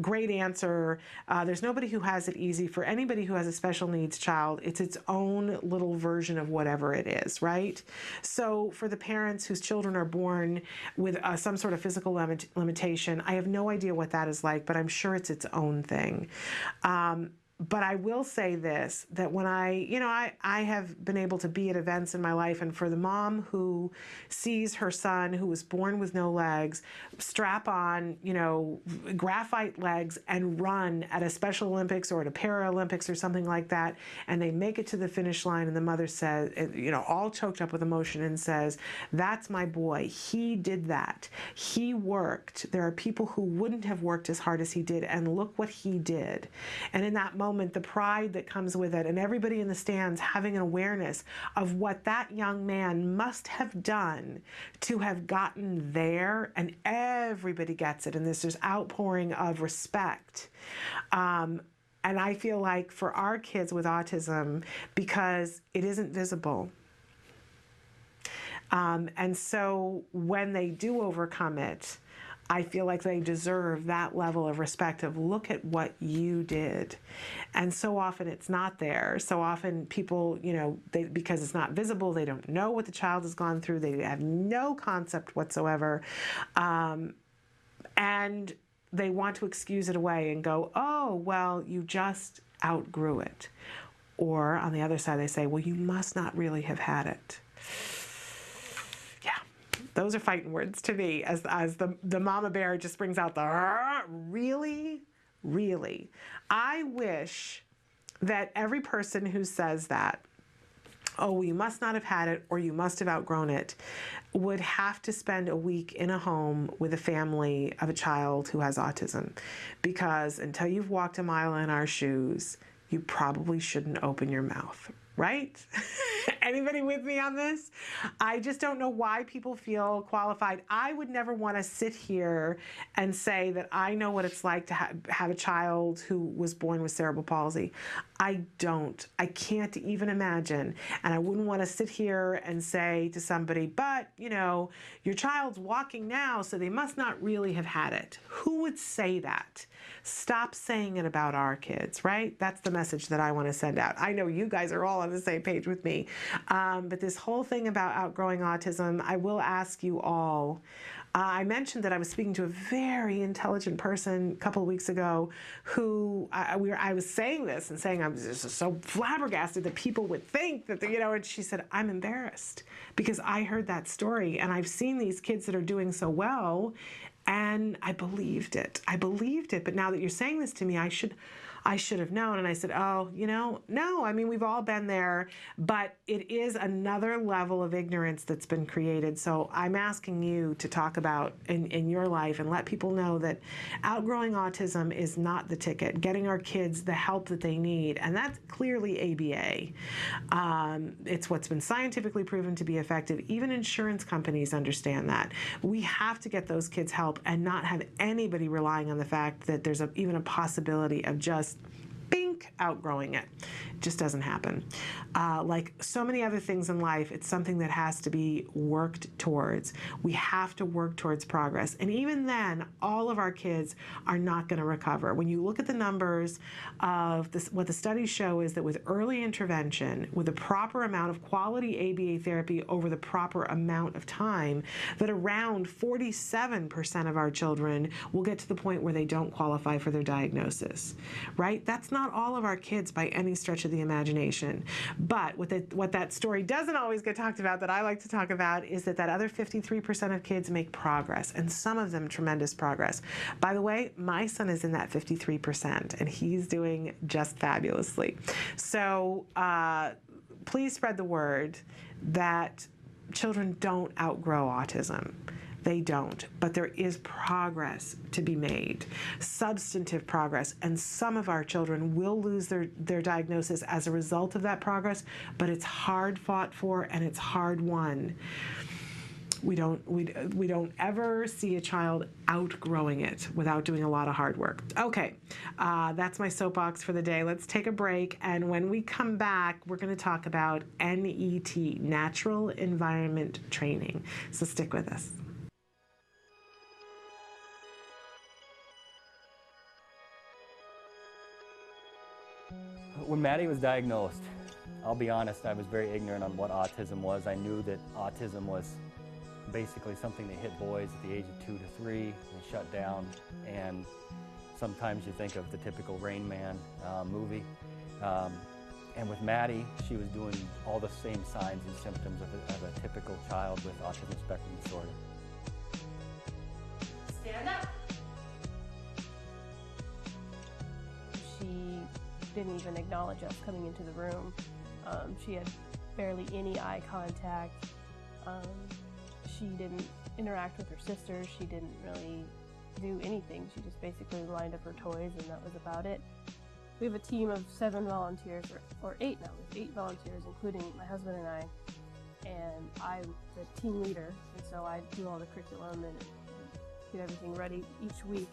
Speaker 2: great answer. There's nobody who has it easy. For anybody who has a special needs child, it's its own little version of whatever it is, right? So for the parents whose children are born with some sort of physical limitation, I have no idea what that is like, but I'm sure it's its own thing. But I will say this, that when I have been able to be at events in my life, and for the mom who sees her son who was born with no legs strap on, graphite legs and run at a Special Olympics or at a Paralympics or something like that, and they make it to the finish line, and the mother says, all choked up with emotion, and says, that's my boy. He did that. He worked. There are people who wouldn't have worked as hard as he did, and look what he did. And in that moment, the pride that comes with it, and everybody in the stands having an awareness of what that young man must have done to have gotten there, and everybody gets it, and there's this outpouring of respect. And I feel like for our kids with autism, because it isn't visible, and so when they do overcome it, I feel like they deserve that level of respect of, look at what you did. And so often it's not there. So often people, because it's not visible, they don't know what the child has gone through. They have no concept whatsoever. And they want to excuse it away and go, oh, well, you just outgrew it. Or on the other side, they say, well, you must not really have had it. Those are fighting words to me, as the mama bear just brings out the really, really. I wish that every person who says that, oh, you must not have had it or you must have outgrown it, would have to spend a week in a home with a family of a child who has autism. Because until you've walked a mile in our shoes, you probably shouldn't open your mouth. Right? Anybody with me on this? I just don't know why people feel qualified. I would never want to sit here and say that I know what it's like to have a child who was born with cerebral palsy. I don't. I can't even imagine. And I wouldn't want to sit here and say to somebody, but, your child's walking now, so they must not really have had it. Who would say that? Stop saying it about our kids, right? That's the message that I want to send out. I know you guys are all on the same page with me. But this whole thing about outgrowing autism, I will ask you all. I mentioned that I was speaking to a very intelligent person a couple of weeks ago who I was saying this and saying I was just so flabbergasted that people would think that, and she said, I'm embarrassed because I heard that story and I've seen these kids that are doing so well, and I believed it. But now that you're saying this to me, I should have known. And I said, oh, no, we've all been there, but it is another level of ignorance that's been created. So I'm asking you to talk about in your life and let people know that outgrowing autism is not the ticket. Getting our kids the help that they need, and that's clearly ABA. It's what's been scientifically proven to be effective. Even insurance companies understand that. We have to get those kids help and not have anybody relying on the fact that there's even a possibility of just bink, fake outgrowing it. It just doesn't happen. Like so many other things in life, it's something that has to be worked towards. We have to work towards progress. And even then, all of our kids are not going to recover. When you look at the numbers of this, what the studies show is that with early intervention, with a proper amount of quality ABA therapy over the proper amount of time, that around 47% of our children will get to the point where they don't qualify for their diagnosis, right? That's not all of our kids by any stretch of the imagination. But what that story doesn't always get talked about, that I like to talk about, is that other 53% of kids make progress, and some of them tremendous progress. By the way, my son is in that 53%, and he's doing just fabulously. So please spread the word that children don't outgrow autism. They don't, but there is progress to be made, substantive progress, and some of our children will lose their diagnosis as a result of that progress, but it's hard fought for and it's hard won. We don't ever see a child outgrowing it without doing a lot of hard work. Okay, that's my soapbox for the day. Let's take a break, and when we come back, we're going to talk about NET, Natural Environment Training. So stick with us.
Speaker 4: When Maddie was diagnosed, I'll be honest, I was very ignorant on what autism was. I knew that autism was basically something that hit boys at the age of 2 to 3. They shut down, and sometimes you think of the typical Rain Man movie. And with Maddie, she was doing all the same signs and symptoms of a typical child with autism spectrum disorder.
Speaker 3: Stand up.
Speaker 9: She didn't even acknowledge us coming into the room. She had barely any eye contact. She didn't interact with her sisters. She didn't really do anything. She just basically lined up her toys, and that was about it. We have a team of 7 volunteers, or 8 now. We have 8 volunteers, including my husband and I. And I'm the team leader, and so I do all the curriculum and get everything ready each week.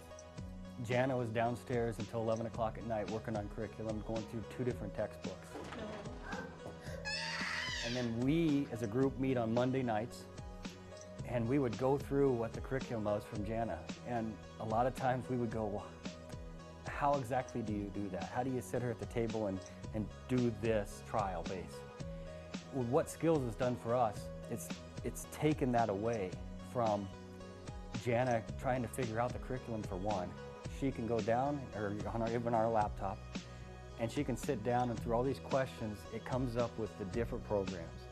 Speaker 4: Jana was downstairs until 11 o'clock at night working on curriculum, going through 2 different textbooks. And then we, as a group, meet on Monday nights, and we would go through what the curriculum was from Jana. And a lot of times we would go, how exactly do you do that? How do you sit her at the table and do this trial base? What Skills has done for us, it's taken that away from Jana trying to figure out the curriculum for one. She can go down, or even our laptop, and she can sit down, and through all these questions, it comes up with the different programs.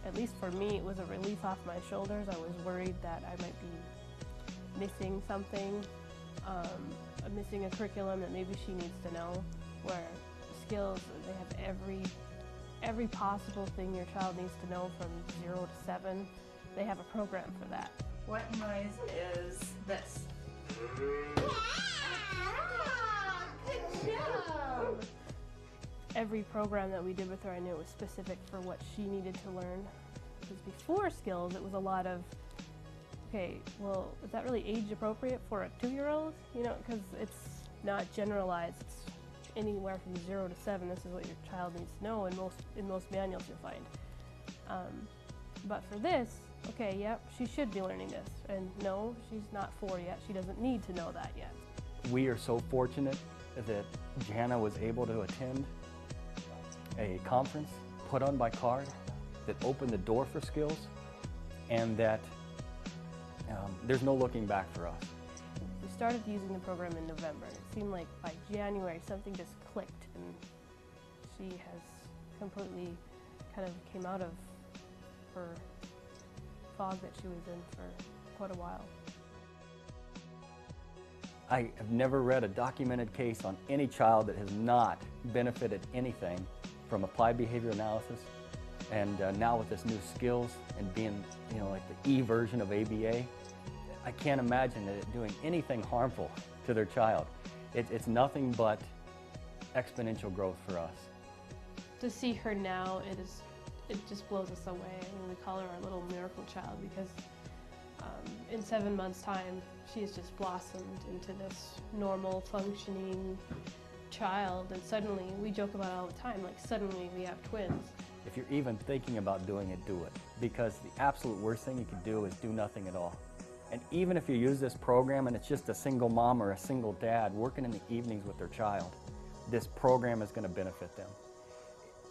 Speaker 9: At least for me, it was a relief off my shoulders. I was worried that I might be missing something, missing a curriculum that maybe she needs to know, where Skills, they have every possible thing your child needs to know from 0 to 7. They have a program for that.
Speaker 3: What noise is this? Good job!
Speaker 9: Every program that we did with her, I knew it was specific for what she needed to learn. Because before Skills, it was a lot of, okay, well, is that really age appropriate for a 2-year-old? You know, because it's not generalized. It's anywhere from 0 to 7. This is what your child needs to know in most manuals you'll find. But for this, okay, yep, she should be learning this. And no, she's not 4 yet. She doesn't need to know that yet.
Speaker 4: We are so fortunate that Jana was able to attend a conference put on by CARD that opened the door for Skills, and that there's no looking back for us.
Speaker 9: We started using the program in November, and it seemed like by January something just clicked, and she has completely kind of came out of her fog that she was in for quite a while.
Speaker 4: I have never read a documented case on any child that has not benefited anything from applied behavior analysis, and now with this new Skills and being, like the E version of ABA, I can't imagine it doing anything harmful to their child. It's nothing but exponential growth for us.
Speaker 9: To see her now, it just blows us away. I mean, we call her our little miracle child because in 7 months' time, she's just blossomed into this normal, functioning child, and suddenly, we joke about it all the time, like suddenly we have twins.
Speaker 4: If you're even thinking about doing it, do it. Because the absolute worst thing you can do is do nothing at all. And even if you use this program and it's just a single mom or a single dad working in the evenings with their child, this program is going to benefit them.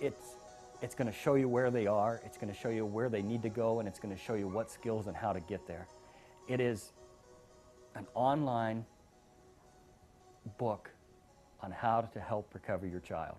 Speaker 4: It's going to show you where they are, it's going to show you where they need to go, and it's going to show you what skills and how to get there. It is an online book on how to help recover your child.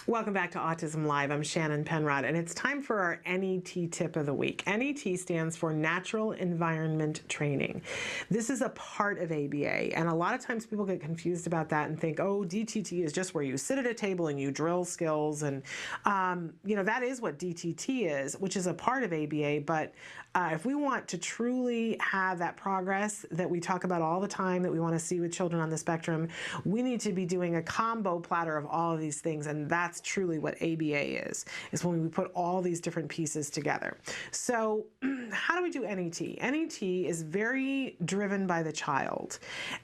Speaker 2: Welcome back to Autism Live. I'm Shannon Penrod, and it's time for our NET tip of the week. NET stands for Natural Environment Training. This is a part of ABA, and a lot of times people get confused about that and think, oh, DTT is just where you sit at a table and you drill skills, and that is what DTT is, which is a part of ABA, but if we want to truly have that progress that we talk about all the time that we want to see with children on the spectrum, we need to be doing a combo platter of all of these things, and that's truly what ABA is when we put all these different pieces together. So how do we do NET? NET is very driven by the child,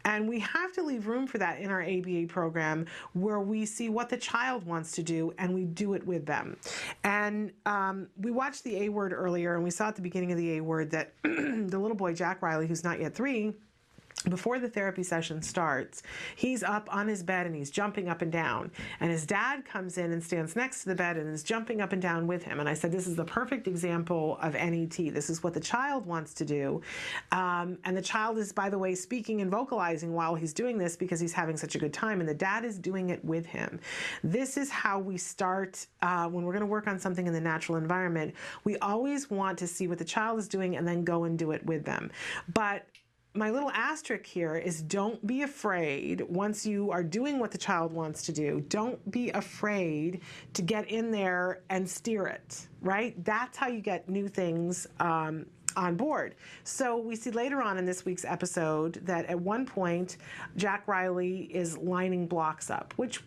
Speaker 2: and we have to leave room for that in our ABA program where we see what the child wants to do and we do it with them. And we watched the A Word earlier, and we saw at the beginning of the A Word that the little boy Jack Riley, who's not yet 3, before the therapy session starts, he's up on his bed and he's jumping up and down. And his dad comes in and stands next to the bed and is jumping up and down with him. And I said, this is the perfect example of NET. This is what the child wants to do. And the child is, by the way, speaking and vocalizing while he's doing this because he's having such a good time. And the dad is doing it with him. This is how we start when we're going to work on something in the natural environment. We always want to see what the child is doing and then go and do it with them. But my little asterisk here is don't be afraid once you are doing what the child wants to do. Don't be afraid to get in there and steer it, right? That's how you get new things on board. So we see later on in this week's episode that at one point Jack Riley is lining blocks up, which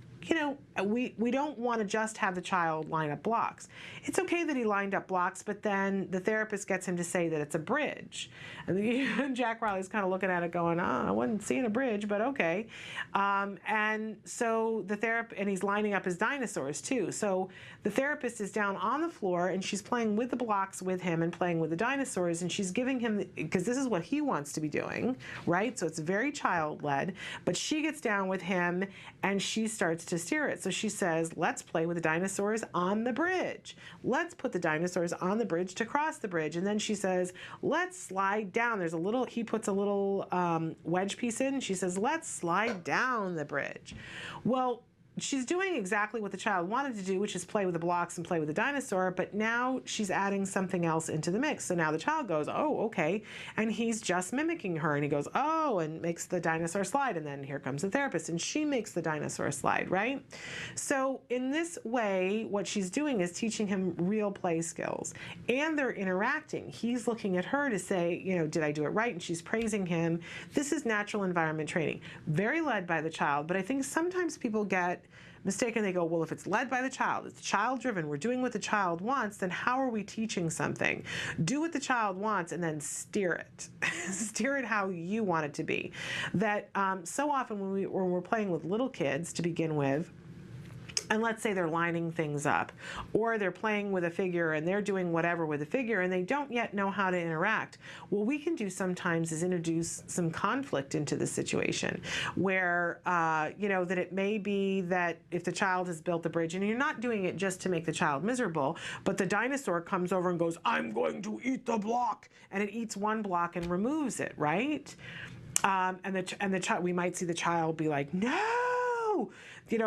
Speaker 2: we don't want to just have the child line up blocks. It's okay that he lined up blocks, but then the therapist gets him to say that it's a bridge. And Jack Riley's kind of looking at it going, I wasn't seeing a bridge, but okay. And so and he's lining up his dinosaurs too. So the therapist is down on the floor and she's playing with the blocks with him and playing with the dinosaurs, and she's giving him, because this is what he wants to be doing, right? So it's very child-led, but she gets down with him and she starts to steer it. So she says, let's play with the dinosaurs on the bridge. Let's put the dinosaurs on the bridge to cross the bridge. And then she says, let's slide down. He puts a little wedge piece in, and she says, let's slide down the bridge. Well, she's doing exactly what the child wanted to do, which is play with the blocks and play with the dinosaur, but now she's adding something else into the mix. So now the child goes, oh, okay, and he's just mimicking her, and he goes, oh, and makes the dinosaur slide, and then here comes the therapist, and she makes the dinosaur slide, right? So in this way, what she's doing is teaching him real play skills, and they're interacting. He's looking at her to say, did I do it right? And she's praising him. This is natural environment training, very led by the child, but I think sometimes people get mistaken. They go, well, if it's led by the child, it's child-driven, we're doing what the child wants, then how are we teaching something? Do what the child wants and then steer it. Steer it how you want it to be. That so often when we're playing with little kids to begin with, and let's say they're lining things up, or they're playing with a figure and they're doing whatever with a figure and they don't yet know how to interact. What we can do sometimes is introduce some conflict into the situation where, that it may be that if the child has built the bridge, and you're not doing it just to make the child miserable, but the dinosaur comes over and goes, I'm going to eat the block, and it eats one block and removes it, right? And the child, we might see the child be like, no,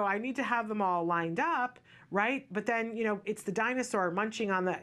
Speaker 2: I need to have them all lined up, right? But then, it's the dinosaur munching on the,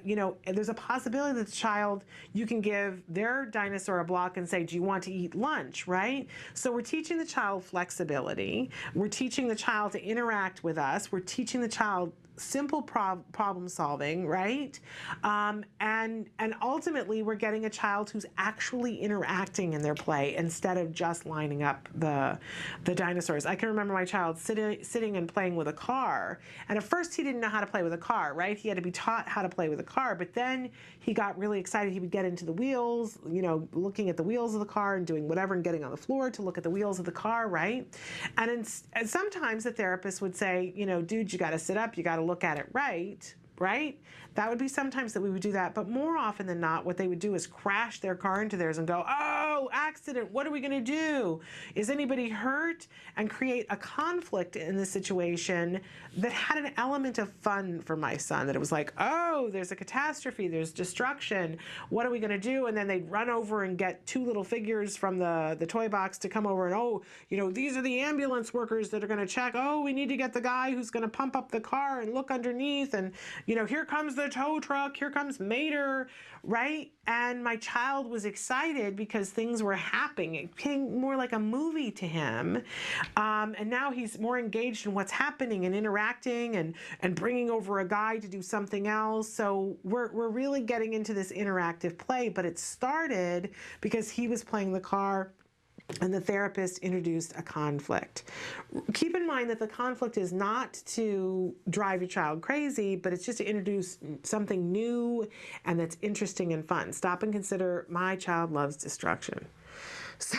Speaker 2: there's a possibility that the child, you can give their dinosaur a block and say, do you want to eat lunch, right? So we're teaching the child flexibility. We're teaching the child to interact with us. We're teaching the child simple problem solving, right? And ultimately we're getting a child who's actually interacting in their play instead of just lining up the dinosaurs. I can remember my child sitting and playing with a car, and at first he didn't know how to play with a car, right? He had to be taught how to play with a car, but then he got really excited. He would get into the wheels, you know, looking at the wheels of the car and doing whatever and getting on the floor to look at the wheels of the car, right? And sometimes the therapist would say, you know, dude, you got to sit up, you got to look at it right? That would be sometimes that we would do that, but more often than not, what they would do is crash their car into theirs and go, oh, accident, what are we gonna do? Is anybody hurt? And create a conflict in the situation that had an element of fun for my son, that it was like, oh, there's a catastrophe, there's destruction, what are we gonna do? And then they'd run over and get two little figures from the toy box to come over and, oh, you know, these are the ambulance workers that are gonna check, oh, we need to get the guy who's gonna pump up the car and look underneath, and, you know, here comes the tow truck, here comes Mater, right? And my child was excited because things were happening. It became more like a movie to him. And now he's more engaged in what's happening and interacting and bringing over a guy to do something else. So we're really getting into this interactive play, but it started because he was playing the car and the therapist introduced a conflict. Keep in mind that the conflict is not to drive your child crazy, but it's just to introduce something new and that's interesting and fun. Stop and consider, my child loves destruction. So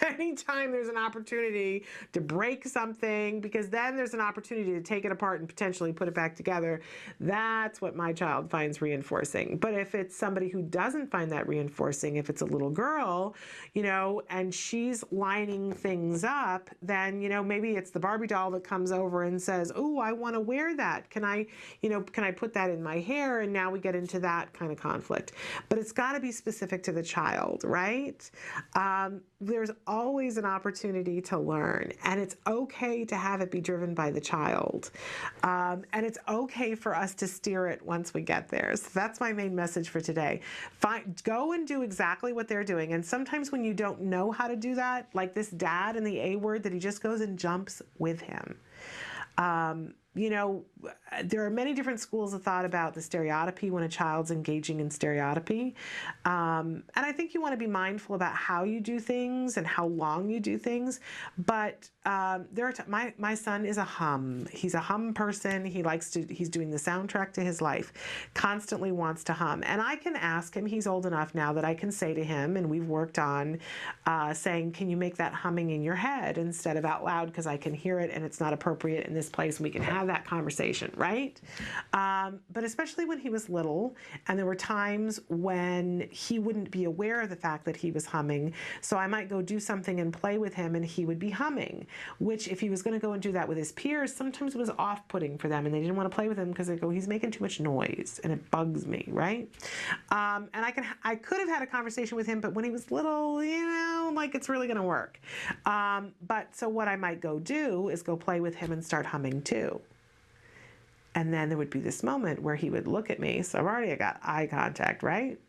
Speaker 2: anytime there's an opportunity to break something, because then there's an opportunity to take it apart and potentially put it back together, that's what my child finds reinforcing. But if it's somebody who doesn't find that reinforcing, if it's a little girl, you know, and she's lining things up, then, you know, maybe it's the Barbie doll that comes over and says, oh, I want to wear that. Can I put that in my hair? And now we get into that kind of conflict. But it's got to be specific to the child, right? There's always an opportunity to learn, and it's okay to have it be driven by the child. And it's okay for us to steer it once we get there. So that's my main message for today. Go and do exactly what they're doing. And sometimes when you don't know how to do that, like this dad in the A word, that he just goes and jumps with him. You know, there are many different schools of thought about the stereotypy when a child's engaging in stereotypy. And I think you want to be mindful about how you do things and how long you do things. But my son is a hum. He's a hum person. He's doing the soundtrack to his life, constantly wants to hum. And I can ask him, he's old enough now that I can say to him, and we've worked on saying, can you make that humming in your head instead of out loud, because I can hear it and it's not appropriate in this place, and we can have that conversation, right? But especially when he was little, and there were times when he wouldn't be aware of the fact that he was humming, so I might go do something and play with him and he would be humming, which if he was going to go and do that with his peers, sometimes it was off-putting for them and they didn't want to play with him because they go, he's making too much noise and it bugs me, right? And I could have had a conversation with him, but when he was little, you know, like it's really going to work. But so what I might go do is go play with him and start humming too. And then there would be this moment where he would look at me. So I've already got eye contact, right?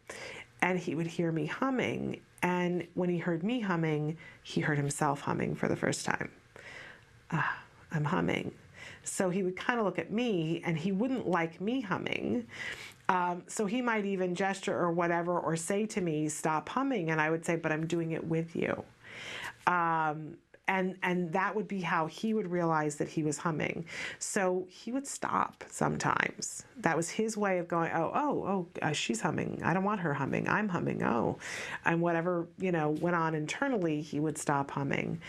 Speaker 2: And he would hear me humming. And when he heard me humming, he heard himself humming for the first time. I'm humming. So he would kind of look at me and he wouldn't like me humming. So he might even gesture or whatever, or say to me, stop humming. And I would say, but I'm doing it with you. And that would be how he would realize that he was humming. So he would stop sometimes. That was his way of going, she's humming. I don't want her humming. I'm humming. Oh, and whatever, you know, went on internally, he would stop humming.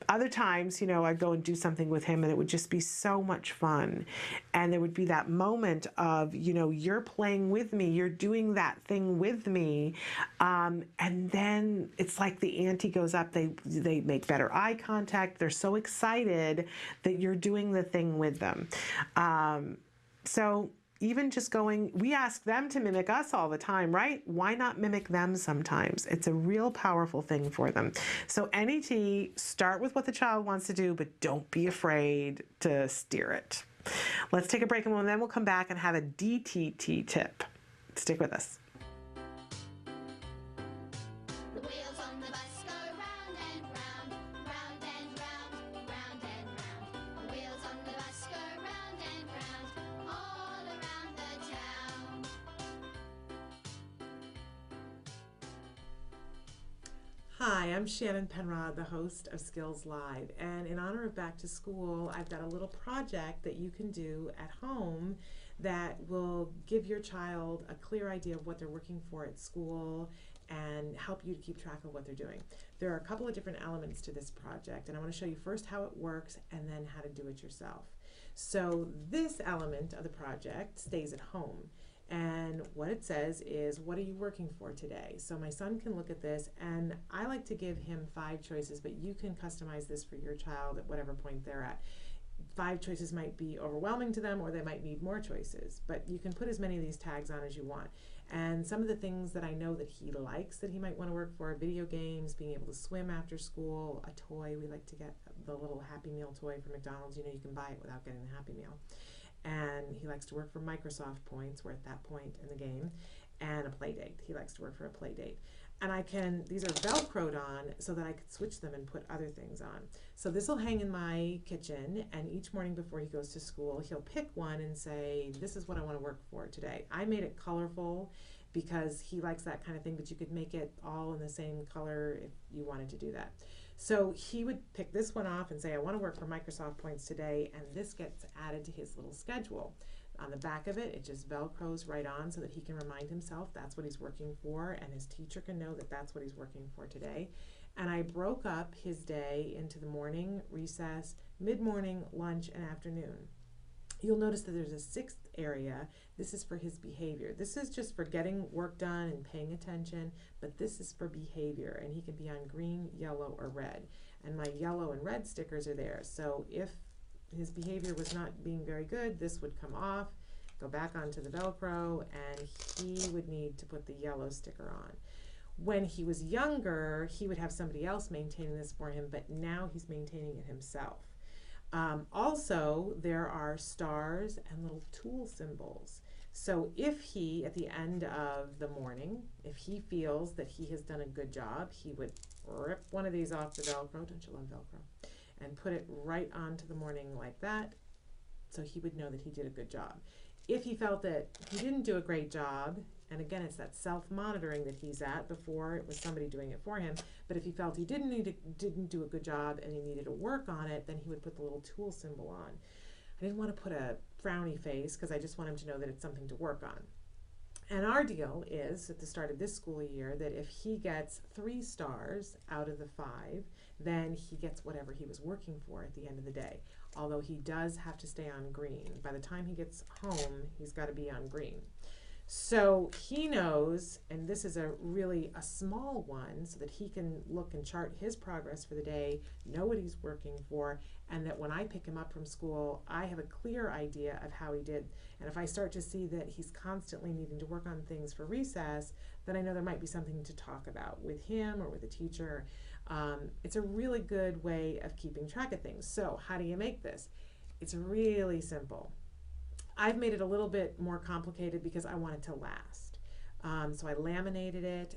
Speaker 2: Other times, you know, I'd go and do something with him and it would just be so much fun. And there would be that moment of, you know, you're playing with me, you're doing that thing with me. And then it's like the ante goes up, they make better eye contact. They're so excited that you're doing the thing with them. So even just going, we ask them to mimic us all the time, right? Why not mimic them sometimes? It's a real powerful thing for them. So NET, start with what the child wants to do, but don't be afraid to steer it. Let's take a break and then we'll come back and have a DTT tip. Stick with us. Hi, I'm Shannon Penrod, the host of Skills Live, and in honor of Back to School, I've got a little project that you can do at home that will give your child a clear idea of what they're working for at school and help you to keep track of what they're doing. There are a couple of different elements to this project, and I want to show you first how it works and then how to do it yourself. So this element of the project stays at home. And what it says is, what are you working for today? So my son can look at this, and I like to give him 5 choices, but you can customize this for your child at whatever point they're at. 5 choices might be overwhelming to them, or they might need more choices, but you can put as many of these tags on as you want. And some of the things that I know that he likes that he might want to work for: video games, being able to swim after school, a toy. We like to get the little Happy Meal toy from McDonald's. You know, you can buy it without getting the Happy Meal. And he likes to work for Microsoft points. We're at that point in the game. And a play date. He likes to work for a play date. And these are Velcroed on so that I could switch them and put other things on. So this will hang in my kitchen, and each morning before he goes to school, he'll pick one and say, this is what I want to work for today. I made it colorful because he likes that kind of thing, but you could make it all in the same color if you wanted to do that. So he would pick this one off and say, I want to work for Microsoft points today, and this gets added to his little schedule. On the back of it, it just Velcros right on so that he can remind himself that's what he's working for, and his teacher can know that that's what he's working for today. And I broke up his day into the morning, recess, mid-morning, lunch, and afternoon. You'll notice that there's a 6th area. This is for his behavior. This is just for getting work done and paying attention, but this is for behavior, and he can be on green, yellow, or red. And my yellow and red stickers are there. So if his behavior was not being very good, this would come off, go back onto the Velcro, and he would need to put the yellow sticker on. When he was younger, he would have somebody else maintaining this for him, but now he's maintaining it himself. Also, there are stars and little tool symbols. So if he, at the end of the morning, if he feels that he has done a good job, he would rip one of these off the Velcro, don't you love Velcro, and put it right onto the morning like that, so he would know that he did a good job. If he felt that he didn't do a great job, and again, it's that self-monitoring that he's at, before it was somebody doing it for him, but if he felt he didn't do a good job and he needed to work on it, then he would put the little tool symbol on. I didn't want to put a frowny face because I just want him to know that it's something to work on. And our deal is, at the start of this school year, that if he gets 3 stars out of the 5, then he gets whatever he was working for at the end of the day. Although he does have to stay on green. By the time he gets home, he's got to be on green. So he knows, and this is really a small one, so that he can look and chart his progress for the day, know what he's working for, and that when I pick him up from school, I have a clear idea of how he did. And if I start to see that he's constantly needing to work on things for recess, then I know there might be something to talk about with him or with a teacher. It's a really good way of keeping track of things. So how do you make this? It's really simple. I've made it a little bit more complicated because I want it to last. So I laminated it,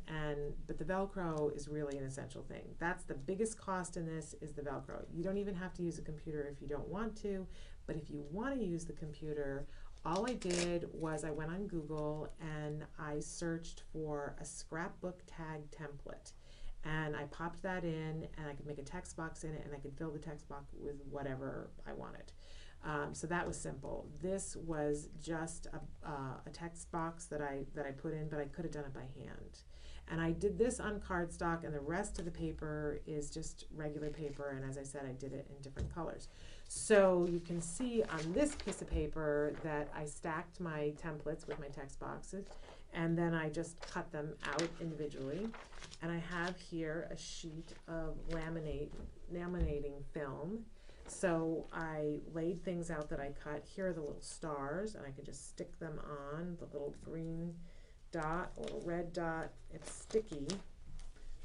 Speaker 2: but the Velcro is really an essential thing. That's the biggest cost in this, is the Velcro. You don't even have to use a computer if you don't want to, but if you want to use the computer, all I did was I went on Google and I searched for a scrapbook tag template. And I popped that in, and I could make a text box in it, and I could fill the text box with whatever I wanted. So that was simple. This was just a text box that I put in, but I could have done it by hand. And I did this on cardstock, and the rest of the paper is just regular paper, and as I said, I did it in different colors. So you can see on this piece of paper that I stacked my templates with my text boxes, and then I just cut them out individually. And I have here a sheet of laminating film. So I laid things out that I cut. Here are the little stars, and I can just stick them on. The little green dot, a little red dot, it's sticky.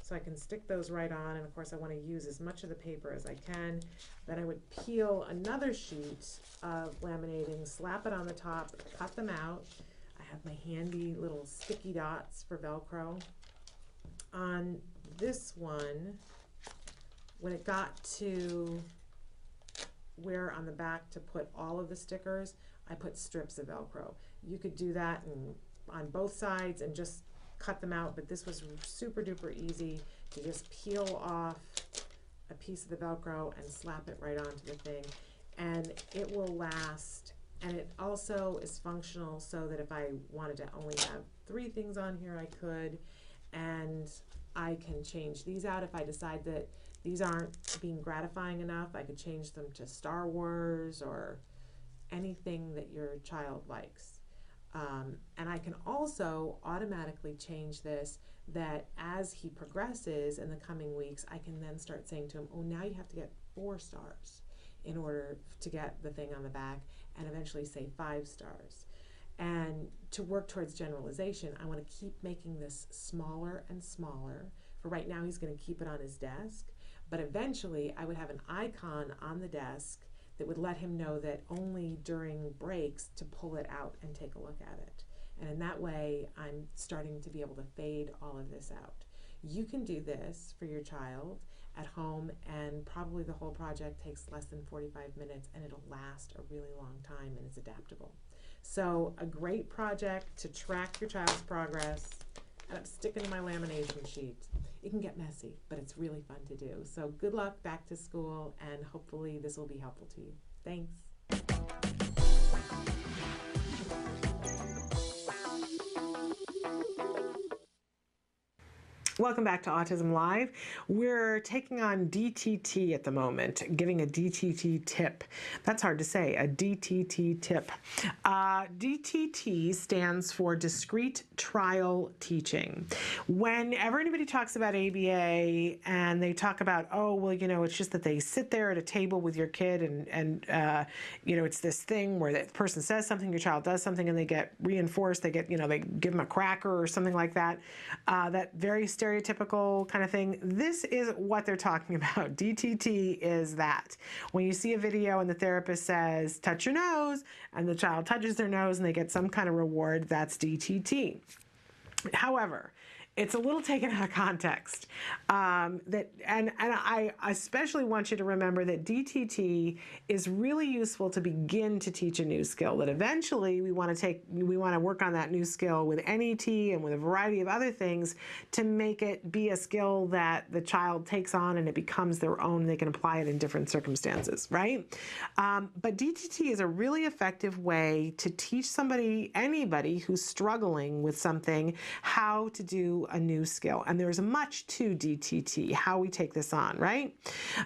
Speaker 2: So I can stick those right on, and of course I want to use as much of the paper as I can. Then I would peel another sheet of laminating, slap it on the top, cut them out. I have my handy little sticky dots for Velcro. On this one, when it got to where on the back to put all of the stickers, I put strips of Velcro. You could do that on both sides and just cut them out, but this was super duper easy to just peel off a piece of the Velcro and slap it right onto the thing, and it will last. And it also is functional so that if I wanted to only have 3 things on here, I could, and I can change these out if I decide that these aren't being gratifying enough. I could change them to Star Wars or anything that your child likes. And I can also automatically change this, that as he progresses in the coming weeks, I can then start saying to him, oh, now you have to get 4 stars in order to get the thing on the back, and eventually say 5 stars. And to work towards generalization, I want to keep making this smaller and smaller. For right now, he's going to keep it on his desk, but eventually I would have an icon on the desk that would let him know that only during breaks to pull it out and take a look at it. And in that way, I'm starting to be able to fade all of this out. You can do this for your child at home, and probably the whole project takes less than 45 minutes, and it'll last a really long time, and it's adaptable. So a great project to track your child's progress, and I'm sticking to my lamination sheet. It can get messy, but it's really fun to do. So good luck back to school, and hopefully this will be helpful to you. Thanks. Welcome back to Autism Live. We're taking on DTT at the moment, giving a DTT tip. That's hard to say, a DTT tip. DTT stands for Discrete Trial Teaching. Whenever anybody talks about ABA and they talk about, oh, well, you know, it's just that they sit there at a table with your kid and you know, it's this thing where the person says something, your child does something, and they get reinforced, they get, you know, they give them a cracker or something like that. That very stereotypical kind of thing. This is what they're talking about. DTT is that. When you see a video and the therapist says, touch your nose, and the child touches their nose and they get some kind of reward, that's DTT. However, it's a little taken out of context. And I especially want you to remember that DTT is really useful to begin to teach a new skill. That eventually we want to work on that new skill with NET and with a variety of other things to make it be a skill that the child takes on and it becomes their own. They can apply it in different circumstances, right? But DTT is a really effective way to teach anybody who's struggling with something, how to do a new skill. And there's much to DTT, how we take this on, right?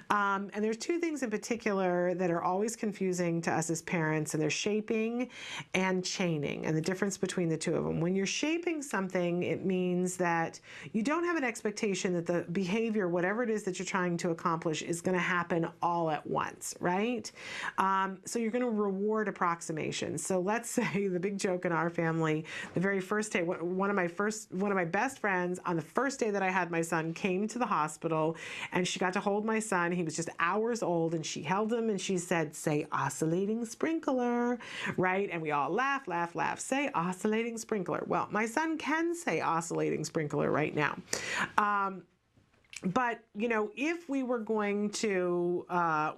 Speaker 2: And there's 2 things in particular that are always confusing to us as parents, and they're shaping and chaining, and the difference between the 2 of them. When you're shaping something, it means that you don't have an expectation that the behavior, whatever it is that you're trying to accomplish, is going to happen all at once, right? So you're going to reward approximation. So let's say the big joke in our family, the very first day, one of my best friends on the first day that I had my son came to the hospital, and she got to hold my son. He was just hours old, and she held him and she said, say oscillating sprinkler, right? And we all laugh, say oscillating sprinkler. Well, my son can say oscillating sprinkler right now. But, you know, if we were going to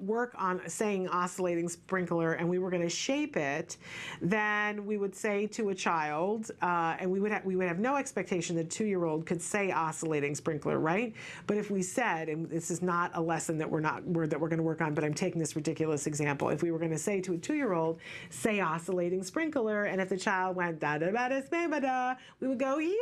Speaker 2: work on saying oscillating sprinkler and we were going to shape it, then we would say to a child, and we would have no expectation that a 2-year-old could say oscillating sprinkler, right? But if we said, and this is not a lesson that we're going to work on, but I'm taking this ridiculous example. If we were going to say to a 2-year-old, say oscillating sprinkler, and if the child went da da da da da, we would go, yay!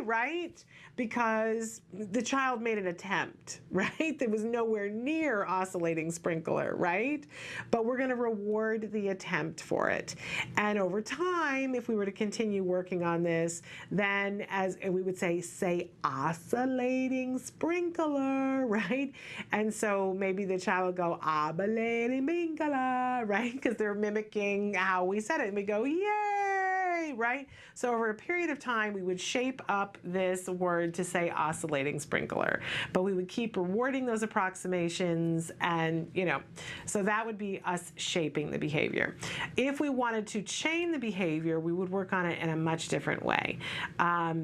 Speaker 2: Right? Because the child made an attempt, right? That was nowhere near oscillating sprinkler, right? But we're going to reward the attempt for it. And over time, if we were to continue working on this, then and we would say oscillating sprinkler, right? And so maybe the child would go oscillating sprinkler, right? Because they're mimicking how we said it. And we go, yay, right? So over a period of time, we would shape up this word to say oscillating sprinkler, but we would keep rewarding those approximations, and, you know, so that would be us shaping the behavior. If we wanted to chain the behavior, we would work on it in a much different way,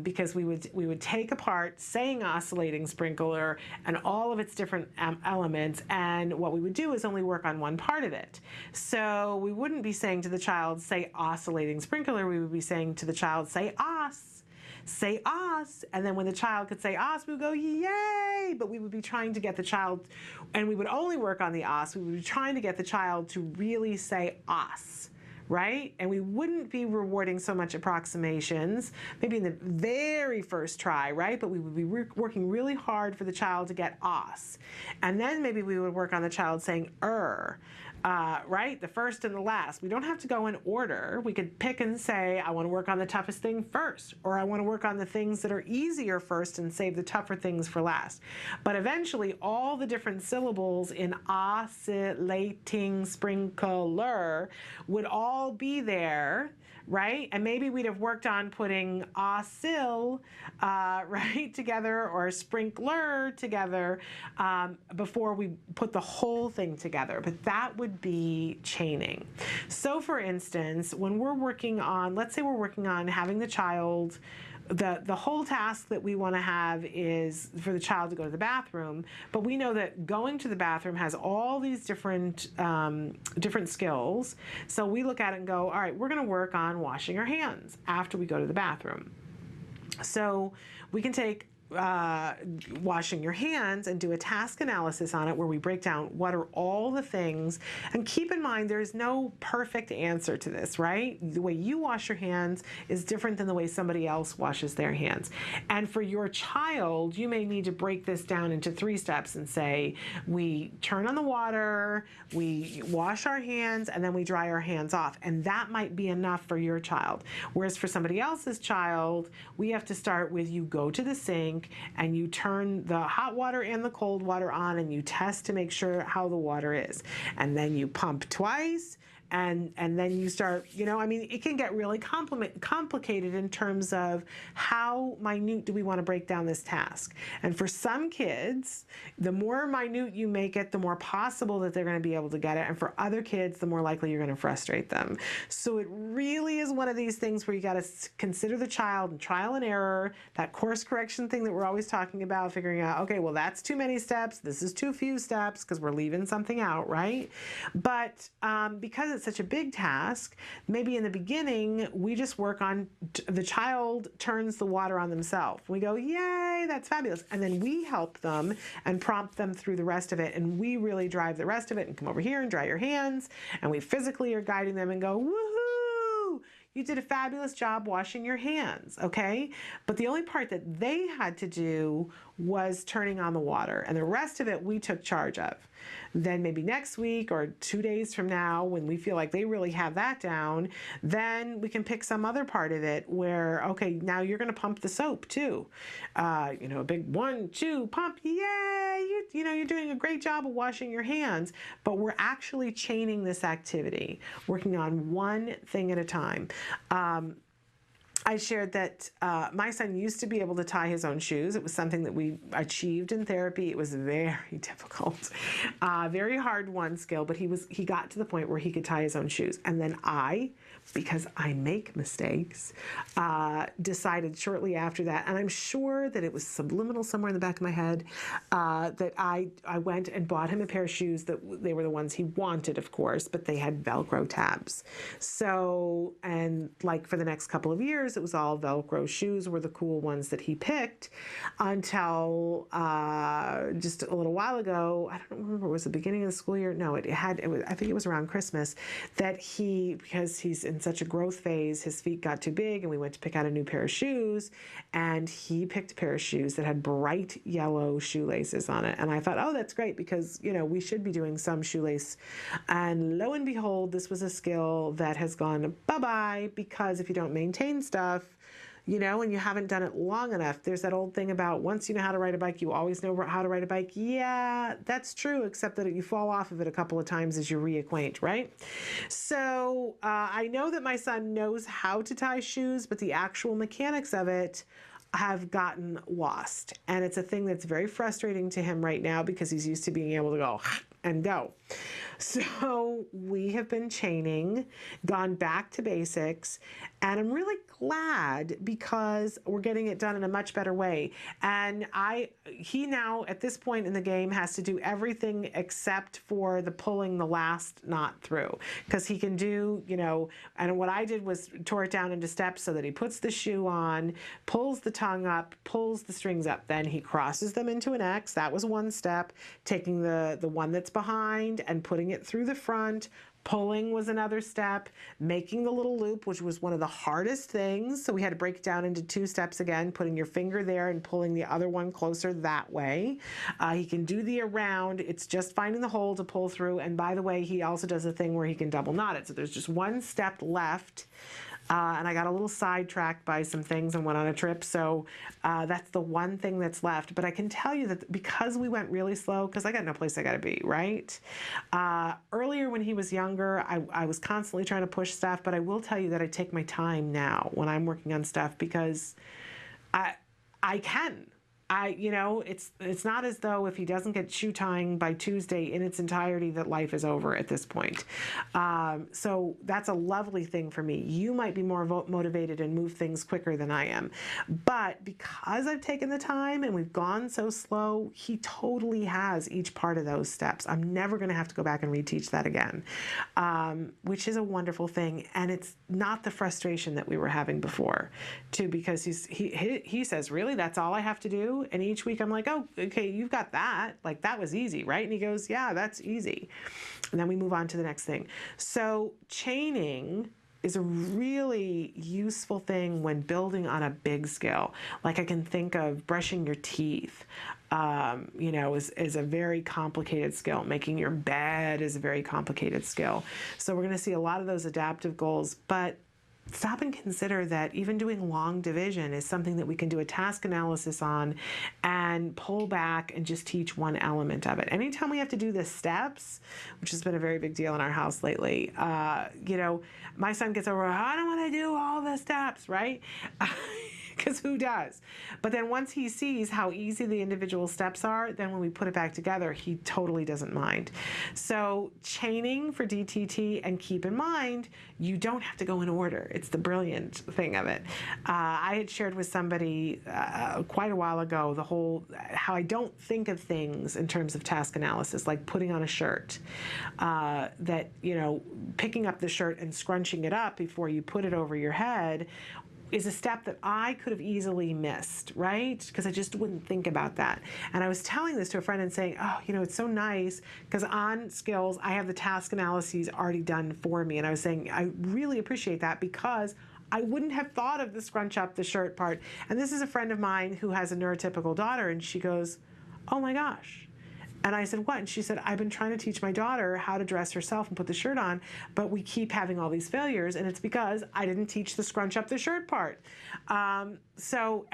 Speaker 2: because we would take apart saying oscillating sprinkler and all of its different elements, and what we would do is only work on one part of it. So we wouldn't be saying to the child, say oscillating sprinkler, we would be saying to the child, say os. say os, and then when the child could say os, we would go, yay, but we would be trying to get the child, and we would only work on the os, we would be trying to get the child to really say os, right? And we wouldn't be rewarding so much approximations, maybe in the very first try, right? But we would be working really hard for the child to get os. And then maybe we would work on the child saying right? The first and the last. We don't have to go in order. We could pick and say, I want to work on the toughest thing first, or I want to work on the things that are easier first and save the tougher things for last. But eventually, all the different syllables in oscillating sprinkler would all be there, right? And maybe we'd have worked on putting oscill, right, together, or sprinkler together before we put the whole thing together. But that would be chaining. So for instance, when we're working on, let's say we're working on having the child, the whole task that we want to have is for the child to go to the bathroom, but we know that going to the bathroom has all these different skills. So we look at it and go, all right, we're going to work on washing our hands after we go to the bathroom. So we can take washing your hands and do a task analysis on it where we break down what are all the things. And keep in mind, there's no perfect answer to this, right? The way you wash your hands is different than the way somebody else washes their hands. And for your child, you may need to break this down into 3 steps and say, we turn on the water, we wash our hands, and then we dry our hands off. And that might be enough for your child. Whereas for somebody else's child, we have to start with, you go to the sink and you turn the hot water and the cold water on and you test to make sure how the water is. And then you pump twice. And then you start, I mean, it can get really complicated in terms of how minute do we want to break down this task. And for some kids, the more minute you make it, the more possible that they're going to be able to get it. And for other kids, the more likely you're going to frustrate them. So it really is one of these things where you got to consider the child and trial and error, that course correction thing that we're always talking about, figuring out, okay, well, that's too many steps. This is too few steps because we're leaving something out, right? But because it's such a big task, maybe in the beginning, we just work on, the child turns the water on themselves. We go, yay, that's fabulous. And then we help them and prompt them through the rest of it. And we really drive the rest of it and come over here and dry your hands. And we physically are guiding them and go, woohoo! You did a fabulous job washing your hands, okay? But the only part that they had to do was turning on the water, and the rest of it we took charge of. Then maybe next week or 2 days from now, when we feel like they really have that down, then we can pick some other part of it where, okay, now you're going to pump the soap too. A big 1, 2, pump, yay! You're doing a great job of washing your hands, but we're actually chaining this activity, working on one thing at a time. I shared that my son used to be able to tie his own shoes. It was something that we achieved in therapy. It was very difficult, very hard-won skill, but he got to the point where he could tie his own shoes. And then because I make mistakes, decided shortly after that, and I'm sure that it was subliminal somewhere in the back of my head, that I went and bought him a pair of shoes that they were the ones he wanted, of course, but they had Velcro tabs. So, and like for the next couple of years, it was all Velcro shoes were the cool ones that he picked until just a little while ago, I don't remember, it was the beginning of the school year. No, I think it was around Christmas, that because he's in such a growth phase, his feet got too big and we went to pick out a new pair of shoes, and he picked a pair of shoes that had bright yellow shoelaces on it. And I thought, oh, that's great, because we should be doing some shoelace. And lo and behold, this was a skill that has gone bye-bye, because if you don't maintain stuff, and you haven't done it long enough, there's that old thing about once you know how to ride a bike, you always know how to ride a bike. Yeah, that's true, except that you fall off of it a couple of times as you reacquaint, right? So I know that my son knows how to tie shoes, but the actual mechanics of it have gotten lost. And it's a thing that's very frustrating to him right now, because he's used to being able to go and go. So we have been chaining, gone back to basics, and I'm really glad because we're getting it done in a much better way. And he now at this point in the game has to do everything except for the pulling the last knot through, because he can do, and what I did was tore it down into steps so that he puts the shoe on, pulls the tongue up, pulls the strings up, then he crosses them into an X. That was one step. Taking the one that's behind and putting it through the front. Pulling was another step, making the little loop, which was one of the hardest things. So we had to break it down into 2 steps again, putting your finger there and pulling the other one closer that way. He can do the around. It's just finding the hole to pull through. And by the way, he also does a thing where he can double knot it. So there's just 1 step left. And I got a little sidetracked by some things and went on a trip. So that's the one thing that's left. But I can tell you that because we went really slow, because I got no place I got to be, right? Earlier when he was younger, I was constantly trying to push stuff. But I will tell you that I take my time now when I'm working on stuff because I can. It's not as though if he doesn't get shoe tying by Tuesday in its entirety that life is over at this point. So that's a lovely thing for me. You might be more motivated and move things quicker than I am. But because I've taken the time and we've gone so slow, he totally has each part of those steps. I'm never going to have to go back and reteach that again, which is a wonderful thing. And it's not the frustration that we were having before, too, because he says, really, that's all I have to do? And each week I'm like, oh, okay, you've got that. Like, that was easy, right? And he goes, yeah, that's easy. And then we move on to the next thing. So chaining is a really useful thing when building on a big skill. Like I can think of brushing your teeth, is a very complicated skill. Making your bed is a very complicated skill. So we're going to see a lot of those adaptive goals, but stop and consider that even doing long division is something that we can do a task analysis on and pull back and just teach one element of it. Anytime we have to do the steps, which has been a very big deal in our house lately, my son gets over, I don't want to do all the steps, right? Because who does? But then once he sees how easy the individual steps are, then when we put it back together, he totally doesn't mind. So chaining for DTT, and keep in mind, you don't have to go in order. It's the brilliant thing of it. I had shared with somebody quite a while ago how I don't think of things in terms of task analysis, like putting on a shirt. That, picking up the shirt and scrunching it up before you put it over your head is a step that I could have easily missed, right? Because I just wouldn't think about that. And I was telling this to a friend and saying, oh, it's so nice because on skills, I have the task analyses already done for me. And I was saying, I really appreciate that because I wouldn't have thought of the scrunch up the shirt part. And this is a friend of mine who has a neurotypical daughter, and she goes, oh my gosh. And I said, what? And she said, I've been trying to teach my daughter how to dress herself and put the shirt on, but we keep having all these failures, and it's because I didn't teach the scrunch up the shirt part.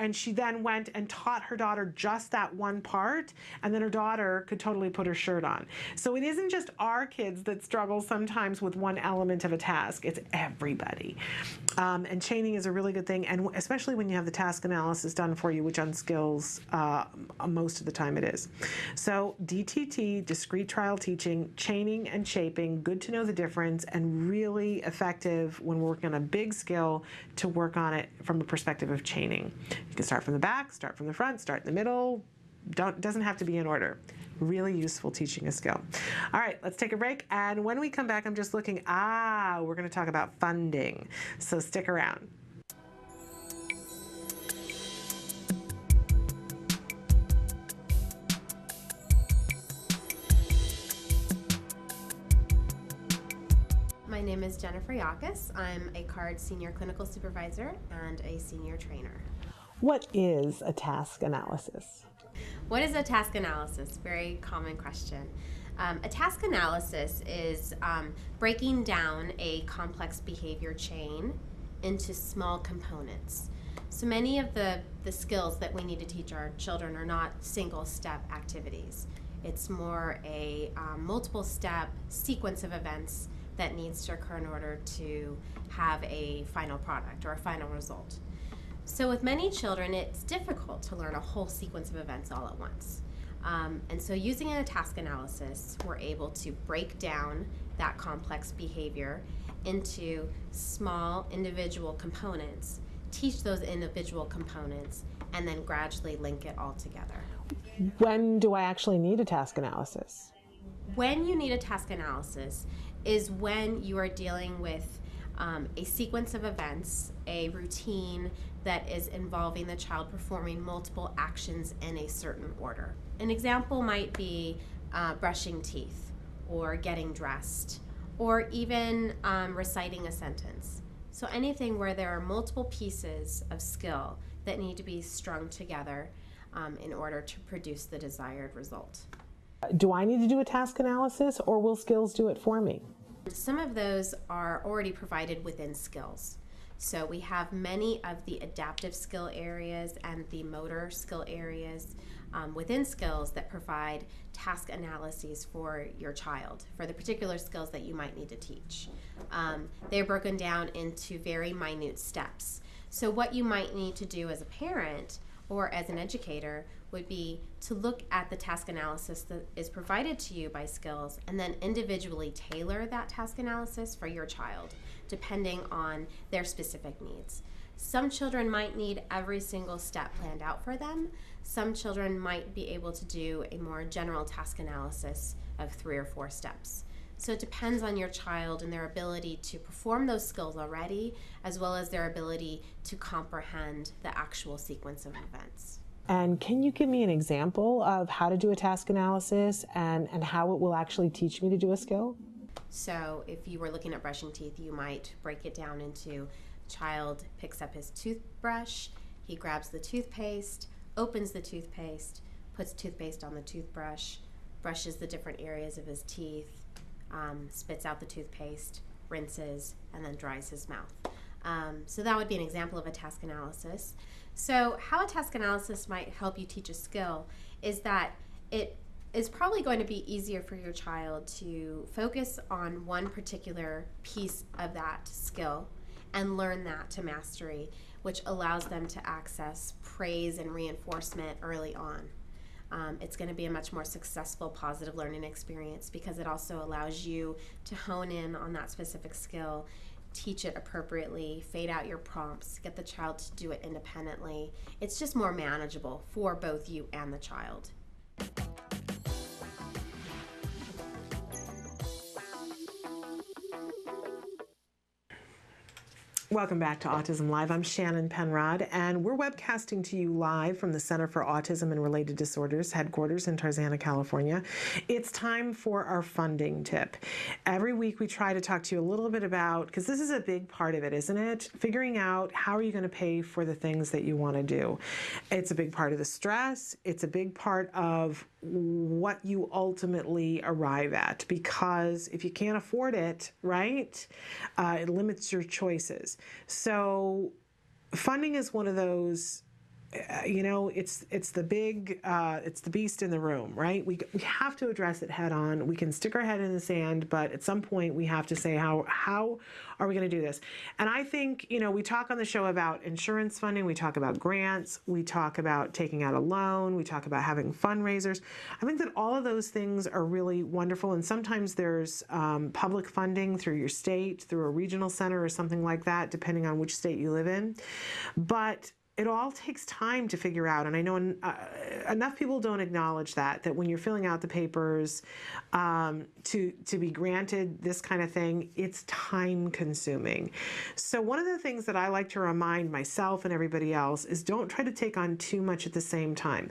Speaker 2: And she then went and taught her daughter just that one part, and then her daughter could totally put her shirt on. So it isn't just our kids that struggle sometimes with one element of a task, it's everybody. And chaining is a really good thing, and especially when you have the task analysis done for you, which on skills, most of the time it is. So DTT, discrete trial teaching, chaining and shaping, good to know the difference, and really effective when we're working on a big skill to work on it from a perspective of chaining. You can start from the back, start from the front, start in the middle. Doesn't have to be in order. Really useful teaching a skill. All right, let's take a break. And when we come back, I'm just looking, we're going to talk about funding. So stick around.
Speaker 10: My name is Jennifer Yakis. I'm a CARD Senior Clinical Supervisor and a Senior Trainer.
Speaker 2: What is a task analysis?
Speaker 10: What is a task analysis? Very common question. A task analysis is breaking down a complex behavior chain into small components. So many of the skills that we need to teach our children are not single-step activities. It's more a multiple-step sequence of events that needs to occur in order to have a final product or a final result. So with many children, it's difficult to learn a whole sequence of events all at once. And so using a task analysis, we're able to break down that complex behavior into small individual components teach those individual components and then gradually link it all together.
Speaker 2: When do I actually need a task analysis?
Speaker 10: When you need a task analysis is when you are dealing with a sequence of events, a routine that is involving the child performing multiple actions in a certain order. An example might be brushing teeth, or getting dressed, or even reciting a sentence. So anything where there are multiple pieces of skill that need to be strung together in order to produce the desired result.
Speaker 2: Do I need to do a task analysis, or will skills do it for me?
Speaker 10: Some of those are already provided within skills. So we have many of the adaptive skill areas and the motor skill areas within skills that provide task analyses for your child, for the particular skills that you might need to teach. They're broken down into very minute steps. So what you might need to do as a parent or as an educator would be to look at the task analysis that is provided to you by skills and then individually tailor that task analysis for your child, depending on their specific needs. Some children might need every single step planned out for them. Some children might be able to do a more general task analysis of 3 or 4 steps. So it depends on your child and their ability to perform those skills already, as well as their ability to comprehend the actual sequence of events.
Speaker 2: And can you give me an example of how to do a task analysis and how it will actually teach me to do a skill?
Speaker 10: So if you were looking at brushing teeth, you might break it down into child picks up his toothbrush, he grabs the toothpaste, opens the toothpaste, puts toothpaste on the toothbrush, brushes the different areas of his teeth, spits out the toothpaste, rinses, and then dries his mouth. So that would be an example of a task analysis. So how a task analysis might help you teach a skill is that it is probably going to be easier for your child to focus on one particular piece of that skill and learn that to mastery, which allows them to access praise and reinforcement early on. It's going to be a much more successful positive learning experience because it also allows you to hone in on that specific skill, teach it appropriately, fade out your prompts, get the child to do it independently. It's just more manageable for both you and the child.
Speaker 2: Welcome back to Autism Live. I'm Shannon Penrod, and we're webcasting to you live from the Center for Autism and Related Disorders headquarters in Tarzana, California. It's time for our funding tip. Every week we try to talk to you a little bit about, because this is a big part of it, isn't it? Figuring out how are you going to pay for the things that you want to do. It's a big part of the stress. It's a big part of what you ultimately arrive at, because if you can't afford it, right, it limits your choices. So funding is one of those, it's the big, it's the beast in the room, right? We have to address it head on. We can stick our head in the sand, but at some point we have to say, how are we going to do this? And I think, we talk on the show about insurance funding, we talk about grants, we talk about taking out a loan, we talk about having fundraisers. I think that all of those things are really wonderful, and sometimes there's public funding through your state, through a regional center or something like that, depending on which state you live in. But it all takes time to figure out, and I know enough people don't acknowledge that when you're filling out the papers to be granted this kind of thing, it's time consuming. So one of the things that I like to remind myself and everybody else is don't try to take on too much at the same time.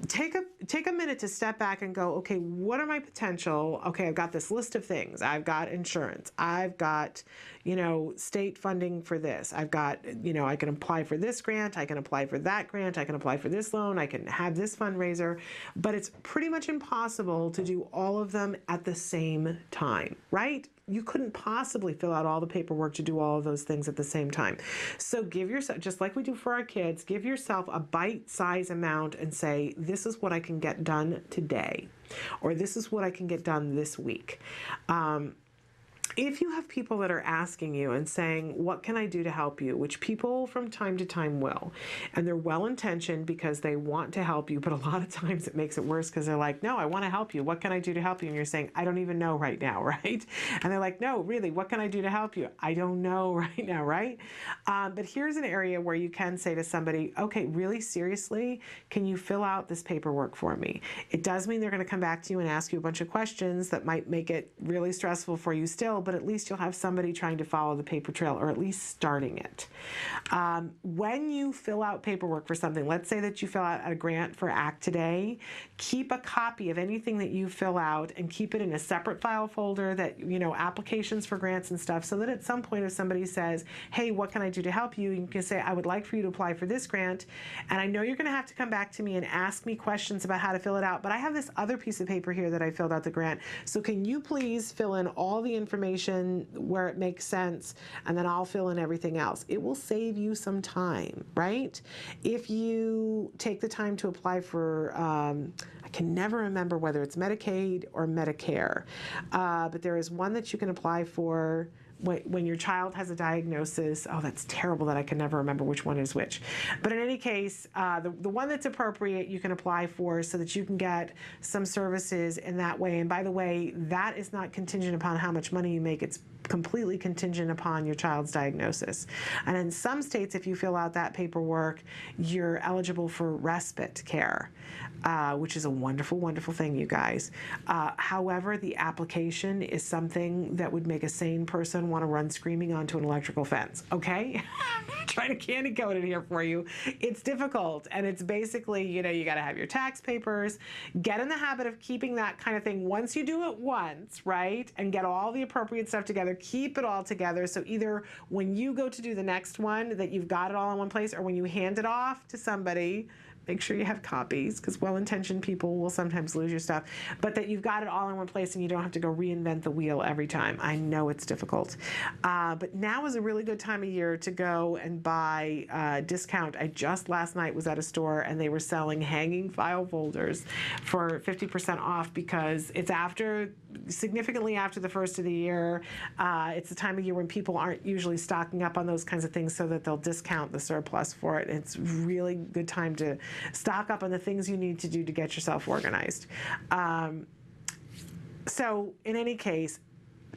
Speaker 2: Take a minute to step back and go, okay, what are my potential? Okay, I've got this list of things. I've got insurance. I've got, state funding for this. I've got, I can apply for this grant. I can apply for that grant. I can apply for this loan. I can have this fundraiser, but it's pretty much impossible to do all of them at the same time, right? You couldn't possibly fill out all the paperwork to do all of those things at the same time. So give yourself, just like we do for our kids, give yourself a bite-size amount and say, this is what I can get done today, or this is what I can get done this week. if you have people that are asking you and saying, what can I do to help you? Which people from time to time will. And they're well-intentioned because they want to help you, but a lot of times it makes it worse because they're like, no, I want to help you. What can I do to help you? And you're saying, I don't even know right now, right? And they're like, no, really, what can I do to help you? I don't know right now, right? But here's an area where you can say to somebody, okay, really seriously, can you fill out this paperwork for me? It does mean they're going to come back to you and ask you a bunch of questions that might make it really stressful for you still, but at least you'll have somebody trying to follow the paper trail, or at least starting it. When you fill out paperwork for something, let's say that you fill out a grant for Act Today, keep a copy of anything that you fill out and keep it in a separate file folder that, you know, applications for grants and stuff, so that at some point if somebody says, hey, what can I do to help you? You can say, I would like for you to apply for this grant, and I know you're going to have to come back to me and ask me questions about how to fill it out, but I have this other piece of paper here that I filled out the grant, so can you please fill in all the information where it makes sense, and then I'll fill in everything else. It will save you some time, right? If you take the time to apply for, I can never remember whether it's Medicaid or Medicare, but there is one that you can apply for when your child has a diagnosis. Oh, that's terrible that I can never remember which one is which. But in any case, the one that's appropriate you can apply for so that you can get some services in that way. And by the way, that is not contingent upon how much money you make. It's completely contingent upon your child's diagnosis. And in some states, if you fill out that paperwork, you're eligible for respite care, which is a wonderful, wonderful thing, you guys. However, the application is something that would make a sane person want to run screaming onto an electrical fence, okay? Trying to candy coat it here for you. It's difficult, and it's basically, you know, you got to have your tax papers. Get in the habit of keeping that kind of thing. Once you do it once, right, and get all the appropriate stuff together, keep it all together, so either when you go to do the next one that you've got it all in one place, or when you hand it off to somebody, make sure you have copies, because well-intentioned people will sometimes lose your stuff, but that you've got it all in one place and you don't have to go reinvent the wheel every time. I know it's difficult. But now is a really good time of year to go and buy discount. I just last night was at a store and they were selling hanging file folders for 50% off, because it's significantly after the first of the year. It's the time of year when people aren't usually stocking up on those kinds of things, so that they'll discount the surplus for it. It's really good time to stock up on the things you need to do to get yourself organized. So in any case,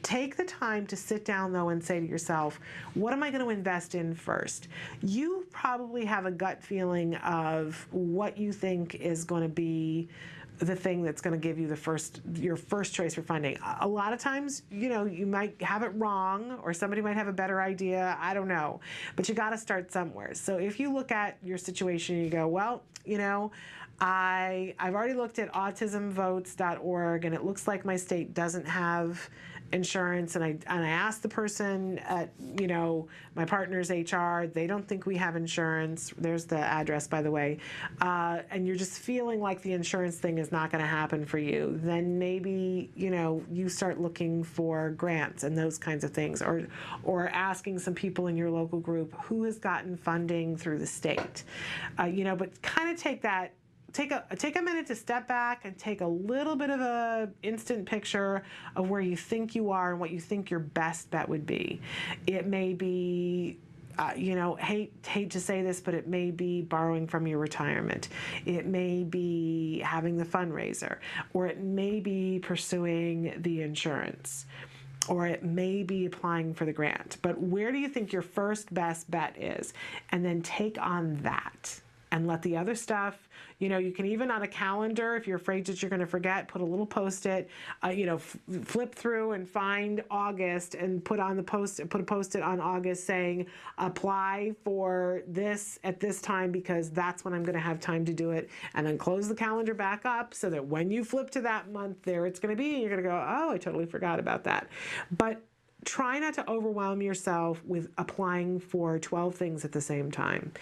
Speaker 2: take the time to sit down, though, and say to yourself, what am I going to invest in first? You probably have a gut feeling of what you think is going to be the thing that's going to give you your first choice for funding. A lot of times, you know, you might have it wrong, or somebody might have a better idea. I don't know, but you got to start somewhere. So if you look at your situation and you go, well, you know, I've already looked at autismvotes.org, and it looks like my state doesn't have insurance, and I asked the person at, you know, my partner's HR, they don't think we have insurance. There's the address, by the way. And you're just feeling like the insurance thing is not going to happen for you, then maybe, you know, you start looking for grants and those kinds of things, or asking some people in your local group who has gotten funding through the state. You know, but kind of take a minute to step back and take a little bit of a instant picture of where you think you are and what you think your best bet would be. It may be, you know, hate to say this, but it may be borrowing from your retirement. It may be having the fundraiser, or it may be pursuing the insurance, or it may be applying for the grant. But where do you think your first best bet is? And then take on that. And let the other stuff, you know, you can even on a calendar, if you're afraid that you're going to forget, put a little Post-it, you know, flip through and find August and put a Post-it on August saying, apply for this at this time, because that's when I'm going to have time to do it. And then close the calendar back up so that when you flip to that month, there it's going to be, and you're going to go, oh, I totally forgot about that. But try not to overwhelm yourself with applying for 12 things at the same time.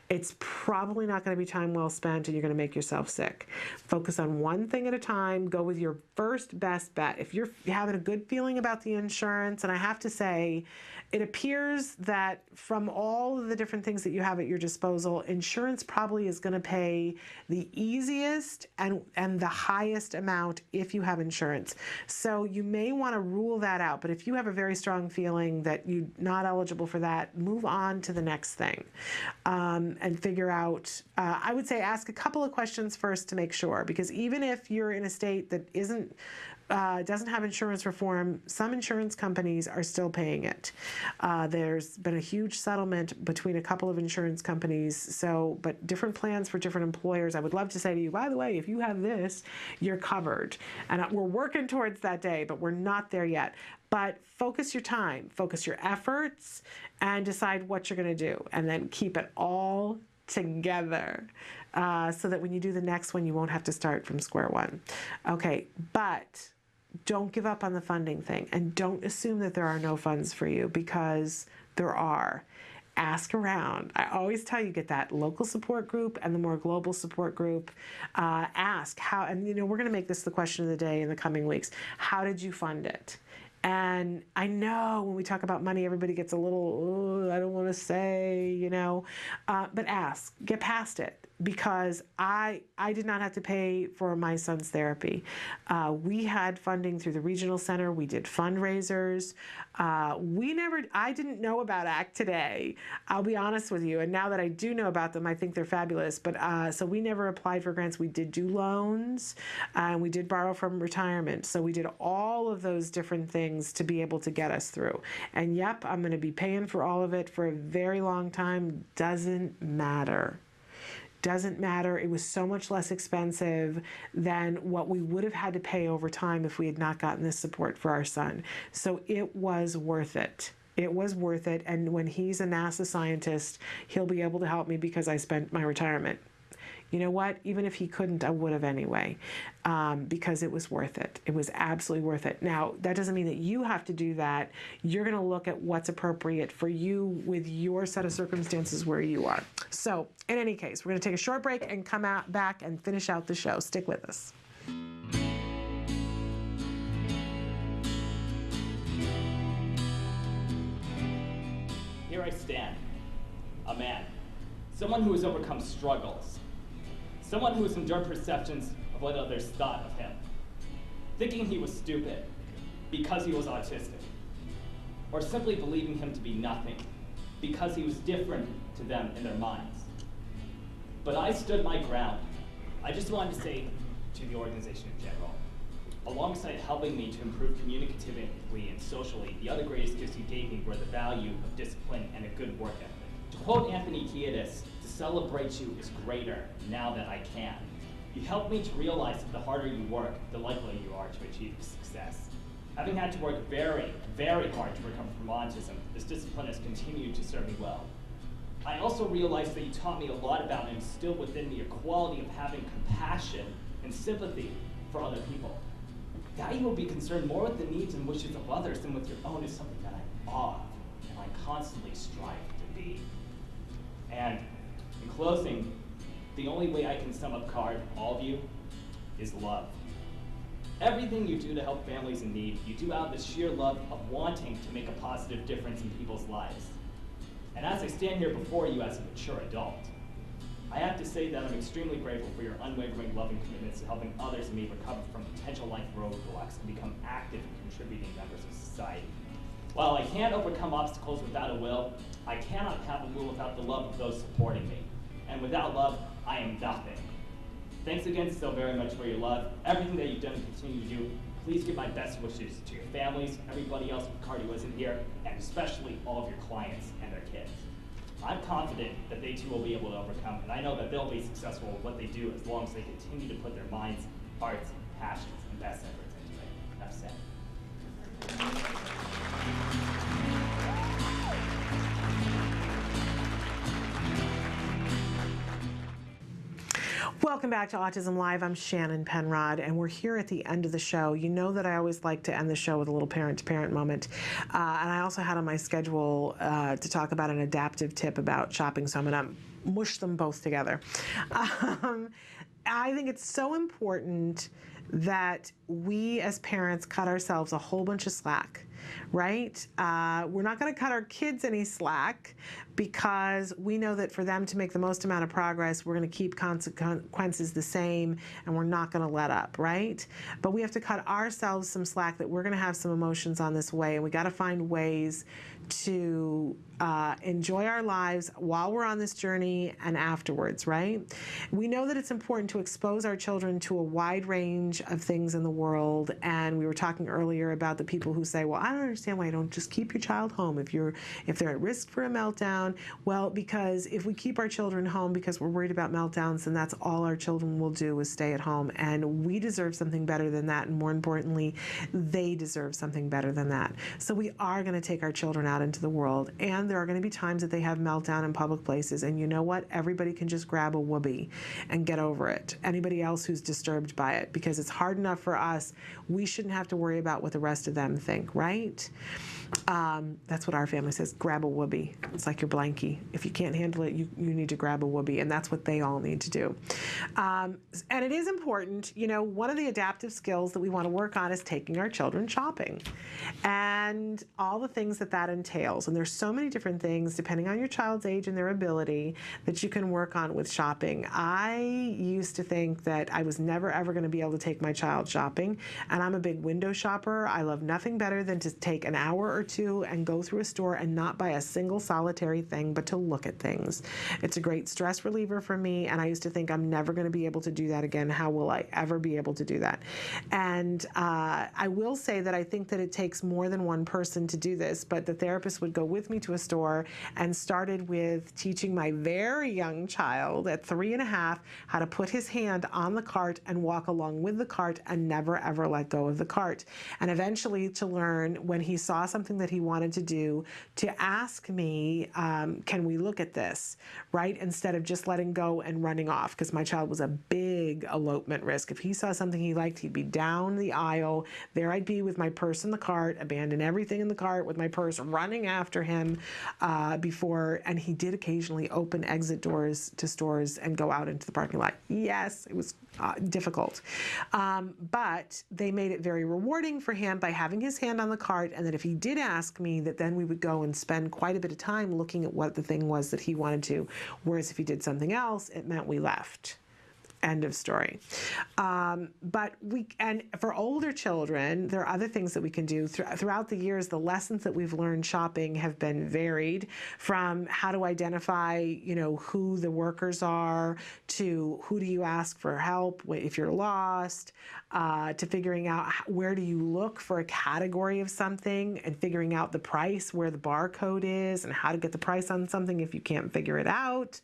Speaker 2: It's probably not going to be time well spent, and you're going to make yourself sick. Focus on one thing at a time. Go with your first best bet. If you're having a good feeling about the insurance, and I have to say, it appears that from all of the different things that you have at your disposal, insurance probably is going to pay the easiest and the highest amount if you have insurance. So you may want to rule that out. But if you have a very strong feeling that you're not eligible for that, move on to the next thing and figure out. I would say ask a couple of questions first to make sure, because even if you're in a state that doesn't have insurance reform, some insurance companies are still paying it. There's been a huge settlement between a couple of insurance companies, but different plans for different employers. I would love to say to you, by the way, if you have this, you're covered. And we're working towards that day, but we're not there yet. But focus your time, focus your efforts, and decide what you're going to do. And then keep it all together so that when you do the next one, you won't have to start from square one. Okay, but don't give up on the funding thing, and don't assume that there are no funds for you, because there are. Ask around. I always tell you, get that local support group and the more global support group. Ask how, and we're going to make this the question of the day in the coming weeks. How did you fund it? And I know when we talk about money, everybody gets a little, I don't want to say, but ask, get past it. Because I did not have to pay for my son's therapy. We had funding through the regional center. We did fundraisers. I didn't know about Act Today. I'll be honest with you. And now that I do know about them, I think they're fabulous. But so we never applied for grants. We did do loans, and we did borrow from retirement. So we did all of those different things to be able to get us through. And yep, I'm going to be paying for all of it for a very long time. Doesn't matter. Doesn't matter. It was so much less expensive than what we would have had to pay over time if we had not gotten this support for our son. So it was worth it. It was worth it. And when he's a NASA scientist, he'll be able to help me because I spent my retirement. You know what? Even if he couldn't, I would have anyway, because it was worth it. It was absolutely worth it. Now, that doesn't mean that you have to do that. You're going to look at what's appropriate for you with your set of circumstances where you are. So, in any case, we're going to take a short break and come back and finish out the show. Stick with us.
Speaker 11: Here I stand, a man, someone who has overcome struggles, someone who has endured perceptions of what others thought of him, thinking he was stupid because he was autistic, or simply believing him to be nothing because he was different to them in their minds. But I stood my ground. I just wanted to say to the organization in general, alongside helping me to improve communicatively and socially, the other greatest gifts you gave me were the value of discipline and a good work ethic. To quote Anthony Kiedis, to celebrate you is greater now that I can. You helped me to realize that the harder you work, the likelier you are to achieve success. Having had to work very, very hard to recover from autism, this discipline has continued to serve me well. I also realized that you taught me a lot about and instilled within me a quality of having compassion and sympathy for other people. That you will be concerned more with the needs and wishes of others than with your own is something that I'm awe of and I constantly strive to be. And in closing, the only way I can sum up CARD, all of you, is love. Everything you do to help families in need, you do out of the sheer love of wanting to make a positive difference in people's lives. And as I stand here before you as a mature adult, I have to say that I'm extremely grateful for your unwavering loving commitments to helping others and me recover from potential life roadblocks and become active and contributing members of society. While I can't overcome obstacles without a will, I cannot have a will without the love of those supporting me. And without love, I am nothing. Thanks again so very much for your love, everything that you've done and continue to do. Please give my best wishes to your families, everybody else with CARD who isn't here, and especially all of your clients and their kids. I'm confident that they too will be able to overcome, and I know that they'll be successful with what they do as long as they continue to put their minds, hearts, passions, and best efforts into it. Enough said.
Speaker 2: Welcome back to Autism Live. I'm Shannon Penrod, and we're here at the end of the show. You know that I always like to end the show with a little parent-to-parent moment. And I also had on my schedule to talk about an adaptive tip about shopping, so I'm going to mush them both together. I think it's so important that we as parents cut ourselves a whole bunch of slack, right? We're not going to cut our kids any slack because we know that for them to make the most amount of progress, we're going to keep consequences the same and we're not going to let up, right? But we have to cut ourselves some slack that we're going to have some emotions on this way, and we got to find ways to enjoy our lives while we're on this journey and afterwards, right? We know that it's important to expose our children to a wide range of things in the world, and we were talking earlier about the people who say, well, I don't understand why you don't just keep your child home if they're at risk for a meltdown. Well, because if we keep our children home because we're worried about meltdowns, then that's all our children will do is stay at home, and we deserve something better than that, and more importantly, they deserve something better than that. So we are going to take our children out into the world, and there are going to be times that they have meltdown in public places, and you know what? Everybody can just grab a whoopee and get over it. Anybody else who's disturbed by it, because it's hard enough for us, we shouldn't have to worry about what the rest of them think, right? That's what our family says, grab a whoopee. It's like your blankie. If you can't handle it, you need to grab a whoopee, and that's what they all need to do. And it is important, you know, one of the adaptive skills that we want to work on is taking our children shopping and all the things that that entails. And there's so many different things, depending on your child's age and their ability, that you can work on with shopping. I used to think that I was never, ever going to be able to take my child shopping, and I'm a big window shopper. I love nothing better than to take an hour or two and go through a store and not buy a single solitary thing, but to look at things. It's a great stress reliever for me, and I used to think I'm never going to be able to do that again. How will I ever be able to do that? And I will say that I think that it takes more than one person to do this, but the therapist would go with me to a store and started with teaching my very young child at 3.5 how to put his hand on the cart and walk along with the cart and never ever let go of the cart. And eventually to learn, when he saw something that he wanted to do, to ask me, can we look at this, right? Instead of just letting go and running off, because my child was a big elopement risk. If he saw something he liked, he'd be down the aisle. There I'd be with my purse in the cart, abandon everything in the cart with my purse, running after him and he did occasionally open exit doors to stores and go out into the parking lot. Yes, it was difficult. But they made it very rewarding for him by having his hand on the cart, and that if he did ask me, that then we would go and spend quite a bit of time looking at what the thing was that he wanted to, whereas if he did something else, it meant we left. End of story. And for older children, there are other things that we can do. Throughout the years, the lessons that we've learned shopping have been varied, from how to identify, you know, who the workers are, to who do you ask for help if you're lost, to figuring out where do you look for a category of something and figuring out the price, where the barcode is, and how to get the price on something if you can't figure it out,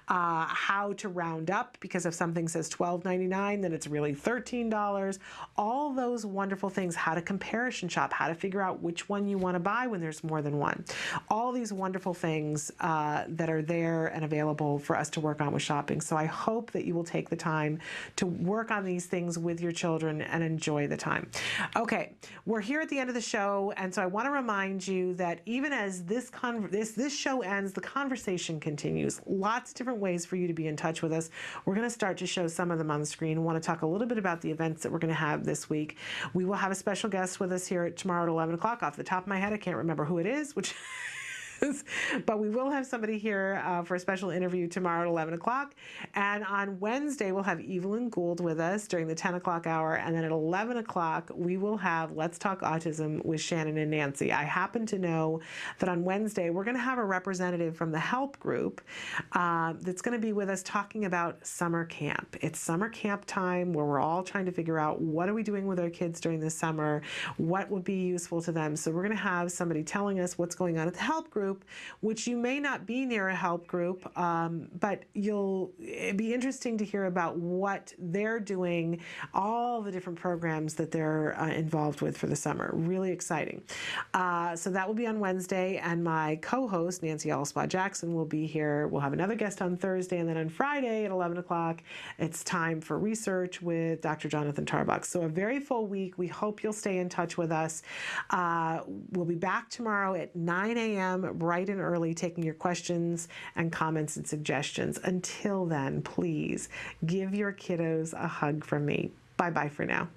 Speaker 2: how to round up, because if something says $12.99, then it's really $13. All those wonderful things, how to comparison shop, how to figure out which one you want to buy when there's more than one. All these wonderful things that are there and available for us to work on with shopping. So I hope that you will take the time to work on these things with your children and enjoy the time. Okay, we're here at the end of the show, and so I want to remind you that even as this show ends, the conversation continues. Lots of different ways for you to be in touch with us. We're going to start to show some of them on the screen. We want to talk a little bit about the events that we're going to have this week. We will have a special guest with us here tomorrow at 11 o'clock. Off the top of my head, I can't remember who it is, but we will have somebody here for a special interview tomorrow at 11 o'clock. And on Wednesday, we'll have Evelyn Gould with us during the 10 o'clock hour. And then at 11 o'clock, we will have Let's Talk Autism with Shannon and Nancy. I happen to know that on Wednesday, we're going to have a representative from the help group that's going to be with us talking about summer camp. It's summer camp time, where we're all trying to figure out what are we doing with our kids during the summer, what would be useful to them. So we're going to have somebody telling us what's going on at the help group, group, which you may not be near a help group, but it'd be interesting to hear about what they're doing, all the different programs that they're involved with for the summer. Really exciting. So that will be on Wednesday, and my co-host, Nancy Alspaugh-Jackson, will be here. We'll have another guest on Thursday, and then on Friday at 11 o'clock, it's time for research with Dr. Jonathan Tarbuck. So a very full week. We hope you'll stay in touch with us. We'll be back tomorrow at 9 a.m. bright and early, taking your questions and comments and suggestions. Until then, please give your kiddos a hug from me. Bye-bye for now.